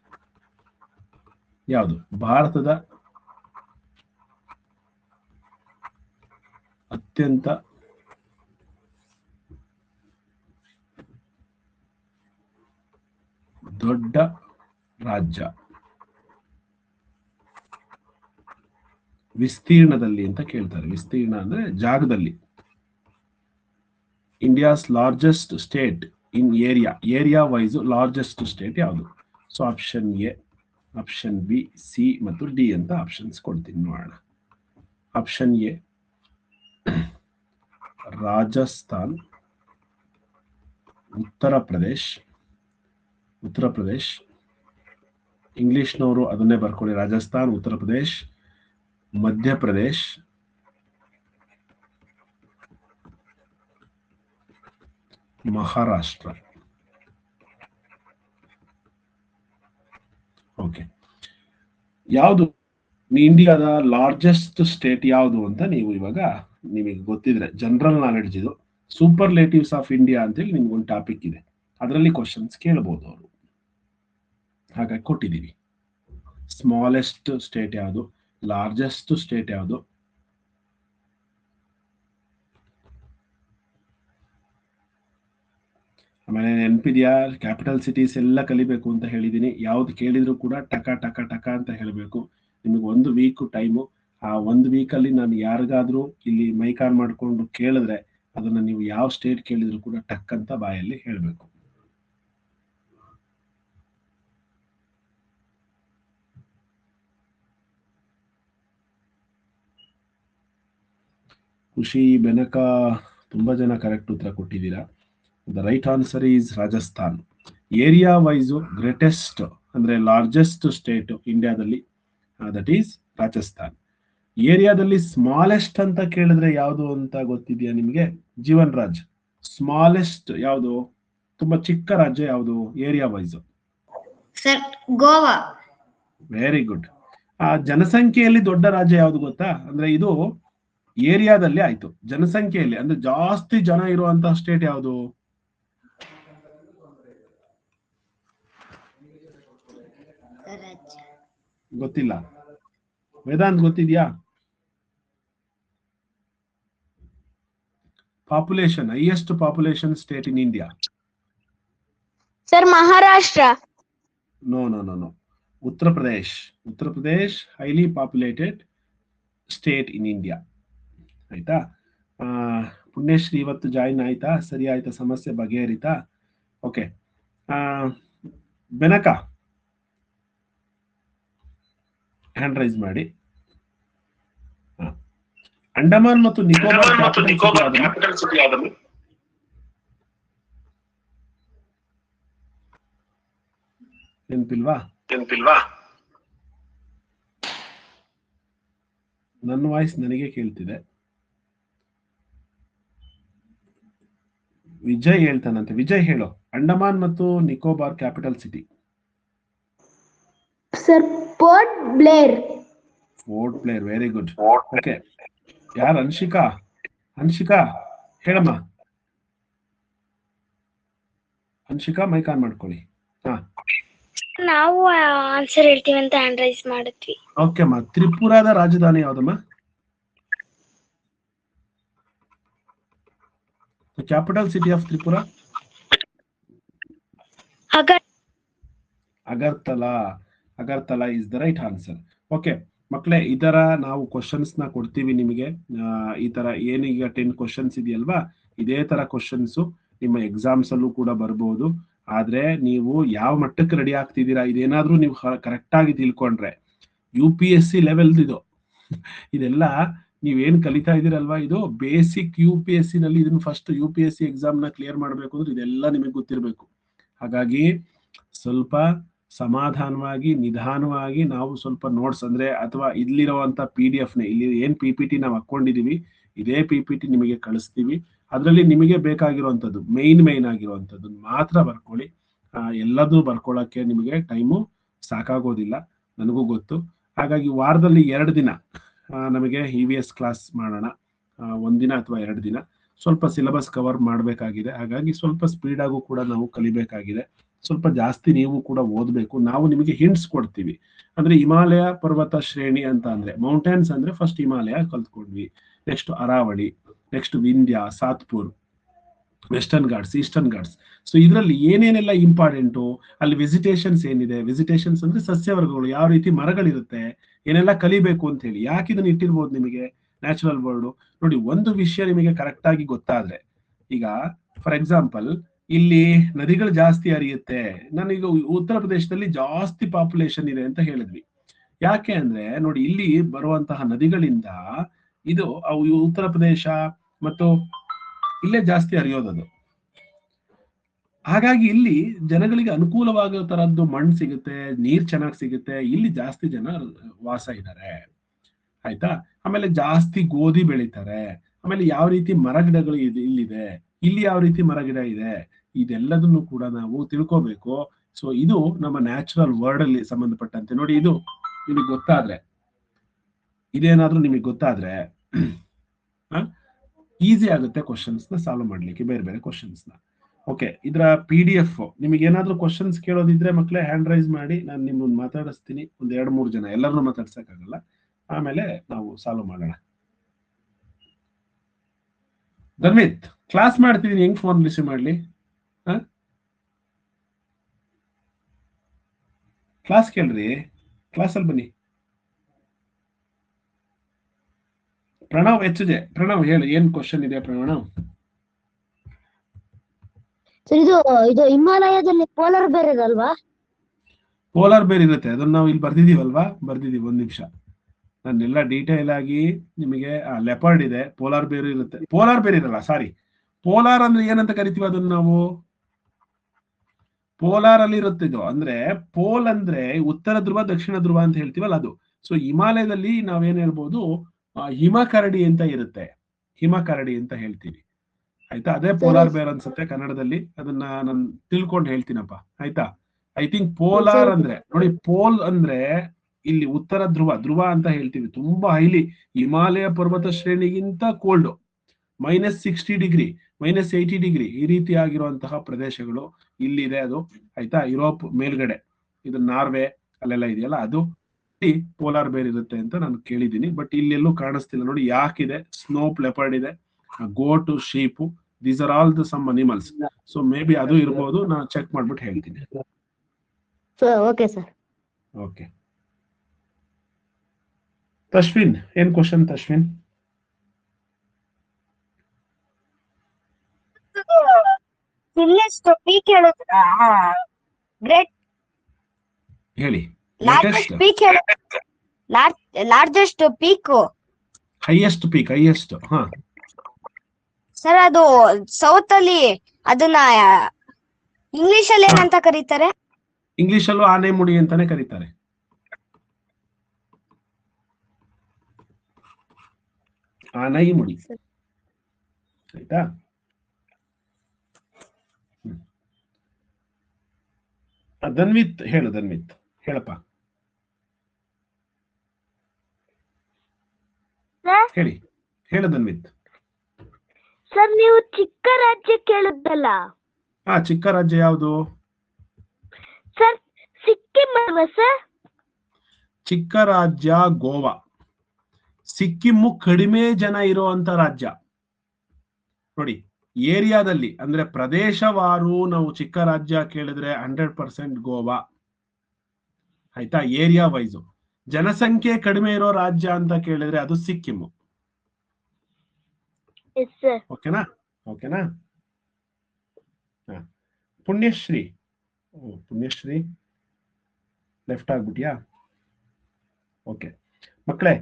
ಯಾವುದು? ಭಾರತದ ಅತ್ಯಂತ ದೊಡ್ಡ ರಾಜ್ಯ ವಿಸ್ತೀರ್ಣದಲ್ಲಿ ಅಂತ ಕೇಳ್ತಾರೆ. ವಿಸ್ತೀರ್ಣ ಅಂದ್ರೆ ಜಾಗದಲ್ಲಿ. India's largest state in area wise largest state ಯಾವುದು? So option A, option B, C ಮತ್ತು ಡಿ ಅಂತ ಆಪ್ಷನ್ಸ್ ಕೊಡ್ತೀನಿ, ನೋಡೋಣ. ಆಪ್ಷನ್ ಎ ರಾಜಸ್ಥಾನ್, ಉತ್ತರ ಪ್ರದೇಶ್, ಇಂಗ್ಲಿಷ್ನವರು ಅದನ್ನೇ ಬರ್ಕೊಳ್ಳಿ. ರಾಜಸ್ಥಾನ್, ಉತ್ತರ ಪ್ರದೇಶ್, ಮಧ್ಯಪ್ರದೇಶ್, ಮಹಾರಾಷ್ಟ್ರ. ಓಕೆ, ಯಾವುದು ಇಂಡಿಯಾದ ಲಾರ್ಜೆಸ್ಟ್ ಸ್ಟೇಟ್ ಯಾವುದು ಅಂತ ನೀವು ಇವಾಗ ನಿಮಗೆ ಗೊತ್ತಿದ್ರೆ, ಜನರಲ್ ನಾಲೆಡ್ಜ್ ಇದು. ಸೂಪರ್ಲೇಟಿವ್ಸ್ ಆಫ್ ಇಂಡಿಯಾ ಅಂತೇಳಿ ನಿಮ್ಗೊಂದು ಟಾಪಿಕ್ ಇದೆ, ಅದರಲ್ಲಿ ಕ್ವಶನ್ಸ್ ಕೇಳಬಹುದು ಅವರು. ಹಾಗಾಗಿ ಕೊಟ್ಟಿದ್ದೀವಿ. ಸ್ಮಾಲೆಸ್ಟ್ ಸ್ಟೇಟ್ ಯಾವುದು, ಲಾರ್ಜೆಸ್ಟ್ ಸ್ಟೇಟ್ ಯಾವುದು, ಆಮೇಲೆ ನೆನಪಿದ್ಯಾ ಕ್ಯಾಪಿಟಲ್ ಸಿಟೀಸ್ ಎಲ್ಲ ಕಲಿಬೇಕು ಅಂತ ಹೇಳಿದೀನಿ. ಯಾವ್ದು ಕೇಳಿದ್ರು ಕೂಡ ಟಕ ಟಕ ಟಕ ಅಂತ ಹೇಳಬೇಕು. ನಿಮಗೆ 1 ವೀಕ್ ಟೈಮು. ಆ 1 ವೀಕಲ್ಲಿ ನಾನು ಯಾರಿಗಾದ್ರೂ ಇಲ್ಲಿ ಮೈಕ್ ಆನ್ ಮಾಡ್ಕೊಂಡು ಕೇಳಿದ್ರೆ ಅದನ್ನ ನೀವು ಯಾವ ಸ್ಟೇಟ್ ಕೇಳಿದ್ರು ಕೂಡ ಟಕ್ ಅಂತ ಬಾಯಲ್ಲಿ ಹೇಳಬೇಕು. ಖುಷಿ, ಬೆನಕ, ತುಂಬಾ ಜನ ಕರೆಕ್ಟ್ ಉತ್ತರ ಕೊಟ್ಟಿದ್ದೀರಾ. The right answer is Rajasthan. Area wise greatest ಅಂದ್ರೆ ಲಾರ್ಜೆಸ್ಟ್ ಸ್ಟೇಟ್ ಇಂಡಿಯಾದಲ್ಲಿ, ದಟ್ ಈಸ್ ರಾಜಸ್ಥಾನ್. ಏರಿಯಾದಲ್ಲಿ ಸ್ಮಾಲೆಸ್ಟ್ ಅಂತ ಕೇಳಿದ್ರೆ ಯಾವುದು ಅಂತ ಗೊತ್ತಿದೆಯಾ ನಿಮ್ಗೆ? ಜೀವನ್ ರಾಜ್, ಸ್ಮಾಲೆಸ್ಟ್ ಯಾವುದು, ತುಂಬಾ ಚಿಕ್ಕ ರಾಜ್ಯ ಯಾವುದು area wise? Sir Goa. Very good. ಆ ಜನಸಂಖ್ಯೆಯಲ್ಲಿ ದೊಡ್ಡ ರಾಜ್ಯ ಯಾವುದು ಗೊತ್ತಾ? ಅಂದ್ರೆ ಇದು ಏರಿಯಾದಲ್ಲಿ ಆಯ್ತು. ಜನಸಂಖ್ಯೆಯಲ್ಲಿ ಅಂದ್ರೆ ಜಾಸ್ತಿ ಜನ ಇರುವಂತಹ ಸ್ಟೇಟ್ ಯಾವುದು? ಗೊತ್ತಿಲ್ಲ. ವೇದಾಂತ್ ಗೊತ್ತಿದ್ಯಾ? Population, highest population state in India. Sir Maharashtra. No no no no, Uttar Pradesh. Uttar Pradesh highly populated state in India. ಆಯ್ತಾ? ಪುಣ್ಯಶ್ರೀ ಇವತ್ತು ಜಾಯಿನ್ ಆಯ್ತಾ? ಸರಿ ಆಯ್ತಾ? ಸಮಸ್ಯೆ ಬಗೆಹರಿತಾ? ಓಕೆ. ಬೆನಕ ಹ್ಯಾಂಡ್ ರೈಸ್ ಮಾಡಿ. ಅಂಡಮಾನ್ ಮತ್ತು ನಿಕೋಬಾರ್ ಕ್ಯಾಪಿಟಲ್ ಸಿಟಿ ಯಾವುದು? ನೆನಪಿಲ್ವಾ? ನನ್ನ ವಾಯ್ಸ್ ನನಗೆ ಕೇಳ್ತಿದೆ. ವಿಜಯ್ ಹೇಳ್ತಾನಂತೆ. ವಿಜಯ್ ಹೇಳು, ಅಂಡಮಾನ್ ಮತ್ತು Nicobar capital city. Sir port Blair. Port Blair, very good. Okay, ಯಾರು? ಹನ್ಷಿಕಾ ಹೇಳಮ್ಮ. ಹನ್ಷಿಕಾ ಮೈಕ್ ಆನ್ ಮಾಡ್ಕೊಳ್ಳಿ. ನಾವು ಆನ್ಸರ್ ಹೇಳ್ತೀವಿ ಅಂತ ಹ್ಯಾಂಡ್ ರೈಸ್ ಮಾಡಿದ್ವಿ. ಓಕೆ ಅಮ್ಮ. ತ್ರಿಪುರಾದ ರಾಜಧಾನಿ ಯಾವ್ದಮ್ಮ? Capital city of Tripura? Agartala is the right answer. Okay ಮಕ್ಕಳೇ, ಈ ತರ ನಾವು ಕ್ವಶನ್ಸ್ ನ ಕೊಡ್ತೀವಿ ನಿಮಗೆ. ಈ ತರ ಏನೀಗ 10 ಕ್ವಶನ್ಸ್ ಇದೆಯಲ್ವಾ, ಇದೇ ತರ ಕ್ವಶನ್ಸ್ ನಿಮ್ಮ ಎಕ್ಸಾಮ್ಸ್ ಅಲ್ಲೂ ಕೂಡ ಬರ್ಬೋದು. ಆದ್ರೆ ನೀವು ಯಾವ ಮಟ್ಟಕ್ಕೆ ರೆಡಿ ಆಗ್ತಿದ್ದೀರಾ, ಇದೇನಾದ್ರೂ ನೀವು ಕರೆಕ್ಟ್ ಆಗಿ ತಿಳ್ಕೊಂಡ್ರೆ UPSC ಲೆವೆಲ್ ಇದು. ಇದೆಲ್ಲ ನೀವೇನ್ ಕಲಿತಾ ಇದೀರಲ್ವಾ, ಇದು ಬೇಸಿಕ್ UPSC ನಲ್ಲಿ. ಇದನ್ನ ಫಸ್ಟ್ UPSC ಎಕ್ಸಾಮ್ ನ ಕ್ಲಿಯರ್ ಮಾಡ್ಬೇಕು ಅಂದ್ರೆ ಇದೆಲ್ಲ ನಿಮಗೆ ಗೊತ್ತಿರ್ಬೇಕು. ಹಾಗಾಗಿ ಸ್ವಲ್ಪ ಸಮಾಧಾನವಾಗಿ ನಿಧಾನವಾಗಿ ನಾವು ಸ್ವಲ್ಪ ನೋಟ್ಸ್ ಅಂದ್ರೆ ಅಥವಾ ಇಲ್ಲಿರುವಂತ PDF ನೇ, ಇಲ್ಲಿ ಏನ್ PPT ನಾವು ಹಾಕೊಂಡಿದೀವಿ ಇದೇ PPT ನಿಮಗೆ ಕಳಿಸ್ತೀವಿ. ಅದರಲ್ಲಿ ನಿಮಗೆ ಬೇಕಾಗಿರುವಂತದ್ದು ಮೈನ್ ಆಗಿರುವಂತದ್ದು ಮಾತ್ರ ಬರ್ಕೊಳ್ಳಿ. ಎಲ್ಲದೂ ಬರ್ಕೊಳ್ಳಕ್ಕೆ ನಿಮಗೆ ಟೈಮು ಸಾಕಾಗೋದಿಲ್ಲ, ನನಗೂ ಗೊತ್ತು. ಹಾಗಾಗಿ ವಾರದಲ್ಲಿ 2 ದಿನ ನಮಗೆ EVS ಕ್ಲಾಸ್ ಮಾಡೋಣ. 1 ದಿನ ಅಥವಾ 2 ದಿನ ಸ್ವಲ್ಪ ಸಿಲೆಬಸ್ ಕವರ್ ಮಾಡಬೇಕಾಗಿದೆ. ಹಾಗಾಗಿ ಸ್ವಲ್ಪ ಸ್ಪೀಡ್ ಆಗು ಕೂಡ ನಾವು ಕಲಿಬೇಕಾಗಿದೆ. ಸ್ವಲ್ಪ ಜಾಸ್ತಿ ನೀವು ಕೂಡ ಓದಬೇಕು. ನಾವು ನಿಮಗೆ ಹಿಂಟ್ಸ್ ಕೊಡ್ತೀವಿ. ಅಂದ್ರೆ ಹಿಮಾಲಯ ಪರ್ವತ ಶ್ರೇಣಿ ಅಂತ ಅಂದ್ರೆ ಮೌಂಟೇನ್ಸ್ ಅಂದ್ರೆ ಫಸ್ಟ್ ಹಿಮಾಲಯ ಕಲ್ತ್ಕೊಂಡ್ವಿ, next Aravalli, next Vindhya, Satpur, western Ghats, eastern Ghats. So ಇದರಲ್ಲಿ ಏನೇನೆಲ್ಲ ಇಂಪಾರ್ಟೆಂಟು, ಅಲ್ಲಿ ವೆಜಿಟೇಷನ್ಸ್ ಏನಿದೆ, ವೆಜಿಟೇಷನ್ಸ್ ಅಂದ್ರೆ ಸಸ್ಯವರ್ಗಗಳು, ಯಾವ ರೀತಿ ಮರಗಳಿರುತ್ತೆ, ಏನೆಲ್ಲ ಕಲಿಬೇಕು ಅಂತ ಹೇಳಿ. ಯಾಕೆ ಇದನ್ನ ಇಟ್ಟಿರ್ಬೋದು ನಿಮಗೆ ನ್ಯಾಚುರಲ್ ವರ್ಲ್ಡ್ ನೋಡಿ. ಒಂದು ವಿಷಯ ನಿಮಗೆ ಕರೆಕ್ಟ್ ಆಗಿ ಗೊತ್ತಾದ್ರೆ, ಈಗ ಫಾರ್ ಎಕ್ಸಾಂಪಲ್ ಇಲ್ಲಿ ನದಿಗಳು ಜಾಸ್ತಿ ಹರಿಯುತ್ತೆ. ನಾನೀಗ ಉತ್ತರ ಪ್ರದೇಶದಲ್ಲಿ ಜಾಸ್ತಿ ಪಾಪ್ಯುಲೇಷನ್ ಇದೆ ಅಂತ ಹೇಳಿದ್ವಿ. ಯಾಕೆ ಅಂದ್ರೆ ನೋಡಿ, ಇಲ್ಲಿ ಬರುವಂತಹ ನದಿಗಳಿಂದ ಇದು ಉತ್ತರ ಪ್ರದೇಶ ಮತ್ತು ಇಲ್ಲೇ ಜಾಸ್ತಿ ಹರಿಯೋದದು. ಹಾಗಾಗಿ ಇಲ್ಲಿ ಜನಗಳಿಗೆ ಅನುಕೂಲವಾಗೋ ತರದ್ದು ಮಣ್ಣು ಸಿಗುತ್ತೆ, ನೀರ್ ಚೆನ್ನಾಗಿ ಸಿಗುತ್ತೆ, ಇಲ್ಲಿ ಜಾಸ್ತಿ ಜನ ವಾಸ ಇದ್ದಾರೆ. ಆಯ್ತಾ? ಆಮೇಲೆ ಜಾಸ್ತಿ ಗೋಧಿ ಬೆಳಿತಾರೆ. ಆಮೇಲೆ ಯಾವ ರೀತಿ ಮರ ಗಿಡಗಳು ಇಲ್ಲಿದೆ, ಇಲ್ಲಿ ಯಾವ ರೀತಿ ಮರ ಗಿಡ ಇದೆ, ಇದೆಲ್ಲದನ್ನು ಕೂಡ ನಾವು ತಿಳ್ಕೋಬೇಕು. ಸೊ ಇದು ನಮ್ಮ ನ್ಯಾಚುರಲ್ ವರ್ಲ್ಡ್ ಅಲ್ಲಿ ಸಂಬಂಧಪಟ್ಟಂತೆ. ನೋಡಿ, ಇದು ನಿಮಗೆ ಗೊತ್ತಾದ್ರೆ, ಇದೇನಾದ್ರೂ ನಿಮಗೆ ಗೊತ್ತಾದ್ರೆ ಈಸಿ ಆಗುತ್ತೆ ಕ್ವಶನ್ಸ್ ನ ಸಾಲ್ವ್ ಮಾಡ್ಲಿಕ್ಕೆ, ಬೇರೆ ಬೇರೆ ಕ್ವಶನ್ಸ್ ನ. ಓಕೆ, ಇದರ PDF ನಿಮಗೆ ಏನಾದ್ರೂ ಕ್ವಶನ್ಸ್ ಕೇಳೋದಿದ್ರೆ ಮಕ್ಕಳೇ ಹ್ಯಾಂಡ್ ರೈಸ್ ಮಾಡಿ, ನಾನು ನಿಮ್ಮನ್ನ ಮಾತಾಡಿಸ್ತೀನಿ. ಒಂದ್ 2-3 ಜನ, ಎಲ್ಲರನ್ನೂ ಮಾತಾಡ್ಸಕ್ಕಾಗಲ್ಲ. ಆಮೇಲೆ ನಾವು ಸಾಲ್ವ್ ಮಾಡೋಣ. ಧನ್ವಿತ್, ಕ್ಲಾಸ್ ಮಾಡ್ತಿದೀನಿ, ಹೆಂಗ್ ಫೋನ್ ರಿಸೀವ್ ಮಾಡ್ಲಿ? ಕ್ಲಾಸ್ ಕೇಳ್ರಿ, ಕ್ಲಾಸಲ್ಲಿ ಬನ್ನಿ. ಪ್ರಣವ್ HJ, ಪ್ರಣವ್ ಹೇಳಿ, ಏನ್ ಕ್ವಶನ್ ಇದೆ ಪ್ರಣವ್? ಇದು ಹಿಮಾಲಯದಲ್ಲಿ ಪೋಲಾರ್ ಬೇರ್ ಇದಲ್ವಾ? ಪೋಲಾರ್ ಬೇರ್ ಇರುತ್ತೆ, ಅದನ್ನ ನಾವು ಇಲ್ಲಿ ಬರ್ದಿದೀವಲ್ವಾ? ಬರ್ದಿದೀವಿ, ಒಂದ್ ನಿಮಿಷ. ನಾನೆಲ್ಲ ಡೀಟೇಲ್ ಆಗಿ ನಿಮಗೆ. ಲೆಪರ್ಡ್ ಇದೆ, ಪೋಲಾರ್ ಬೇರ್ ಇರುತ್ತೆ. ಪೋಲಾರ್ ಬೇರ್ ಇರಲ್ಲ, ಸಾರಿ. ಪೋಲಾರ್ ಅಂದ್ರೆ ಏನಂತ ಕರಿತೀವಿ ಅದನ್ನ ನಾವು? ಪೋಲಾರ್ ಅಲ್ಲಿ ಇರುತ್ತೆ ಇದು. ಅಂದ್ರೆ ಪೋಲ್ ಅಂದ್ರೆ ಉತ್ತರ ಧ್ರುವ, ದಕ್ಷಿಣ ಧ್ರುವ ಅಂತ ಹೇಳ್ತೀವಲ್ಲ ಅದು. ಸೊ ಹಿಮಾಲಯದಲ್ಲಿ ನಾವೇನ್ ಹೇಳ್ಬೋದು, ಹಿಮ ಕರಡಿ ಅಂತ ಇರುತ್ತೆ, ಹಿಮ ಕರಡಿ ಅಂತ ಹೇಳ್ತೀವಿ. ಆಯ್ತಾ? ಅದೇ ಪೋಲಾರ್ ಬೇರ್ ಅನ್ಸುತ್ತೆ ಕನ್ನಡದಲ್ಲಿ. ಅದನ್ನ ನಾನು ತಿಳ್ಕೊಂಡು ಹೇಳ್ತೀನಪ್ಪ, ಆಯ್ತಾ? ಐ ಥಿಂಕ್ ಪೋಲಾರ್ ಅಂದ್ರೆ, ನೋಡಿ, ಪೋಲ್ ಅಂದ್ರೆ ಇಲ್ಲಿ ಉತ್ತರ ಧ್ರುವ, ಧ್ರುವ ಅಂತ ಹೇಳ್ತೀವಿ. ತುಂಬಾ ಹೈಲಿ, ಹಿಮಾಲಯ ಪರ್ವತ ಶ್ರೇಣಿಗಿಂತ ಕೋಲ್ಡ್, -60 ಡಿಗ್ರಿ, -80 ಡಿಗ್ರಿ ಈ ರೀತಿ ಆಗಿರುವಂತಹ ಪ್ರದೇಶಗಳು ಇಲ್ಲಿದೆ ಅದು. ಆಯ್ತಾ? ಯುರೋಪ್ ಮೇಲ್ಗಡೆ, ಇದು ನಾರ್ವೆ ಅಲ್ಲೆಲ್ಲ ಇದೆಯಲ್ಲ, ಅದು ಪೋಲಾರ್ ಬೇರ್ ಇರುತ್ತೆ ಅಂತ ನಾನು ಕೇಳಿದ್ದೀನಿ. ಬಟ್ ಇಲ್ಲೆಲ್ಲೂ ಕಾಣಿಸ್ತಿಲ್ಲ. ನೋಡಿ, ಯಾಕಿದೆ? ಸ್ನೋಪ್ ಲೆಪರ್ಡ್ ಇದೆ, goat, sheep, these are all the some animals. So maybe ಅದು ಇರ್ಬೋದು, ನಾನು ಚೆಕ್ ಮಾಡ್ಬಿಟ್ಟು ಹೇಳ್ತೀನಿ. Okay sir. ಓಕೆ, ತಶ್ವಿನ್, ಏನ್ ಕ್ವಶನ್ ತಶ್ವಿನ್? ಹೇಳಿ. Largest peak, highest peak, highest. ಹಾ ಸರ್, ಅದು ಸೌತ್ ಅಲ್ಲಿ, ಅದನ್ನ ಇಂಗ್ಲಿಷ್ ಅಲ್ಲಿ ಏನಂತ ಕರೀತಾರೆ? ಇಂಗ್ಲಿಷ್ ಅಲ್ಲೂ ಆನೆಮುಡಿ ಅಂತಾನೆ ಕರೀತಾರೆ. ಆನೆಮುಡಿ, ಆಯ್ತಾ? ಧನ್ವಿತ್ ಹೇಳು, ಧನ್ವಿತ್ ಹೇಳಪ್ಪ, ಹೇಳಿ, ಹೇಳು ಧನ್ವಿತ್. ಸರ್, ನೀವು ಚಿಕ್ಕ ರಾಜ್ಯ ಕೇಳಿದ್ದಲ್ಲ? ಹಾ, ಚಿಕ್ಕ ರಾಜ್ಯ ಯಾವುದು ಸರ್? ಸಿಕ್ಕಿಂ ಅಲ್ವಾ ಸರ್? ಚಿಕ್ಕ ರಾಜ್ಯ ಗೋವಾ. ಸಿಕ್ಕಿಮ್ಮು ಕಡಿಮೆ ಜನ ಇರುವಂತ ರಾಜ್ಯ. ನೋಡಿ, ಏರಿಯಾದಲ್ಲಿ ಅಂದ್ರೆ ಪ್ರದೇಶವಾರು ನಾವು ಚಿಕ್ಕ ರಾಜ್ಯ ಕೇಳಿದ್ರೆ 100% ಗೋವಾ. ಆಯ್ತಾ? Area wise. ಜನಸಂಖ್ಯೆ ಕಡಿಮೆ ಇರೋ ರಾಜ್ಯ ಅಂತ ಕೇಳಿದ್ರೆ ಅದು ಸಿಕ್ಕಿಮ್ಮು. ಓಕೆನಾ? ಓಕೆನಾ? ಪುಣ್ಯಶ್ರೀ, ಪುಣ್ಯಶ್ರೀ ಲೆಫ್ಟ್ ಆಗ್ಬಿಟ್ಯಾ? ಓಕೆ ಮಕ್ಕಳೇ,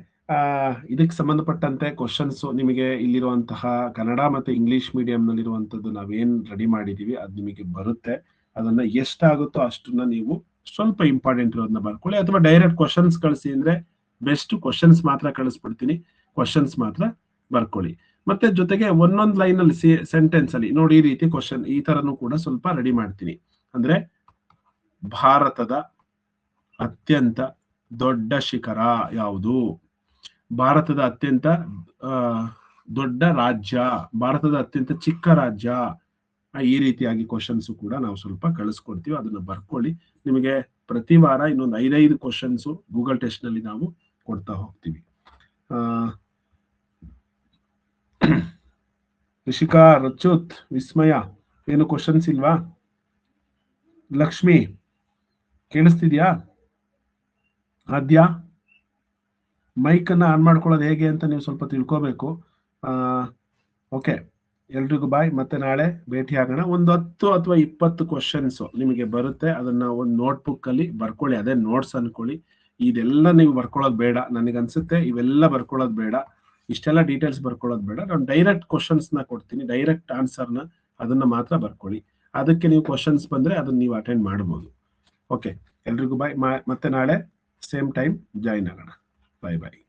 ಇದಕ್ಕೆ ಸಂಬಂಧಪಟ್ಟಂತೆ ಕ್ವಶನ್ಸ್ ನಿಮಗೆ ಇಲ್ಲಿರುವಂತಹ ಕನ್ನಡ ಮತ್ತೆ ಇಂಗ್ಲಿಷ್ ಮೀಡಿಯಂ ನಲ್ಲಿರುವಂತದ್ದು ನಾವೇನ್ ರೆಡಿ ಮಾಡಿದೀವಿ ಅದು ನಿಮಗೆ ಬರುತ್ತೆ. ಅದನ್ನ ಎಷ್ಟಾಗುತ್ತೋ ಅಷ್ಟನ್ನ ನೀವು ಸ್ವಲ್ಪ ಇಂಪಾರ್ಟೆಂಟ್ ಇರೋದನ್ನ ಬರ್ಕೊಳ್ಳಿ, ಅಥವಾ ಡೈರೆಕ್ಟ್ ಕ್ವಶನ್ಸ್ ಕಳಿಸಿ ಅಂದ್ರೆ ಬೆಸ್ಟ್. ಕ್ವಶನ್ಸ್ ಮಾತ್ರ ಕಳಿಸ್ಬಿಡ್ತೀನಿ, ಕ್ವಶನ್ಸ್ ಮಾತ್ರ ಬರ್ಕೊಳ್ಳಿ. ಮತ್ತೆ ಜೊತೆಗೆ ಒಂದೊಂದು ಲೈನ್ ಅಲ್ಲಿ ಸೆಂಟೆನ್ಸ್ ಅಲ್ಲಿ ನೋಡಿ, ಈ ರೀತಿ ಕ್ವಶನ್ ಈ ತರನು ಕೂಡ ಸ್ವಲ್ಪ ರೆಡಿ ಮಾಡ್ತೀನಿ. ಅಂದ್ರೆ ಭಾರತದ ಅತ್ಯಂತ ದೊಡ್ಡ ಶಿಖರ ಯಾವುದು, ಭಾರತದ ಅತ್ಯಂತ ದೊಡ್ಡ ರಾಜ್ಯ, ಭಾರತದ ಅತ್ಯಂತ ಚಿಕ್ಕ ರಾಜ್ಯ, ಈ ರೀತಿಯಾಗಿ ಕ್ವಶನ್ಸ್ ಕೂಡ ನಾವು ಸ್ವಲ್ಪ ಕಳಿಸ್ಕೊಡ್ತೀವಿ. ಅದನ್ನ ಬರ್ಕೊಳ್ಳಿ. ನಿಮಗೆ ಪ್ರತಿ ವಾರ ಇನ್ನೊಂದು 5 ಕ್ವಶನ್ಸ್ ಗೂಗಲ್ ಟೆಸ್ಟ್ ನಲ್ಲಿ ನಾವು ಕೊಡ್ತಾ ಹೋಗ್ತೀವಿ. ರಿಷಿಕಾ, ರಚುತ್, ವಿಸ್ಮಯ, ಏನು ಕ್ವಶನ್ಸ್ ಇಲ್ವಾ? ಲಕ್ಷ್ಮಿ ಕೇಳಿಸ್ತಿದ್ಯಾ? ಆದ್ಯ, ಮೈಕ್ ಅನ್ನ ಆನ್ ಮಾಡ್ಕೊಳ್ಳೋದು ಹೇಗೆ ಅಂತ ನೀವು ಸ್ವಲ್ಪ ತಿಳ್ಕೋಬೇಕು. ಓಕೆ, ಎಲ್ರಿಗೂ ಬಾಯ್. ಮತ್ತೆ ನಾಳೆ ಭೇಟಿ ಆಗೋಣ. ಒಂದು 10 ಅಥವಾ 20 ಕ್ವಶನ್ಸ್ ನಿಮಗೆ ಬರುತ್ತೆ. ಅದನ್ನ ಒಂದು ನೋಟ್ಬುಕ್ ಅಲ್ಲಿ ಬರ್ಕೊಳ್ಳಿ, ಅದೇ ನೋಟ್ಸ್ ಅನ್ಕೊಳ್ಳಿ. ಇದೆಲ್ಲ ನೀವು ಬರ್ಕೊಳ್ಳೋದು ಬೇಡ, ನನಗನ್ಸುತ್ತೆ ಇವೆಲ್ಲ ಬರ್ಕೊಳ್ಳೋದು ಬೇಡ, ಇಷ್ಟೆಲ್ಲ ಡೀಟೇಲ್ಸ್ ಬರ್ಕೊಳ್ಳೋದು ಬೇಡ. ನಾನು ಡೈರೆಕ್ಟ್ ಕ್ವಶನ್ಸ್ ನ ಕೊಡ್ತೀನಿ, ಡೈರೆಕ್ಟ್ ಆನ್ಸರ್ನ ಅದನ್ನ ಮಾತ್ರ ಬರ್ಕೊಳ್ಳಿ. ಅದಕ್ಕೆ ನೀವು ಕ್ವಶನ್ಸ್ ಬಂದ್ರೆ ಅದನ್ನ ನೀವು ಅಟೆಂಡ್ ಮಾಡ್ಬೋದು. ಓಕೆ, ಎಲ್ರಿಗೂ ಬಾಯ್. ಮತ್ತೆ ನಾಳೆ ಸೇಮ್ ಟೈಮ್ ಜಾಯಿನ್ ಆಗೋಣ. ಬಾಯ್ ಬಾಯ್.